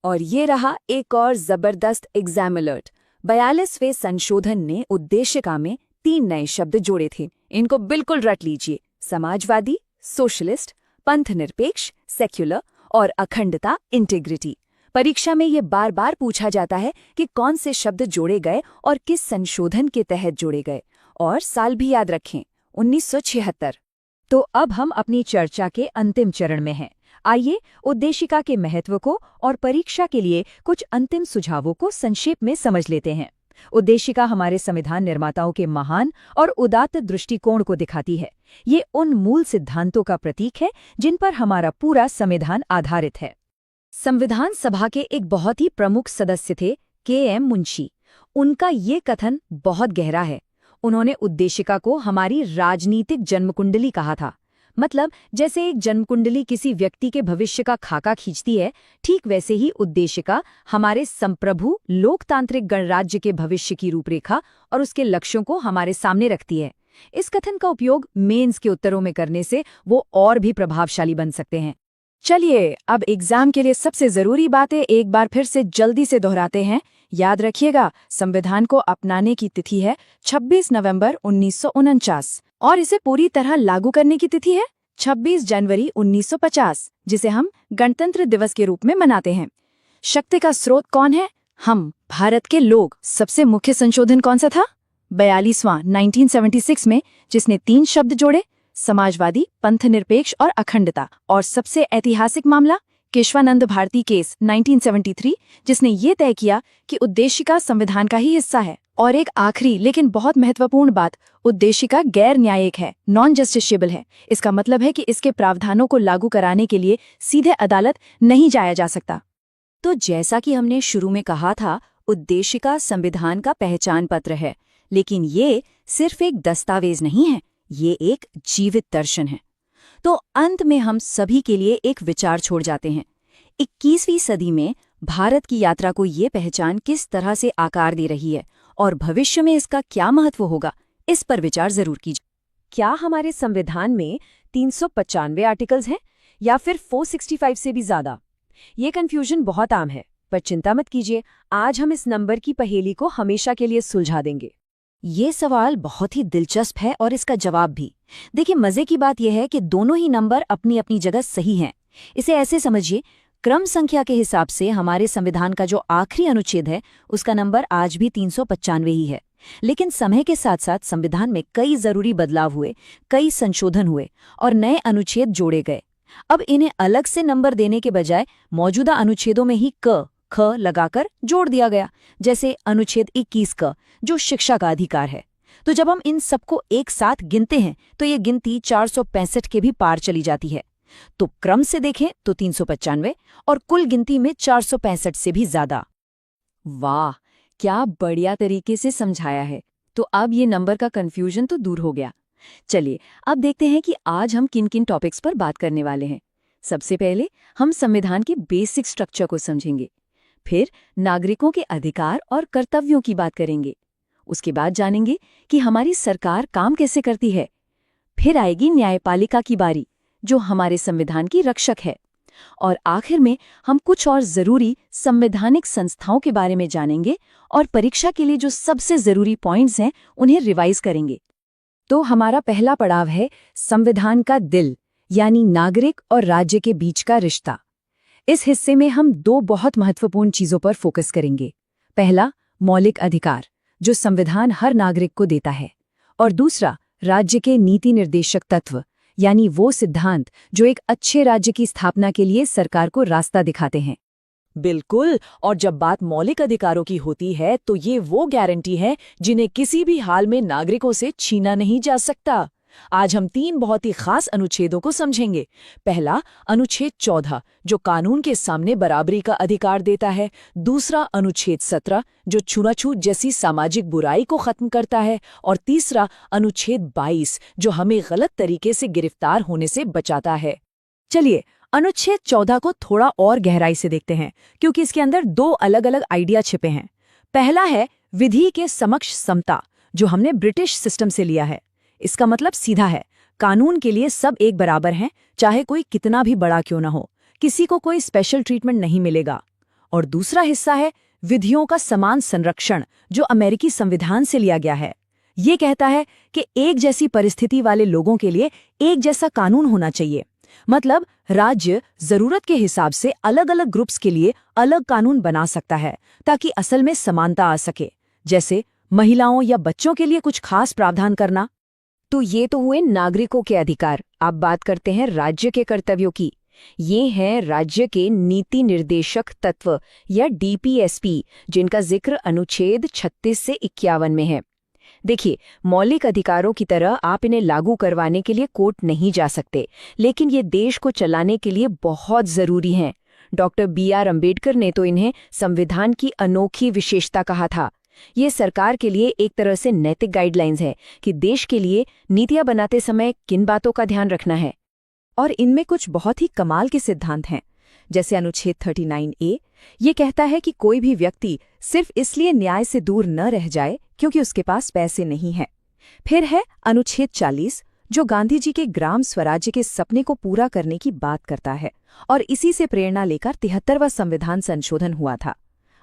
और ये रहा एक और जबरदस्त एग्जाम अलर्ट। 42वें संशोधन ने उद्देशिका में 3 नए शब्द जोड़े थे। इनको बिल्कुल रट लीजिए: समाजवादी, सोशलिस्ट, पंथनिरपेक्ष, सेक्युलर और अखंडता, इंटीग्रिटी। परीक्षा में ये बार बार पूछा जाता है कि कौन से शब्द जोड़े गए और किस संशोधन के तहत जोड़े गए, और साल भी याद रखें, 1976। तो अब हम अपनी चर्चा के अंतिम चरण में हैं। आइए उद्देशिका के महत्व को और परीक्षा के लिए कुछ अंतिम सुझावों को संक्षेप में समझ लेते हैं। उद्देशिका हमारे संविधान निर्माताओं के महान और उदात्त दृष्टिकोण को दिखाती है। ये उन मूल सिद्धांतों का प्रतीक है जिन पर हमारा पूरा संविधान आधारित है। संविधान सभा के एक बहुत ही प्रमुख सदस्य थे के.एम. मुंशी। उनका ये कथन बहुत गहरा है। उन्होंने उद्देशिका को हमारी राजनीतिक जन्मकुंडली कहा था। मतलब जैसे एक जन्मकुंडली किसी व्यक्ति के भविष्य का खाका खींचती है, ठीक वैसे ही उद्देशिका हमारे संप्रभु लोकतांत्रिक गणराज्य के भविष्य की रूपरेखा और उसके लक्ष्यों को हमारे सामने रखती है। इस कथन का उपयोग मेंस के उत्तरों में करने से वो और भी प्रभावशाली बन सकते हैं। चलिए अब एग्जाम के लिए सबसे जरूरी बातें एक बार फिर से जल्दी से दोहराते हैं। याद रखिएगा, संविधान को अपनाने की तिथि है 26 नवंबर 1949 और इसे पूरी तरह लागू करने की तिथि है 26 जनवरी 1950, जिसे हम गणतंत्र दिवस के रूप में मनाते हैं। शक्ति का स्रोत कौन है? हम, भारत के लोग। सबसे मुख्य संशोधन कौन सा था? 42वां 1976 में, जिसने 3 शब्द जोड़े: समाजवादी, पंथनिरपेक्ष और अखंडता। और सबसे ऐतिहासिक मामला केशवानंद भारती केस 1973, जिसने ये तय किया कि उद्देशिका संविधान का ही हिस्सा है। और एक आखिरी लेकिन बहुत महत्वपूर्ण बात, उद्देशिका गैर न्यायिक है, नॉन जस्टिसेबल है। इसका मतलब है कि इसके प्रावधानों को लागू कराने के लिए सीधे अदालत नहीं जाया जा सकता। तो जैसा कि हमने शुरू में कहा था, उद्देशिका संविधान का पहचान पत्र है, लेकिन ये सिर्फ एक दस्तावेज नहीं है, ये एक जीवित दर्शन है। तो अंत में हम सभी के लिए एक विचार छोड़ जाते हैं। 21वीं सदी में भारत की यात्रा को ये पहचान किस तरह से आकार दे रही है और भविष्य में इसका क्या महत्व होगा, इस पर विचार जरूर कीजिए। क्या हमारे संविधान में 395 आर्टिकल्स हैं या फिर 465 से भी ज्यादा? ये कंफ्यूजन बहुत आम है, पर चिंता मत कीजिए, आज हम इस नंबर की पहेली को हमेशा के लिए सुलझा देंगे। ये सवाल बहुत ही दिलचस्प है और इसका जवाब भी। देखिए, मजे की बात यह है कि दोनों ही नंबर अपनी अपनी जगह सही हैं। इसे ऐसे समझिए, क्रम संख्या के हिसाब से हमारे संविधान का जो आखिरी अनुच्छेद है उसका नंबर आज भी 395 ही है। लेकिन समय के साथ साथ संविधान में कई जरूरी बदलाव हुए, कई संशोधन हुए और नए अनुच्छेद जोड़े गए। अब इन्हें अलग से नंबर देने के बजाय मौजूदा अनुच्छेदों में ही क ख लगाकर जोड़ दिया गया, जैसे अनुच्छेद 21 क, जो शिक्षा का अधिकार है। तो जब हम इन सबको एक साथ गिनते हैं तो ये गिनती 465 के भी पार चली जाती है। तो क्रम से देखें तो 395 और कुल गिनती में 465 से भी ज्यादा। वाह, क्या बढ़िया तरीके से समझाया है। तो अब ये नंबर का कंफ्यूजन तो दूर हो गया। चलिए अब देखते हैं कि आज हम किन किन टॉपिक्स पर बात करने वाले हैं। सबसे पहले हम संविधान के बेसिक स्ट्रक्चर को समझेंगे, फिर नागरिकों के अधिकार और कर्तव्यों की बात करेंगे, उसके बाद जानेंगे कि हमारी सरकार काम कैसे करती है, फिर आएगी न्यायपालिका की बारी जो हमारे संविधान की रक्षक है, और आखिर में हम कुछ और जरूरी संवैधानिक संस्थाओं के बारे में जानेंगे और परीक्षा के लिए जो सबसे जरूरी पॉइंट्स हैं उन्हें रिवाइज करेंगे। तो हमारा पहला पड़ाव है संविधान का दिल, यानी नागरिक और राज्य के बीच का रिश्ता। इस हिस्से में हम 2 बहुत महत्वपूर्ण चीजों पर फोकस करेंगे। पहला, मौलिक अधिकार जो संविधान हर नागरिक को देता है, और दूसरा, राज्य के नीति निर्देशक तत्व, यानी वो सिद्धांत जो एक अच्छे राज्य की स्थापना के लिए सरकार को रास्ता दिखाते हैं। बिल्कुल, और जब बात मौलिक अधिकारों की होती है तो ये वो गारंटी है जिन्हें किसी भी हाल में नागरिकों से छीना नहीं जा सकता। आज हम 3 बहुत ही खास अनुच्छेदों को समझेंगे। पहला, अनुच्छेद 14 जो कानून के सामने बराबरी का अधिकार देता है। दूसरा, अनुच्छेद 17 जो छूआछूत जैसी सामाजिक बुराई को खत्म करता है। और तीसरा, अनुच्छेद 22 जो हमें गलत तरीके से गिरफ्तार होने से बचाता है। चलिए अनुच्छेद 14 को थोड़ा और गहराई से देखते हैं, क्योंकि इसके अंदर 2 अलग-अलग आइडिया छिपे हैं। पहला है विधि के समक्ष समता, जो हमने ब्रिटिश सिस्टम से लिया है। इसका मतलब सीधा है, कानून के लिए सब एक बराबर हैं, चाहे कोई कितना भी बड़ा क्यों ना हो, किसी को कोई स्पेशल ट्रीटमेंट नहीं मिलेगा। और दूसरा हिस्सा है विधियों का समान संरक्षण, जो अमेरिकी संविधान से लिया गया है। ये कहता है कि एक जैसी परिस्थिति वाले लोगों के लिए एक जैसा कानून होना चाहिए। मतलब राज्य जरूरत के हिसाब से अलग-अलग ग्रुप्स के लिए अलग कानून बना सकता है, ताकि असल में समानता आ सके, जैसे महिलाओं या बच्चों के लिए कुछ खास प्रावधान करना। तो ये तो हुए नागरिकों के अधिकार। अब बात करते हैं राज्य के कर्तव्यों की। ये हैं राज्य के नीति निर्देशक तत्व या डीपीएसपी, जिनका जिक्र अनुच्छेद 36 से 51 में है। देखिए, मौलिक अधिकारों की तरह आप इन्हें लागू करवाने के लिए कोर्ट नहीं जा सकते, लेकिन ये देश को चलाने के लिए बहुत जरूरी हैं। डॉक्टर BR अम्बेडकर ने तो इन्हें संविधान की अनोखी विशेषता कहा था। ये सरकार के लिए एक तरह से नैतिक गाइडलाइंस है कि देश के लिए नीतियां बनाते समय किन बातों का ध्यान रखना है। और इनमें कुछ बहुत ही कमाल के सिद्धांत हैं, जैसे अनुच्छेद 39A ये कहता है कि कोई भी व्यक्ति सिर्फ इसलिए न्याय से दूर न रह जाए क्योंकि उसके पास पैसे नहीं हैं। फिर है अनुच्छेद 40 जो गांधी जी के ग्राम स्वराज्य के सपने को पूरा करने की बात करता है, और इसी से प्रेरणा लेकर 73वां संविधान संशोधन हुआ था।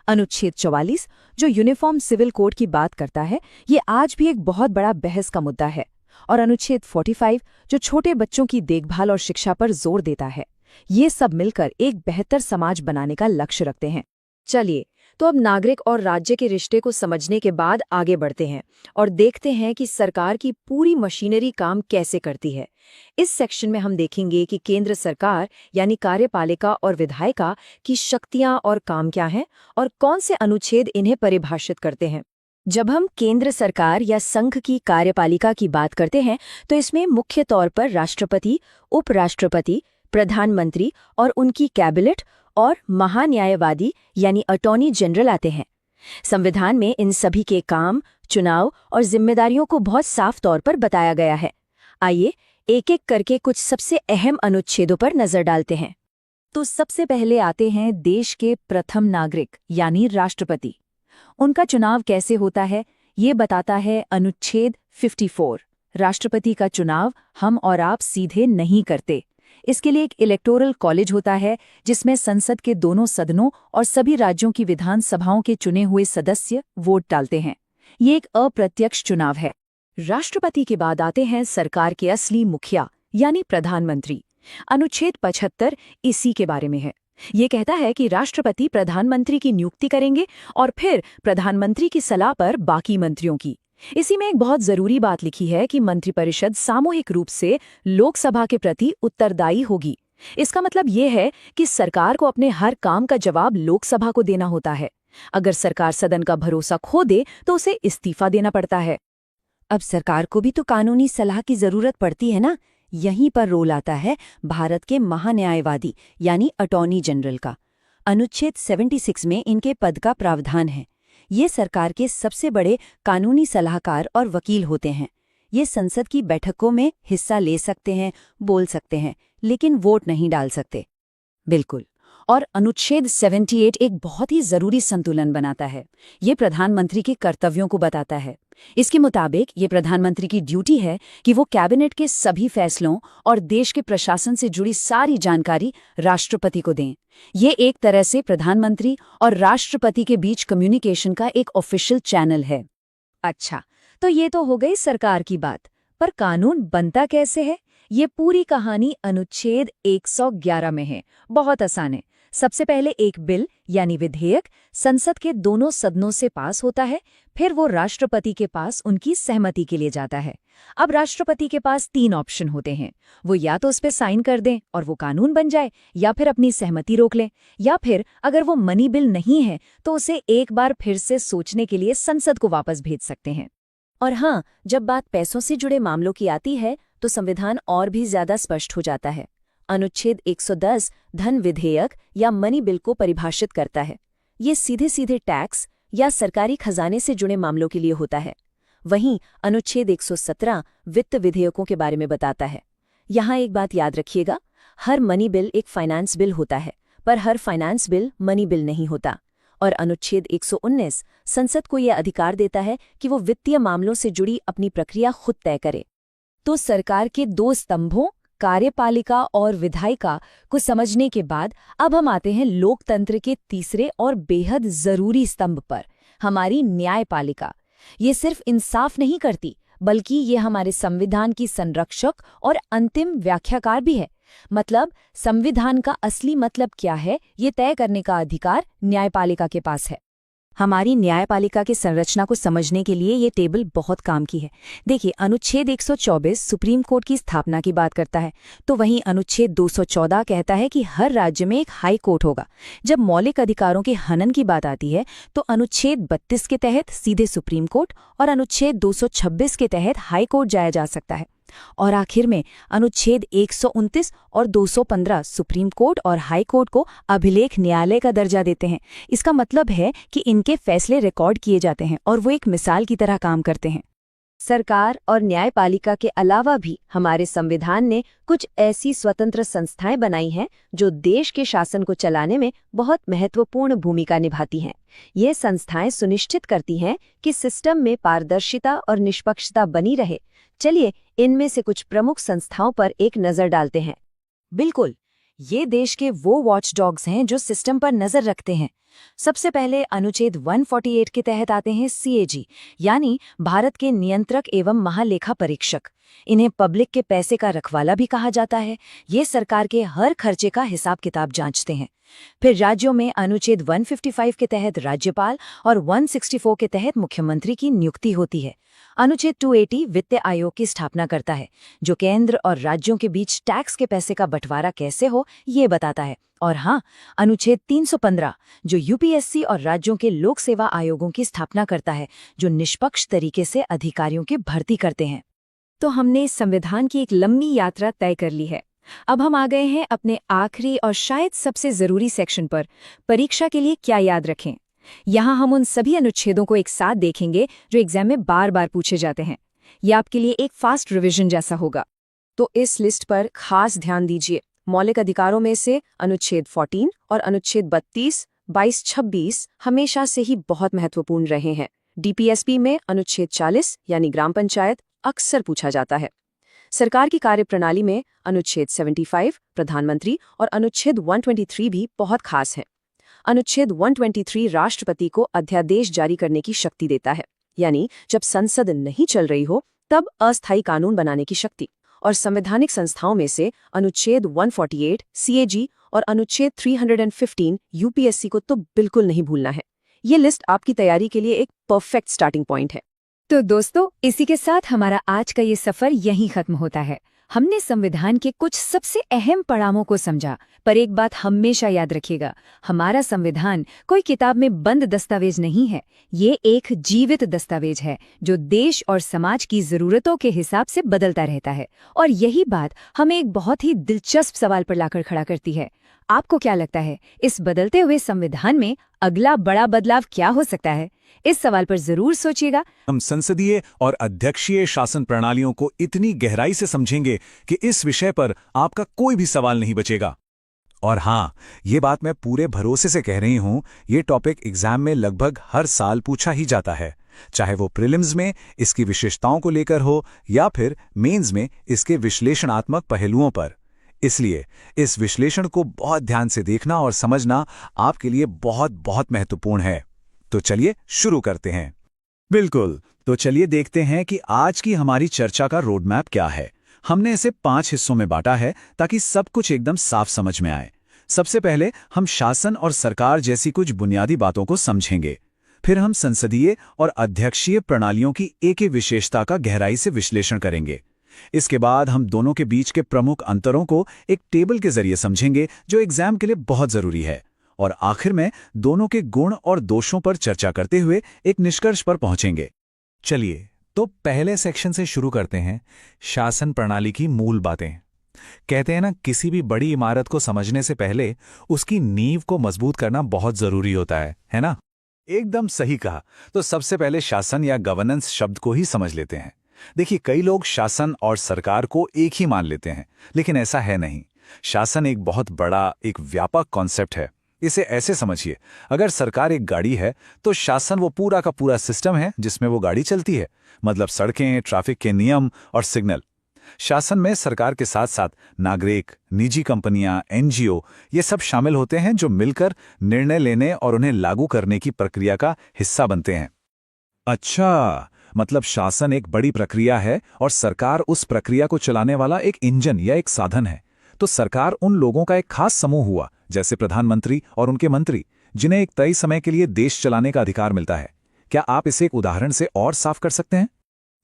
अनुच्छेद 44 जो यूनिफॉर्म सिविल कोड की बात करता है, ये आज भी एक बहुत बड़ा बहस का मुद्दा है। और अनुच्छेद 45 जो छोटे बच्चों की देखभाल और शिक्षा पर जोर देता है। ये सब मिलकर एक बेहतर समाज बनाने का लक्ष्य रखते हैं। चलिए, तो अब नागरिक और राज्य के रिश्ते को समझने के बाद आगे बढ़ते हैं और देखते हैं कि सरकार की पूरी मशीनरी काम कैसे करती है। इस सेक्शन में हम देखेंगे कि केंद्र सरकार यानी कार्यपालिका और विधायिका की शक्तियां और काम क्या हैं और कौन से अनुच्छेद इन्हें परिभाषित करते हैं। जब हम केंद्र सरकार या संघ की कार्यपालिका की बात करते हैं तो इसमें मुख्य तौर पर राष्ट्रपति, उपराष्ट्रपति, प्रधानमंत्री और उनकी कैबिनेट और महान्यायवादी यानी अटॉर्नी जनरल आते हैं। संविधान में इन सभी के काम, चुनाव और जिम्मेदारियों को बहुत साफ तौर पर बताया गया है। आइए एक एक करके कुछ सबसे अहम अनुच्छेदों पर नजर डालते हैं। तो सबसे पहले आते हैं देश के प्रथम नागरिक यानी राष्ट्रपति। उनका चुनाव कैसे होता है ये बताता है अनुच्छेद 54। राष्ट्रपति का चुनाव हम और आप सीधे नहीं करते। इसके लिए एक इलेक्टोरल कॉलेज होता है जिसमें संसद के दोनों सदनों और सभी राज्यों की विधानसभाओं के चुने हुए सदस्य वोट डालते हैं। ये एक अप्रत्यक्ष चुनाव है। राष्ट्रपति के बाद आते हैं सरकार के असली मुखिया यानी प्रधानमंत्री। अनुच्छेद 75 इसी के बारे में है। ये कहता है कि राष्ट्रपति प्रधानमंत्री की नियुक्ति करेंगे और फिर प्रधानमंत्री की सलाह पर बाकी मंत्रियों की। इसी में एक बहुत जरूरी बात लिखी है कि मंत्रिपरिषद सामूहिक रूप से लोकसभा के प्रति उत्तरदायी होगी। इसका मतलब ये है कि सरकार को अपने हर काम का जवाब लोकसभा को देना होता है। अगर सरकार सदन का भरोसा खो दे तो उसे इस्तीफा देना पड़ता है। अब सरकार को भी तो कानूनी सलाह की जरूरत पड़ती है ना। यहीं पर रोल आता है भारत के महान्यायवादी यानी अटॉर्नी जनरल का। अनुच्छेद 76 में इनके पद का प्रावधान है। ये सरकार के सबसे बड़े कानूनी सलाहकार और वकील होते हैं। ये संसद की बैठकों में हिस्सा ले सकते हैं, बोल सकते हैं, लेकिन वोट नहीं डाल सकते। बिल्कुल। और अनुच्छेद 78 एक बहुत ही जरूरी संतुलन बनाता है। ये प्रधानमंत्री के कर्तव्यों को बताता है। इसके मुताबिक ये प्रधानमंत्री की ड्यूटी है कि वो कैबिनेट के सभी फैसलों और देश के प्रशासन से जुड़ी सारी जानकारी राष्ट्रपति को दें। ये एक तरह से प्रधानमंत्री और राष्ट्रपति के बीच कम्युनिकेशन का एक ऑफिशियल चैनल है। अच्छा, तो ये तो हो गई सरकार की बात, पर कानून बनता कैसे है? ये पूरी कहानी अनुच्छेद 111 में है। बहुत आसान है। सबसे पहले एक बिल यानी विधेयक संसद के दोनों सदनों से पास होता है, फिर वो राष्ट्रपति के पास उनकी सहमति के लिए जाता है। अब राष्ट्रपति के पास 3 ऑप्शन होते हैं। वो या तो उस पर साइन कर दें और वो कानून बन जाए, या फिर अपनी सहमति रोक लें, या फिर अगर वो मनी बिल नहीं है तो उसे एक बार फिर से सोचने के लिए संसद को वापस भेज सकते हैं। और हाँ, जब बात पैसों से जुड़े मामलों की आती है तो संविधान और भी ज्यादा स्पष्ट हो जाता है। अनुच्छेद 110 धन विधेयक या मनी बिल को परिभाषित करता है। ये सीधे सीधे टैक्स या सरकारी खजाने से जुड़े मामलों के लिए होता है। वहीं अनुच्छेद 117 वित्त विधेयकों के बारे में बताता है। यहाँ एक बात याद रखिएगा, हर मनी बिल एक फाइनेंस बिल होता है, पर हर फाइनेंस बिल मनी बिल नहीं होता। और अनुच्छेद 119 संसद को यह अधिकार देता है कि वो वित्तीय मामलों से जुड़ी अपनी प्रक्रिया खुद तय करे। तो सरकार के दो स्तंभों, कार्यपालिका और विधायिका को समझने के बाद अब हम आते हैं लोकतंत्र के तीसरे और बेहद जरूरी स्तंभ पर, हमारी न्यायपालिका। ये सिर्फ इंसाफ नहीं करती, बल्कि ये हमारे संविधान की संरक्षक और अंतिम व्याख्याकार भी है। मतलब संविधान का असली मतलब क्या है, ये तय करने का अधिकार न्यायपालिका के पास है। हमारी न्यायपालिका की संरचना को समझने के लिए ये टेबल बहुत काम की है। देखिए, अनुच्छेद 124 सुप्रीम कोर्ट की स्थापना की बात करता है, तो वहीं अनुच्छेद 214 कहता है कि हर राज्य में एक हाई कोर्ट होगा। जब मौलिक अधिकारों के हनन की बात आती है तो अनुच्छेद 32 के तहत सीधे सुप्रीम कोर्ट और अनुच्छेद 226 के तहत हाई कोर्ट जाया जा सकता है। और आखिर में अनुच्छेद 129 और 215 सुप्रीम कोर्ट और हाई कोर्ट को अभिलेख न्यायालय का दर्जा देते हैं। इसका मतलब है कि इनके फैसले रिकॉर्ड किए जाते हैं और वो एक मिसाल की तरह काम करते हैं। सरकार और न्यायपालिका के अलावा भी हमारे संविधान ने कुछ ऐसी स्वतंत्र संस्थाएं बनाई हैं जो देश के शासन को चलाने में बहुत महत्वपूर्ण भूमिका निभाती हैं। ये संस्थाएं सुनिश्चित करती हैं कि सिस्टम में पारदर्शिता और निष्पक्षता बनी रहे। चलिए इनमें से कुछ प्रमुख संस्थाओं पर एक नजर डालते हैं। बिल्कुल, ये देश के वो वॉचडॉग्स हैं जो सिस्टम पर नजर रखते हैं। सबसे पहले अनुच्छेद 148 के तहत आते हैं CAG, यानी भारत के नियंत्रक एवं महालेखा परीक्षक। इन्हें पब्लिक के पैसे का रखवाला भी कहा जाता है। ये सरकार के हर खर्चे का हिसाब किताब जांचते हैं। फिर राज्यों में अनुच्छेद 155 के तहत राज्यपाल और 164 के तहत मुख्यमंत्री की नियुक्ति होती है। अनुच्छेद 280 वित्त आयोग की स्थापना करता है, जो केंद्र और राज्यों के बीच टैक्स के पैसे का बंटवारा कैसे हो ये बताता है। और हाँ, अनुच्छेद 315 जो UPSC और राज्यों के लोक सेवा आयोगों की स्थापना करता है, जो निष्पक्ष तरीके से अधिकारियों की भर्ती करते हैं। तो हमने संविधान की एक लंबी यात्रा तय कर ली है। अब हम आ गए हैं अपने आखिरी और शायद सबसे जरूरी सेक्शन पर, परीक्षा के लिए क्या याद रखें। यहाँ हम उन सभी अनुच्छेदों को एक साथ देखेंगे जो एग्जाम में बार बार पूछे जाते हैं। यह आपके लिए एक फास्ट रिवीजन जैसा होगा। तो इस लिस्ट पर खास ध्यान दीजिए। मौलिक अधिकारों में से अनुच्छेद 14 और अनुच्छेद 32, 22, 26 हमेशा से ही बहुत महत्वपूर्ण रहे हैं। DPSP में अनुच्छेद 40 यानी ग्राम पंचायत अक्सर पूछा जाता है। सरकार की कार्यप्रणाली में अनुच्छेद 75 प्रधानमंत्री और अनुच्छेद 123 भी बहुत खास है। अनुच्छेद 123 राष्ट्रपति को अध्यादेश जारी करने की शक्ति देता है, यानी जब संसद नहीं चल रही हो तब अस्थायी कानून बनाने की शक्ति। और संवैधानिक संस्थाओं में से अनुच्छेद 148 CAG और अनुच्छेद 315 UPSC को तो बिल्कुल नहीं भूलना है। ये लिस्ट आपकी तैयारी के लिए एक परफेक्ट स्टार्टिंग पॉइंट है। तो दोस्तों, इसी के साथ हमारा आज का ये सफर यहीं खत्म होता है। हमने संविधान के कुछ सबसे अहम पड़ावों को समझा, पर एक बात हमेशा याद रखिएगा, हमारा संविधान कोई किताब में बंद दस्तावेज नहीं है। ये एक जीवित दस्तावेज है जो देश और समाज की जरूरतों के हिसाब से बदलता रहता है। और यही बात हमें एक बहुत ही दिलचस्प सवाल पर लाकर खड़ा करती है। आपको क्या लगता है, इस बदलते हुए संविधान में अगला बड़ा बदलाव क्या हो सकता है? इस सवाल पर जरूर सोचिएगा। हम संसदीय और अध्यक्षीय शासन प्रणालियों को इतनी गहराई से समझेंगे कि इस विषय पर आपका कोई भी सवाल नहीं बचेगा। और हाँ, ये बात मैं पूरे भरोसे से कह रही हूं, ये टॉपिक एग्जाम में लगभग हर साल पूछा ही जाता है, चाहे वो प्रीलिम्स में इसकी विशेषताओं को लेकर हो या फिर मेंस में इसके विश्लेषणात्मक पहलुओं पर। इसलिए इस विश्लेषण को बहुत ध्यान से देखना और समझना आपके लिए बहुत बहुत महत्वपूर्ण है। तो चलिए शुरू करते हैं। बिल्कुल, तो चलिए देखते हैं कि आज की हमारी चर्चा का रोड मैप क्या है। हमने इसे 5 हिस्सों में बांटा है ताकि सब कुछ एकदम साफ समझ में आए। सबसे पहले हम शासन और सरकार जैसी कुछ बुनियादी बातों को समझेंगे। फिर हम संसदीय और अध्यक्षीय प्रणालियों की एक विशेषता का गहराई से विश्लेषण करेंगे। इसके बाद हम दोनों के बीच के प्रमुख अंतरों को एक टेबल के जरिए समझेंगे जो एग्जाम के लिए बहुत जरूरी है। और आखिर में दोनों के गुण और दोषों पर चर्चा करते हुए एक निष्कर्ष पर पहुंचेंगे। चलिए तो पहले सेक्शन से शुरू करते हैं, शासन प्रणाली की मूल बातें। कहते हैं ना, किसी भी बड़ी इमारत को समझने से पहले उसकी नींव को मजबूत करना बहुत जरूरी होता है ना? एकदम सही कहा। तो सबसे पहले शासन या गवर्नेंस शब्द को ही समझ लेते हैं। देखिए, कई लोग शासन और सरकार को एक ही मान लेते हैं, लेकिन ऐसा है नहीं। शासन एक बहुत बड़ा, एक व्यापक कॉन्सेप्ट है। इसे ऐसे समझिए, अगर सरकार एक गाड़ी है तो शासन वो पूरा का पूरा सिस्टम है जिसमें वो गाड़ी चलती है, मतलब सड़कें, ट्रैफिक के नियम और सिग्नल। शासन में सरकार के साथ साथ नागरिक, निजी कंपनियां, एनजीओ, ये सब शामिल होते हैं जो मिलकर निर्णय लेने और उन्हें लागू करने की प्रक्रिया का हिस्सा बनते हैं। अच्छा, मतलब शासन एक बड़ी प्रक्रिया है और सरकार उस प्रक्रिया को चलाने वाला एक इंजन या एक साधन है। तो सरकार उन लोगों का एक खास समूह हुआ, जैसे प्रधानमंत्री और उनके मंत्री, जिन्हें एक तय समय के लिए देश चलाने का अधिकार मिलता है। क्या आप इसे एक उदाहरण से और साफ कर सकते हैं?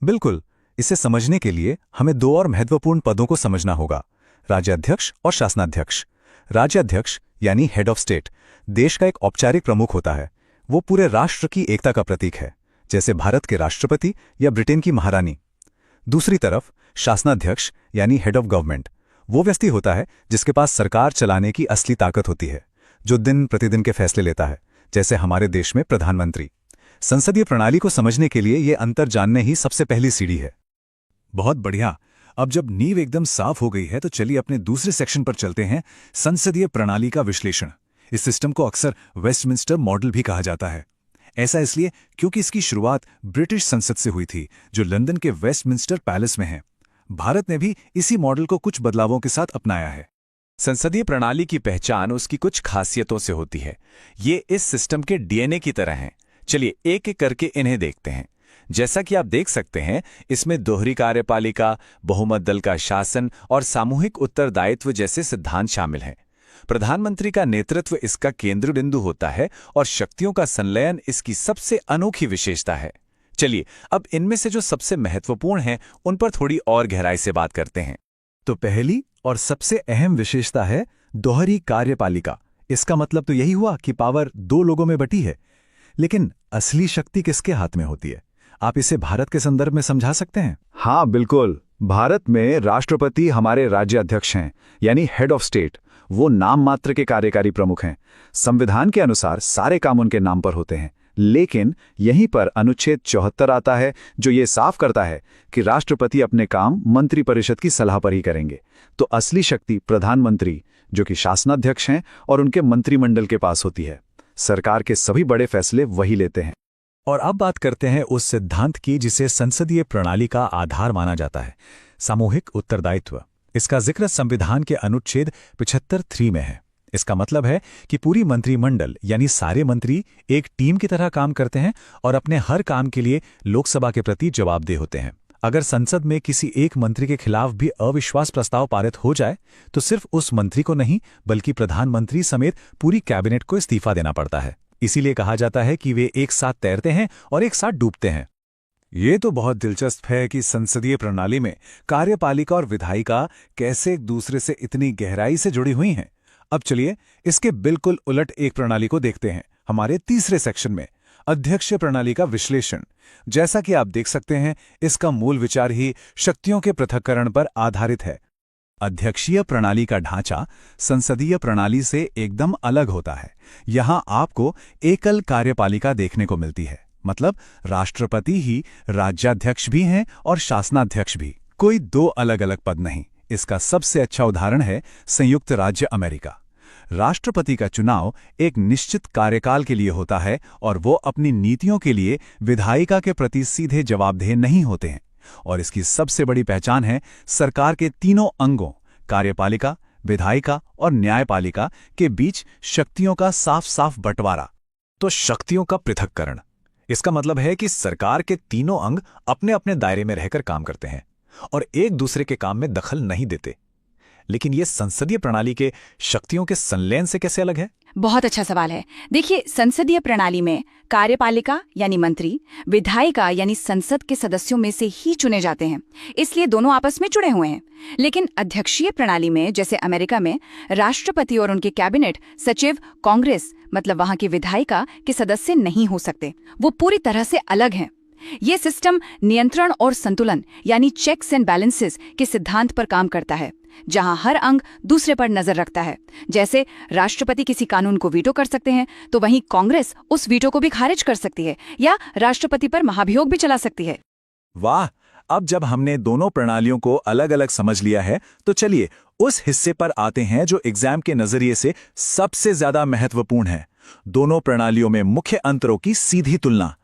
बिल्कुल। इसे समझने के लिए हमें दो और महत्वपूर्ण पदों को समझना होगा, राज्याध्यक्ष और शासनाध्यक्ष। राज्याध्यक्ष यानी हेड ऑफ स्टेट देश का एक औपचारिक प्रमुख होता है। वो पूरे राष्ट्र की एकता का प्रतीक है, जैसे भारत के राष्ट्रपति या ब्रिटेन की महारानी। दूसरी तरफ शासनाध्यक्ष यानी हेड ऑफ गवर्नमेंट वो व्यक्ति होता है जिसके पास सरकार चलाने की असली ताकत होती है, जो दिन प्रतिदिन के फैसले लेता है, जैसे हमारे देश में प्रधानमंत्री। संसदीय प्रणाली को समझने के लिए ये अंतर जानने ही सबसे पहली सीढ़ी है। बहुत बढ़िया। अब जब नींव एकदम साफ हो गई है तो चलिए अपने दूसरे सेक्शन पर चलते हैं, संसदीय प्रणाली का विश्लेषण। इस सिस्टम को अक्सर वेस्टमिंस्टर मॉडल भी कहा जाता है। ऐसा इसलिए क्योंकि इसकी शुरुआत ब्रिटिश संसद से हुई थी, जो लंदन के वेस्टमिंस्टर पैलेस में है। भारत ने भी इसी मॉडल को कुछ बदलावों के साथ अपनाया है। संसदीय प्रणाली की पहचान उसकी कुछ खासियतों से होती है। ये इस सिस्टम के डीएनए की तरह हैं। चलिए एक एक करके इन्हें देखते हैं। जैसा कि आप देख सकते हैं, इसमें दोहरी कार्यपालिका, बहुमत दल का शासन और सामूहिक उत्तरदायित्व जैसे सिद्धांत शामिल हैं। प्रधानमंत्री का नेतृत्व इसका केंद्र बिंदु होता है और शक्तियों का संलयन इसकी सबसे अनोखी विशेषता है। चलिए अब इनमें से जो सबसे महत्वपूर्ण हैं उन पर थोड़ी और गहराई से बात करते हैं। तो पहली और सबसे अहम विशेषता है दोहरी कार्यपालिका। इसका मतलब तो यही हुआ कि पावर दो लोगों में बटी है, लेकिन असली शक्ति किसके हाथ में होती है? आप इसे भारत के संदर्भ में समझा सकते हैं? हाँ बिल्कुल। भारत में राष्ट्रपति हमारे राज्याध्यक्ष हैं, यानी हेड ऑफ स्टेट। वो नाम मात्र के कार्यकारी प्रमुख हैं। संविधान के अनुसार सारे काम उनके नाम पर होते हैं, लेकिन यहीं पर अनुच्छेद 74 आता है, जो ये साफ करता है कि राष्ट्रपति अपने काम मंत्रिपरिषद की सलाह पर ही करेंगे। तो असली शक्ति प्रधानमंत्री, जो कि शासनाध्यक्ष हैं, और उनके मंत्रिमंडल के पास होती है। सरकार के सभी बड़े फैसले वही लेते हैं। और अब बात करते हैं उस सिद्धांत की जिसे संसदीय प्रणाली का आधार माना जाता है, सामूहिक उत्तरदायित्व। इसका जिक्र संविधान के अनुच्छेद 75(3) में है। इसका मतलब है कि पूरी मंत्रिमंडल यानी सारे मंत्री एक टीम की तरह काम करते हैं और अपने हर काम के लिए लोकसभा के प्रति जवाबदेह होते हैं। अगर संसद में किसी एक मंत्री के खिलाफ भी अविश्वास प्रस्ताव पारित हो जाए तो सिर्फ उस मंत्री को नहीं बल्कि प्रधानमंत्री समेत पूरी कैबिनेट को इस्तीफा देना पड़ता है। इसीलिए कहा जाता है कि वे एक साथ तैरते हैं और एक साथ डूबते हैं। ये तो बहुत दिलचस्प है कि संसदीय प्रणाली में कार्यपालिका और विधायिका कैसे एक दूसरे से इतनी गहराई से जुड़ी हुई हैं। अब चलिए इसके बिल्कुल उलट एक प्रणाली को देखते हैं, हमारे तीसरे सेक्शन में, अध्यक्षीय प्रणाली का विश्लेषण। जैसा कि आप देख सकते हैं, इसका मूल विचार ही शक्तियों के पृथक्करण पर आधारित है। अध्यक्षीय प्रणाली का ढांचा संसदीय प्रणाली से एकदम अलग होता है। यहां आपको एकल कार्यपालिका देखने को मिलती है, मतलब राष्ट्रपति ही राज्याध्यक्ष भी हैं और शासनाध्यक्ष भी, कोई दो अलग अलग पद नहीं। इसका सबसे अच्छा उदाहरण है संयुक्त राज्य अमेरिका। राष्ट्रपति का चुनाव एक निश्चित कार्यकाल के लिए होता है और वो अपनी नीतियों के लिए विधायिका के प्रति सीधे जवाबदेह नहीं होते हैं। और इसकी सबसे बड़ी पहचान है सरकार के तीनों अंगों, कार्यपालिका, विधायिका और न्यायपालिका के बीच शक्तियों का साफ साफ बंटवारा। तो शक्तियों का पृथक्करण, इसका मतलब है कि सरकार के तीनों अंग अपने अपने दायरे में रहकर काम करते हैं और एक दूसरे के काम में दखल नहीं देते। लेकिन यह संसदीय प्रणाली के शक्तियों के संलयन से कैसे अलग है? बहुत अच्छा सवाल है। देखिए, संसदीय प्रणाली में कार्यपालिका यानी मंत्री विधायिका यानी संसद के सदस्यों में से ही चुने जाते हैं, इसलिए दोनों आपस में जुड़े हुए हैं। लेकिन अध्यक्षीय प्रणाली में, जैसे अमेरिका में, राष्ट्रपति और उनके कैबिनेट सचिव कांग्रेस मतलब वहां की विधायिका के सदस्य नहीं हो सकते। वो पूरी तरह से अलग हैं। ये सिस्टम नियंत्रण और संतुलन यानी चेक्स एंड बैलेंसेस के सिद्धांत पर काम करता है, जहां हर अंग दूसरे पर नजर रखता है। जैसे राष्ट्रपति किसी कानून को वीटो कर सकते हैं, तो वहीं कांग्रेस उस वीटो को भी खारिज कर सकती है या राष्ट्रपति पर महाभियोग भी चला सकती है। वाह, अब जब हमने दोनों प्रणालियों को अलग अलग समझ लिया है, तो चलिए उस हिस्से पर आते हैं जो एग्जाम के नजरिए से सबसे ज्यादा महत्वपूर्ण है, दोनों प्रणालियों में मुख्य अंतरों की सीधी तुलना।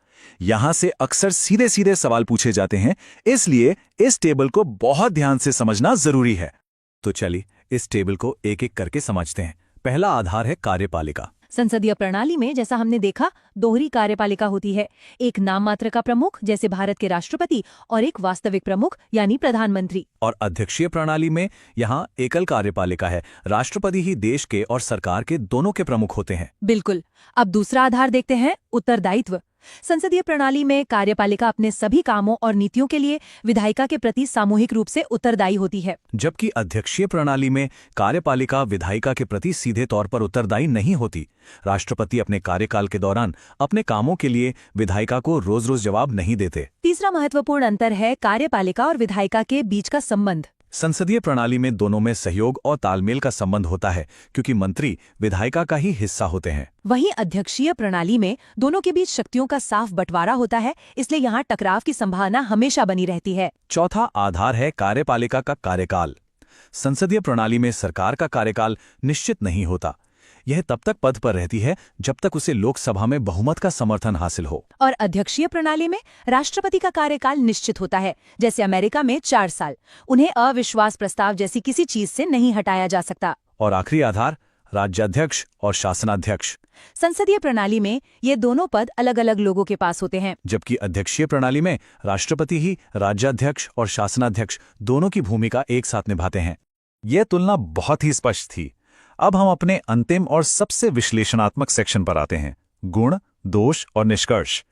यहां से अक्सर सीधे सीधे सवाल पूछे जाते हैं, इसलिए इस टेबल को बहुत ध्यान से समझना जरूरी है। तो चलिए इस टेबल को एक एक करके समझते हैं। पहला आधार है कार्यपालिका। संसदीय प्रणाली में जैसा हमने देखा, दोहरी कार्यपालिका होती है, एक नाम मात्र का प्रमुख जैसे भारत के राष्ट्रपति और एक वास्तविक प्रमुख यानी प्रधानमंत्री। और अध्यक्षीय प्रणाली में यहाँ एकल कार्यपालिका है, राष्ट्रपति ही देश के और सरकार के दोनों के प्रमुख होते हैं। बिल्कुल। अब दूसरा आधार देखते हैं, उत्तरदायित्व। संसदीय प्रणाली में कार्यपालिका अपने सभी कामों और नीतियों के लिए विधायिका के प्रति सामूहिक रूप से उत्तरदायी होती है, जबकि अध्यक्षीय प्रणाली में कार्यपालिका विधायिका के प्रति सीधे तौर पर उत्तरदायी नहीं होती। राष्ट्रपति अपने कार्यकाल के दौरान अपने कामों के लिए विधायिका को रोज रोज जवाब नहीं देते। तीसरा महत्वपूर्ण अंतर है कार्यपालिका और विधायिका के बीच का संबंध। संसदीय प्रणाली में दोनों में सहयोग और तालमेल का संबंध होता है, क्योंकि मंत्री विधायिका का ही हिस्सा होते हैं। वहीं अध्यक्षीय प्रणाली में दोनों के बीच शक्तियों का साफ बंटवारा होता है, इसलिए यहाँ टकराव की संभावना हमेशा बनी रहती है। चौथा आधार है कार्यपालिका का कार्यकाल। संसदीय प्रणाली में सरकार का कार्यकाल निश्चित नहीं होता। यह तब तक पद पर रहती है जब तक उसे लोकसभा में बहुमत का समर्थन हासिल हो। और अध्यक्षीय प्रणाली में राष्ट्रपति का कार्यकाल निश्चित होता है, जैसे अमेरिका में 4 साल। उन्हें अविश्वास प्रस्ताव जैसी किसी चीज से नहीं हटाया जा सकता। और आखिरी आधार राज्याध्यक्ष और शासनाध्यक्ष। संसदीय प्रणाली में ये दोनों पद अलग अलग लोगों के पास होते हैं, जबकि अध्यक्षीय प्रणाली में राष्ट्रपति ही राज्याध्यक्ष और शासनाध्यक्ष दोनों की भूमिका एक साथ निभाते हैं। यह तुलना बहुत ही स्पष्ट थी। अब हम अपने अंतिम और सबसे विश्लेषणात्मक सेक्शन पर आते हैं, गुण, दोष और निष्कर्ष।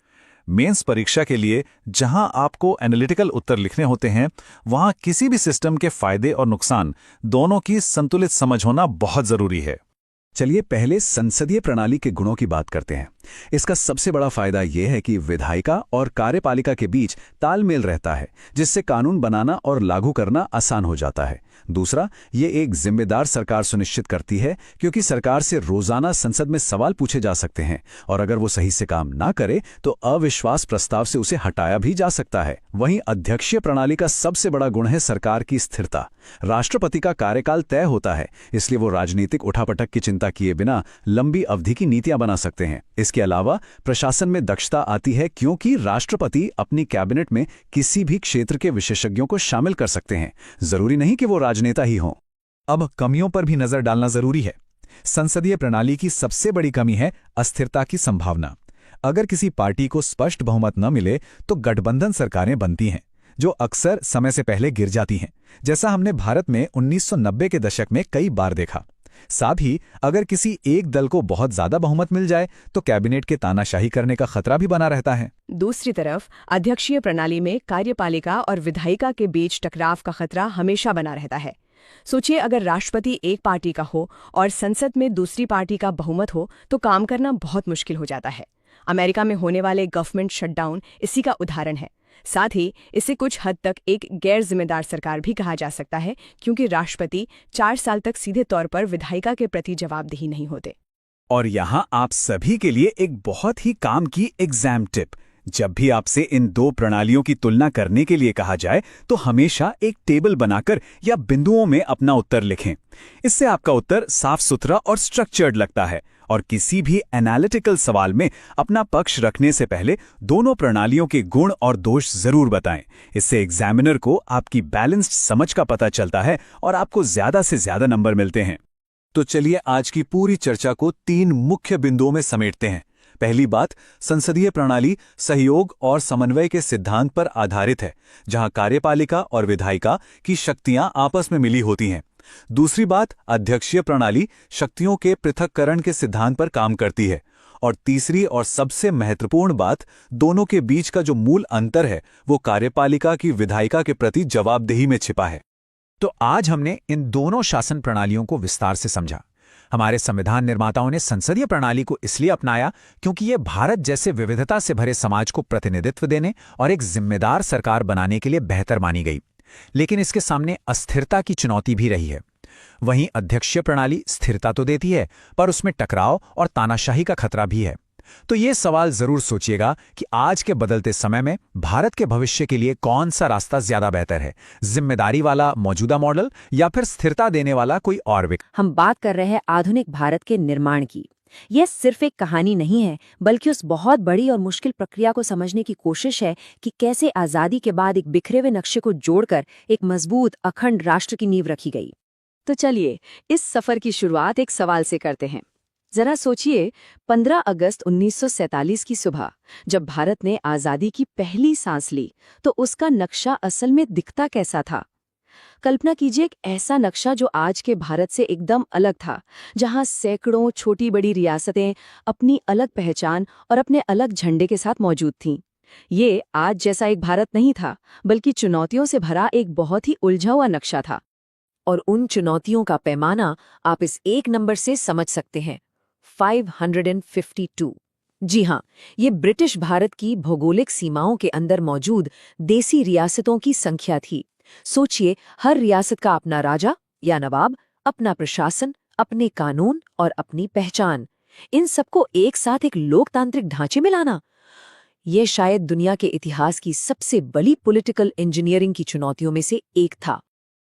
मेंस परीक्षा के लिए जहां आपको एनालिटिकल उत्तर लिखने होते हैं, वहां किसी भी सिस्टम के फायदे और नुकसान दोनों की संतुलित समझ होना बहुत जरूरी है। चलिए पहले संसदीय प्रणाली के गुणों की बात करते हैं। इसका सबसे बड़ा फायदा यह है कि विधायिका और कार्यपालिका के बीच तालमेल रहता है, जिससे कानून बनाना और लागू करना आसान हो जाता है। दूसरा, ये एक जिम्मेदार सरकार सुनिश्चित करती है, क्योंकि सरकार से रोजाना संसद में सवाल पूछे जा सकते हैं और अगर वो सही से काम ना करे तो अविश्वास प्रस्ताव से उसे हटाया भी जा सकता है। वहीं अध्यक्षीय प्रणाली का सबसे बड़ा गुण है सरकार की स्थिरता। राष्ट्रपति का कार्यकाल तय होता है, इसलिए वो राजनीतिक उठापटक की चिंता किए बिना लंबी अवधि की नीतियां बना सकते हैं। इसके अलावा प्रशासन में दक्षता आती है, क्योंकि राष्ट्रपति अपनी कैबिनेट में किसी भी क्षेत्र के विशेषज्ञों को शामिल कर सकते हैं। जरूरी नहीं कि वो राजनेता ही हों। अब कमियों पर भी नजर डालना जरूरी है। संसदीय प्रणाली की सबसे बड़ी कमी है अस्थिरता की संभावना। अगर किसी पार्टी को स्पष्ट बहुमत न मिले तो गठबंधन सरकारें बनती हैं, जो अक्सर समय से पहले गिर जाती हैं, जैसा हमने भारत में 1990 के दशक में कई बार देखा। साथ ही अगर किसी एक दल को बहुत ज्यादा बहुमत मिल जाए तो कैबिनेट के तानाशाही करने का खतरा भी बना रहता है। दूसरी तरफ अध्यक्षीय प्रणाली में कार्यपालिका और विधायिका के बीच टकराव का खतरा हमेशा बना रहता है। सोचिए, अगर राष्ट्रपति एक पार्टी का हो और संसद में दूसरी पार्टी का बहुमत हो तो काम करना बहुत मुश्किल हो जाता है। अमेरिका में होने वाले गवर्नमेंट शटडाउन इसी का उदाहरण है। साथ ही इसे कुछ हद तक एक गैर जिम्मेदार सरकार भी कहा जा सकता है, क्योंकि राष्ट्रपति 4 साल तक सीधे तौर पर विधायिका के प्रति जवाबदेही नहीं होते। और यहाँ आप सभी के लिए एक बहुत ही काम की एग्जाम टिप। जब भी आपसे इन दो प्रणालियों की तुलना करने के लिए कहा जाए तो हमेशा एक टेबल बनाकर या बिंदुओं में अपना उत्तर लिखें। इससे आपका उत्तर साफ सुथरा और स्ट्रक्चर्ड लगता है और किसी भी एनालिटिकल सवाल में अपना पक्ष रखने से पहले दोनों प्रणालियों के गुण और दोष जरूर बताएं। इससे एग्जामिनर को आपकी बैलेंस्ड समझ का पता चलता है और आपको ज्यादा से ज्यादा नंबर मिलते हैं। तो चलिए आज की पूरी चर्चा को 3 मुख्य बिंदुओं में समेटते हैं। पहली बात, संसदीय प्रणाली सहयोग और समन्वय के सिद्धांत पर आधारित है, जहां कार्यपालिका और विधायिका की शक्तियां आपस में मिली होती हैं। दूसरी बात, अध्यक्षीय प्रणाली शक्तियों के पृथक्करण के सिद्धांत पर काम करती है। और तीसरी और सबसे महत्वपूर्ण बात, दोनों के बीच का जो मूल अंतर है वो कार्यपालिका की विधायिका के प्रति जवाबदेही में छिपा है। तो आज हमने इन दोनों शासन प्रणालियों को विस्तार से समझा। हमारे संविधान निर्माताओं ने संसदीय प्रणाली को इसलिए अपनाया क्योंकि ये भारत जैसे विविधता से भरे समाज को प्रतिनिधित्व देने और एक जिम्मेदार सरकार बनाने के लिए बेहतर मानी गई। लेकिन इसके सामने अस्थिरता की चुनौती भी रही है। वहीं अध्यक्षीय प्रणाली स्थिरता तो देती है, पर उसमें टकराव और तानाशाही का खतरा भी है। तो ये सवाल जरूर सोचिएगा कि आज के बदलते समय में भारत के भविष्य के लिए कौन सा रास्ता ज्यादा बेहतर है, जिम्मेदारी वाला मौजूदा मॉडल या फिर स्थिरता देने वाला कोई और विकल्प। हम बात कर रहे हैं आधुनिक भारत के निर्माण की। यह सिर्फ एक कहानी नहीं है, बल्कि उस बहुत बड़ी और मुश्किल प्रक्रिया को समझने की कोशिश है कि कैसे आजादी के बाद एक बिखरे हुए नक्शे को जोड़कर एक मजबूत अखंड राष्ट्र की नींव रखी गई। तो चलिए इस सफर की शुरुआत एक सवाल से करते हैं। जरा सोचिए, 15 अगस्त 1947 की सुबह जब भारत ने आजादी की पहली सांस ली, तो उसका नक्शा असल में दिखता कैसा था? कल्पना कीजिए एक ऐसा नक्शा जो आज के भारत से एकदम अलग था, जहां सैकड़ों छोटी बड़ी रियासतें अपनी अलग पहचान और अपने अलग झंडे के साथ मौजूद थीं। ये आज जैसा एक भारत नहीं था, बल्कि चुनौतियों से भरा एक बहुत ही उलझा हुआ नक्शा था। और उन चुनौतियों का पैमाना आप इस एक नंबर से समझ सकते हैं, 552। जी हाँ, ये ब्रिटिश भारत की भौगोलिक सीमाओं के अंदर मौजूद देसी रियासतों की संख्या थी। सोचिए, हर रियासत का अपना राजा या नवाब, अपना प्रशासन, अपने कानून और अपनी पहचान। इन सबको एक साथ एक लोकतांत्रिक ढांचे में लाना, ये शायद दुनिया के इतिहास की सबसे बड़ी पॉलिटिकल इंजीनियरिंग की चुनौतियों में से एक था।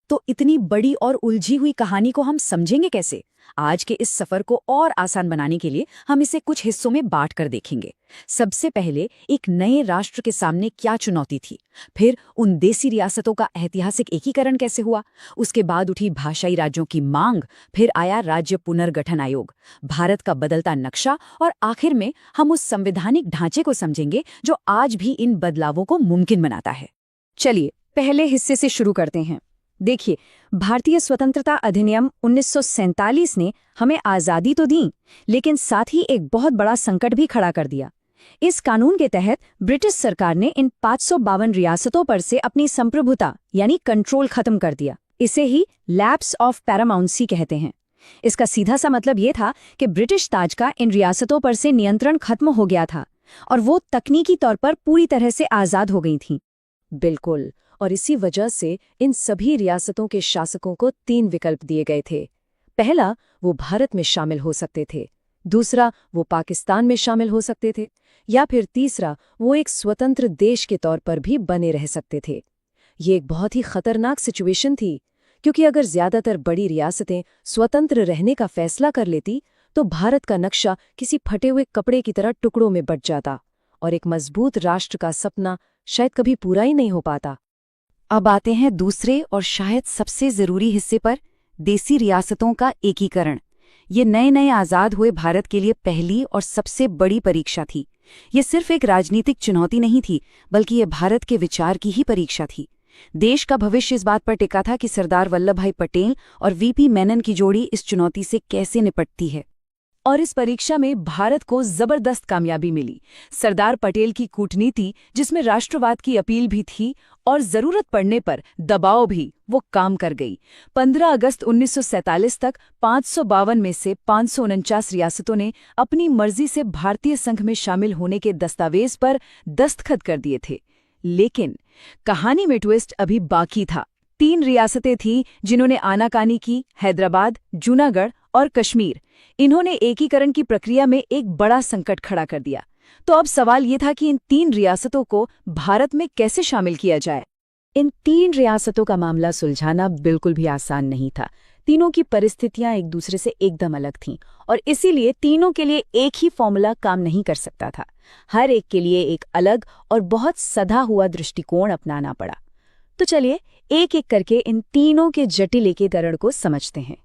तो इतनी बड़ी और उलझी हुई कहानी को हम समझेंगे कैसे? आज के इस सफर को और आसान बनाने के लिए हम इसे कुछ हिस्सों में बांट कर देखेंगे। सबसे पहले एक नए राष्ट्र के सामने क्या चुनौती थी, फिर उन देसी रियासतों का ऐतिहासिक एकीकरण कैसे हुआ, उसके बाद उठी भाषाई राज्यों की मांग, फिर आया राज्य पुनर्गठन आयोग, भारत का बदलता नक्शा और आखिर में हम उस संवैधानिक ढांचे को समझेंगे जो आज भी इन बदलावों को मुमकिन बनाता है। चलिए पहले हिस्से से शुरू करते हैं। देखिए, भारतीय स्वतंत्रता अधिनियम 1947 ने हमें आज़ादी तो दी, लेकिन साथ ही एक बहुत बड़ा संकट भी खड़ा कर दिया। इस कानून के तहत ब्रिटिश सरकार ने इन 552 रियासतों पर से अपनी संप्रभुता यानी कंट्रोल खत्म कर दिया। इसे ही लैप्स ऑफ पैरामाउंसी कहते हैं। इसका सीधा सा मतलब ये था कि ब्रिटिश ताज का इन रियासतों पर से नियंत्रण खत्म हो गया था और वो तकनीकी तौर पर पूरी तरह से आज़ाद हो गई थीं। बिल्कुल, और इसी वजह से इन सभी रियासतों के शासकों को 3 विकल्प दिए गए थे। पहला, वो भारत में शामिल हो सकते थे, दूसरा, वो पाकिस्तान में शामिल हो सकते थे, या फिर तीसरा, वो एक स्वतंत्र देश के तौर पर भी बने रह सकते थे। ये एक बहुत ही खतरनाक सिचुएशन थी, क्योंकि अगर ज्यादातर बड़ी रियासतें स्वतंत्र रहने का फैसला कर लेती, तो भारत का नक्शा किसी फटे हुए कपड़े की तरह टुकड़ों में बंट जाता और एक मजबूत राष्ट्र का सपना शायद कभी पूरा ही नहीं हो पाता। अब आते हैं दूसरे और शायद सबसे जरूरी हिस्से पर, देसी रियासतों का एकीकरण। ये नए नए आज़ाद हुए भारत के लिए पहली और सबसे बड़ी परीक्षा थी। ये सिर्फ एक राजनीतिक चुनौती नहीं थी, बल्कि ये भारत के विचार की ही परीक्षा थी। देश का भविष्य इस बात पर टिका था कि सरदार वल्लभ भाई पटेल और वीपी मेनन की जोड़ी इस चुनौती से कैसे निपटती है। और इस परीक्षा में भारत को जबरदस्त कामयाबी मिली। सरदार पटेल की कूटनीति, जिसमें राष्ट्रवाद की अपील भी थी और जरूरत पड़ने पर दबाव भी, वो काम कर गई। 15 अगस्त 1947 तक 552 में से 549 रियासतों ने अपनी मर्जी से भारतीय संघ में शामिल होने के दस्तावेज पर दस्तखत कर दिए थे। लेकिन कहानी में ट्विस्ट अभी बाकी था। 3 रियासतें थीं जिन्होंने आनाकानी की, हैदराबाद, जूनागढ़ और कश्मीर। इन्होंने एकीकरण की प्रक्रिया में एक बड़ा संकट खड़ा कर दिया। तो अब सवाल ये था कि इन 3 रियासतों को भारत में कैसे शामिल किया जाए। इन 3 रियासतों का मामला सुलझाना बिल्कुल भी आसान नहीं था। तीनों की परिस्थितियां एक दूसरे से एकदम अलग थीं और इसीलिए तीनों के लिए एक ही फॉर्मूला काम नहीं कर सकता था। हर एक के लिए एक अलग और बहुत सधा हुआ दृष्टिकोण अपनाना पड़ा। तो चलिए एक एक करके इन तीनों के जटिल एकीकरण को समझते हैं।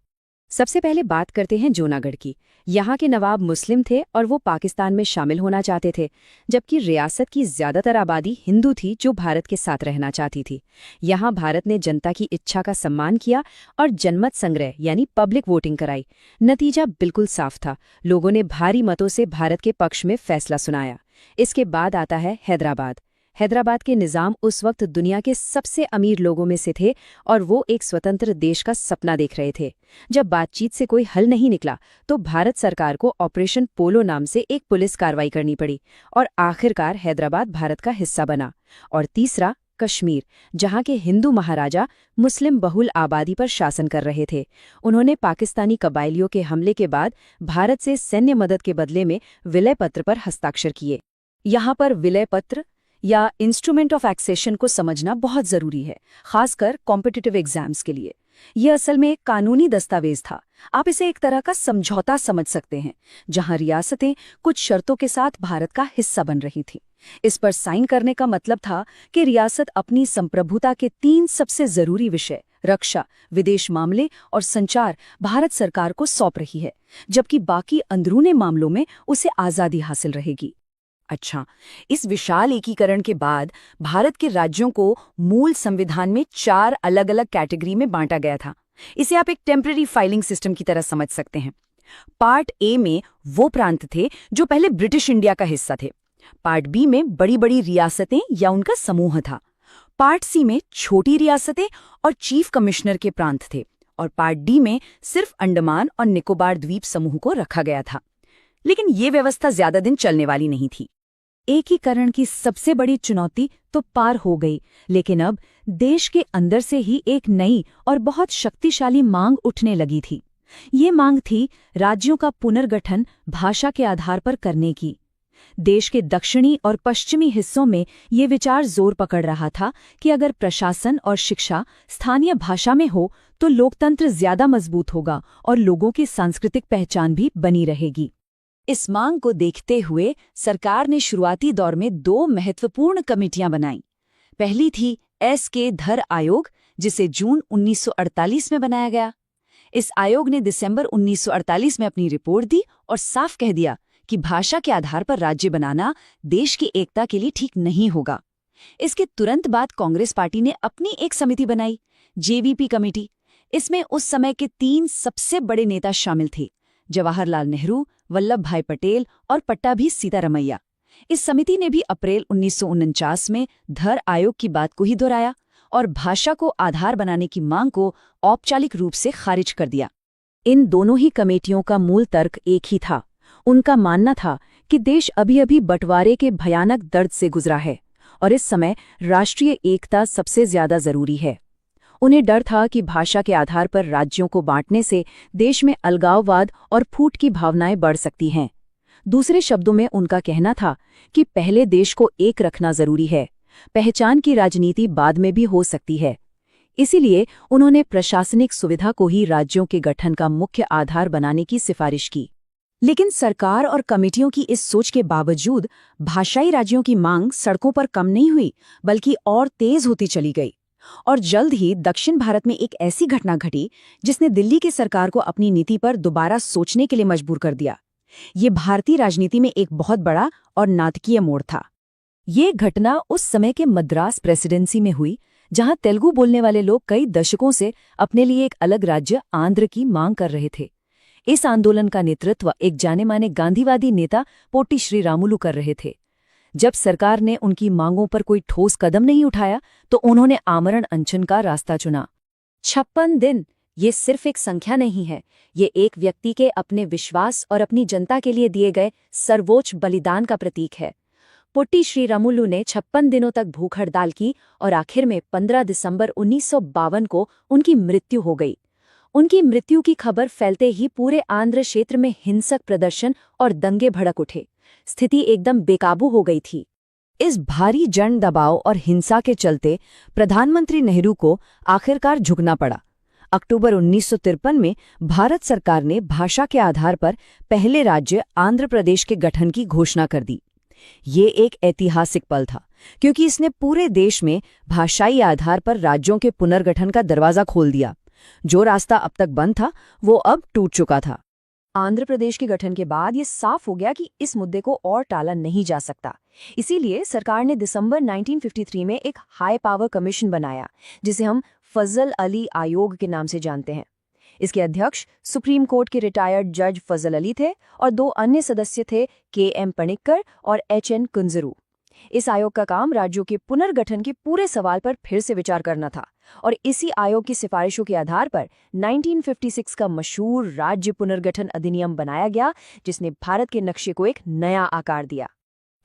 सबसे पहले बात करते हैं जूनागढ़ की। यहाँ के नवाब मुस्लिम थे और वो पाकिस्तान में शामिल होना चाहते थे, जबकि रियासत की ज्यादातर आबादी हिंदू थी जो भारत के साथ रहना चाहती थी। यहाँ भारत ने जनता की इच्छा का सम्मान किया और जनमत संग्रह यानी पब्लिक वोटिंग कराई। नतीजा बिल्कुल साफ था, लोगों ने भारी मतों से भारत के पक्ष में फैसला सुनाया। इसके बाद आता है हैदराबाद। हैदराबाद के निजाम उस वक्त दुनिया के सबसे अमीर लोगों में से थे और वो एक स्वतंत्र देश का सपना देख रहे थे। जब बातचीत से कोई हल नहीं निकला तो भारत सरकार को ऑपरेशन पोलो नाम से एक पुलिस कार्रवाई करनी पड़ी और आखिरकार हैदराबाद भारत का हिस्सा बना। और तीसरा, कश्मीर, जहां के हिंदू महाराजा मुस्लिम बहुल आबादी पर शासन कर रहे थे। उन्होंने पाकिस्तानी कबायलियों के हमले के बाद भारत से सैन्य मदद के बदले में विलय पत्र पर हस्ताक्षर किए। यहाँ पर विलय पत्र या इंस्ट्रूमेंट ऑफ एक्सेशन को समझना बहुत जरूरी है, खासकर कॉम्पिटिटिव एग्जाम्स के लिए। यह असल में एक कानूनी दस्तावेज था। आप इसे एक तरह का समझौता समझ सकते हैं, जहां रियासतें कुछ शर्तों के साथ भारत का हिस्सा बन रही थीं। इस पर साइन करने का मतलब था कि रियासत अपनी संप्रभुता के 3 सबसे जरूरी विषय रक्षा, विदेश मामले और संचार भारत सरकार को सौंप रही है, जबकि बाकी अंदरूनी मामलों में उसे आजादी हासिल रहेगी। अच्छा, इस विशाल एकीकरण के बाद भारत के राज्यों को मूल संविधान में 4 अलग-अलग कैटेगरी में बांटा गया था। इसे आप एक टेम्पररी फाइलिंग सिस्टम की तरह समझ सकते हैं। पार्ट ए में वो प्रांत थे जो पहले ब्रिटिश इंडिया का हिस्सा थे। पार्ट बी में बड़ी-बड़ी रियासतें या उनका समूह था। पार्ट सी में छोटी रियासतें और चीफ कमिश्नर के प्रांत थे। और पार्ट डी में सिर्फ अंडमान और निकोबार द्वीप समूह को रखा गया था। लेकिन ये व्यवस्था ज्यादा दिन चलने वाली नहीं थी। एकीकरण की सबसे बड़ी चुनौती तो पार हो गई, लेकिन अब देश के अंदर से ही एक नई और बहुत शक्तिशाली मांग उठने लगी थी। ये मांग थी राज्यों का पुनर्गठन भाषा के आधार पर करने की। देश के दक्षिणी और पश्चिमी हिस्सों में ये विचार जोर पकड़ रहा था कि अगर प्रशासन और शिक्षा स्थानीय भाषा में हो तो लोकतंत्र ज्यादा मजबूत होगा और लोगों की सांस्कृतिक पहचान भी बनी रहेगी। इस मांग को देखते हुए सरकार ने शुरुआती दौर में 2 महत्वपूर्ण कमेटियां बनाई। पहली थी S.K. धर आयोग, जिसे जून 1948 में बनाया गया। इस आयोग ने दिसंबर 1948 में अपनी रिपोर्ट दी और साफ कह दिया कि भाषा के आधार पर राज्य बनाना देश की एकता के लिए ठीक नहीं होगा। इसके तुरंत बाद कांग्रेस पार्टी ने अपनी एक समिति बनाई, JVP कमेटी। इसमें उस समय के 3 सबसे बड़े नेता शामिल थे, जवाहरलाल नेहरू, वल्लभ भाई पटेल और पट्टाभी सीतारमैया। इस समिति ने भी अप्रैल 1949 में धर आयोग की बात को ही दोहराया और भाषा को आधार बनाने की मांग को औपचारिक रूप से खारिज कर दिया। इन दोनों ही कमेटियों का मूल तर्क एक ही था। उनका मानना था कि देश अभी-अभी बंटवारे के भयानक दर्द से गुजरा है और इस समय राष्ट्रीय एकता सबसे ज्यादा जरूरी है। उन्हें डर था कि भाषा के आधार पर राज्यों को बांटने से देश में अलगाववाद और फूट की भावनाएं बढ़ सकती हैं। दूसरे शब्दों में उनका कहना था कि पहले देश को एक रखना जरूरी है, पहचान की राजनीति बाद में भी हो सकती है। इसीलिए उन्होंने प्रशासनिक सुविधा को ही राज्यों के गठन का मुख्य आधार बनाने की सिफारिश की। लेकिन सरकार और कमेटियों की इस सोच के बावजूद भाषाई राज्यों की मांग सड़कों पर कम नहीं हुई, बल्कि और तेज होती चली गई। और जल्द ही दक्षिण भारत में एक ऐसी घटना घटी जिसने दिल्ली की सरकार को अपनी नीति पर दोबारा सोचने के लिए मजबूर कर दिया। ये भारतीय राजनीति में एक बहुत बड़ा और नाटकीय मोड़ था। ये घटना उस समय के मद्रास प्रेसिडेंसी में हुई, जहां तेलुगु बोलने वाले लोग कई दशकों से अपने लिए एक अलग राज्य आंध्र की मांग कर रहे थे। इस आंदोलन का नेतृत्व एक जाने-माने गांधीवादी नेता पोट्टी श्रीरामुलु कर रहे थे। जब सरकार ने उनकी मांगों पर कोई ठोस कदम नहीं उठाया तो उन्होंने आमरण अनशन का रास्ता चुना। 56 दिन, ये सिर्फ एक संख्या नहीं है, ये एक व्यक्ति के अपने विश्वास और अपनी जनता के लिए दिए गए सर्वोच्च बलिदान का प्रतीक है। पोट्टी श्रीरामुलु ने 56 दिनों तक भूख हड़ताल की और आखिर में 15 दिसंबर 1952 को उनकी मृत्यु हो गई। उनकी मृत्यु की खबर फैलते ही पूरे आंध्र क्षेत्र में हिंसक प्रदर्शन और दंगे भड़क उठे। स्थिति एकदम बेकाबू हो गई थी। इस भारी जन दबाव और हिंसा के चलते प्रधानमंत्री नेहरू को आखिरकार झुकना पड़ा। अक्टूबर 1953 में भारत सरकार ने भाषा के आधार पर पहले राज्य आंध्र प्रदेश के गठन की घोषणा कर दी। ये एक ऐतिहासिक पल था, क्योंकि इसने पूरे देश में भाषाई आधार पर राज्यों के पुनर्गठन का दरवाजा खोल दिया। जो रास्ता अब तक बंद था, वो अब टूट चुका था। आंध्र प्रदेश के गठन के बाद ये साफ हो गया कि इस मुद्दे को और टाला नहीं जा सकता। इसीलिए सरकार ने दिसंबर 1953 में एक हाई पावर कमीशन बनाया, जिसे हम फजल अली आयोग के नाम से जानते हैं। इसके अध्यक्ष सुप्रीम कोर्ट के रिटायर्ड जज फजल अली थे और 2 अन्य सदस्य थे KM पणिक्कर और HN कुंजरू। इस आयोग का काम राज्यों के पुनर्गठन के पूरे सवाल पर फिर से विचार करना था और इसी आयोग की सिफारिशों के आधार पर 1956 का मशहूर राज्य पुनर्गठन अधिनियम बनाया गया, जिसने भारत के नक्शे को एक नया आकार दिया।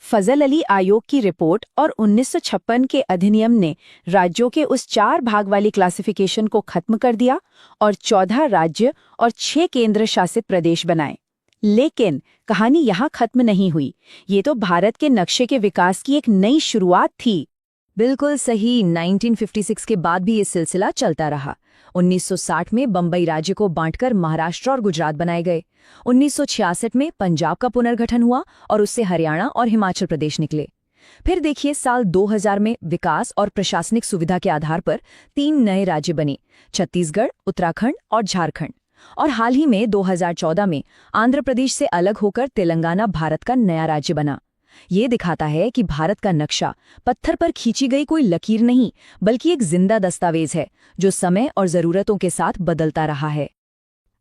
फजल अली आयोग की रिपोर्ट और 1956 के अधिनियम ने राज्यों के उस 4 भाग वाली क्लासिफिकेशन को खत्म कर दिया और 14 राज्य और 6 केंद्र शासित प्रदेश बनाए। लेकिन कहानी यहाँ खत्म नहीं हुई। ये तो भारत के नक्शे के विकास की एक नई शुरुआत थी। बिल्कुल सही। 1956 के बाद भी ये सिलसिला चलता रहा। 1960 में बंबई राज्य को बांटकर महाराष्ट्र और गुजरात बनाए गए। 1966 में पंजाब का पुनर्गठन हुआ और उससे हरियाणा और हिमाचल प्रदेश निकले। फिर देखिए, साल 2000 में विकास और प्रशासनिक सुविधा के आधार पर 3 नए राज्य बने, छत्तीसगढ़, उत्तराखंड और झारखंड। और हाल ही में 2014 में आंध्र प्रदेश से अलग होकर तेलंगाना भारत का नया राज्य बना। ये दिखाता है कि भारत का नक्शा पत्थर पर खींची गई कोई लकीर नहीं, बल्कि एक जिंदा दस्तावेज है जो समय और जरूरतों के साथ बदलता रहा है।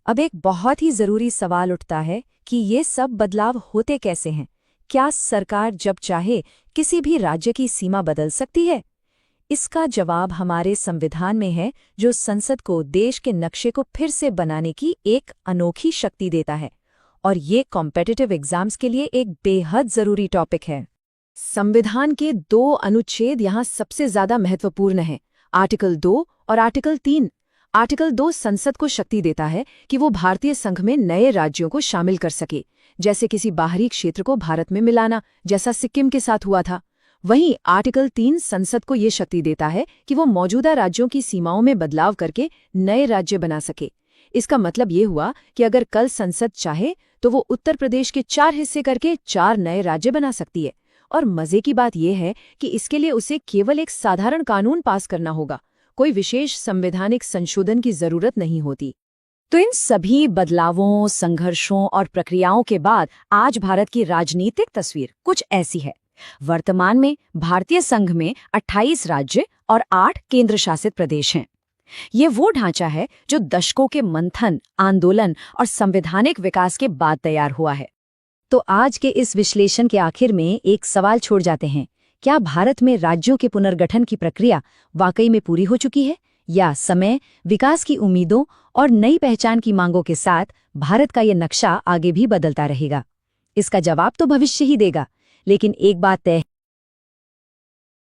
अब एक बहुत ही जरूरी सवाल उठता है कि ये सब बदलाव होते कैसे हैं? क्या सरकार जब चाहे किसी भी राज्य की सीमा बदल सकती है? इसका जवाब हमारे संविधान में है, जो संसद को देश के नक्शे को फिर से बनाने की एक अनोखी शक्ति देता है। और ये कॉम्पिटिटिव एग्जाम्स के लिए एक बेहद जरूरी टॉपिक है। संविधान के 2 अनुच्छेद यहाँ सबसे ज्यादा महत्वपूर्ण हैं, आर्टिकल 2 और आर्टिकल 3। आर्टिकल 2 संसद को शक्ति देता है कि वो भारतीय संघ में नए राज्यों को शामिल कर सके, जैसे किसी बाहरी क्षेत्र को भारत में मिलाना, जैसा सिक्किम के साथ हुआ था। वहीं आर्टिकल 3 संसद को ये शक्ति देता है कि वो मौजूदा राज्यों की सीमाओं में बदलाव करके नए राज्य बना सके। इसका मतलब ये हुआ कि अगर कल संसद चाहे तो वो उत्तर प्रदेश के 4 हिस्से करके 4 नए राज्य बना सकती है। और मजे की बात यह है कि इसके लिए उसे केवल एक साधारण कानून पास करना होगा, कोई विशेष संवैधानिक संशोधन की जरूरत नहीं होती। तो इन सभी बदलावों, संघर्षों और प्रक्रियाओं के बाद आज भारत की राजनीतिक तस्वीर कुछ ऐसी है। वर्तमान में भारतीय संघ में 28 राज्य और 8 केंद्र शासित प्रदेश हैं। ये वो ढांचा है जो दशकों के मंथन, आंदोलन और संवैधानिक विकास के बाद तैयार हुआ है। तो आज के इस विश्लेषण के आखिर में एक सवाल छोड़ जाते हैं, क्या भारत में राज्यों के पुनर्गठन की प्रक्रिया वाकई में पूरी हो चुकी है, या समय, विकास की उम्मीदों और नई पहचान की मांगों के साथ भारत का ये नक्शा आगे भी बदलता रहेगा? इसका जवाब तो भविष्य ही देगा, लेकिन एक बात तय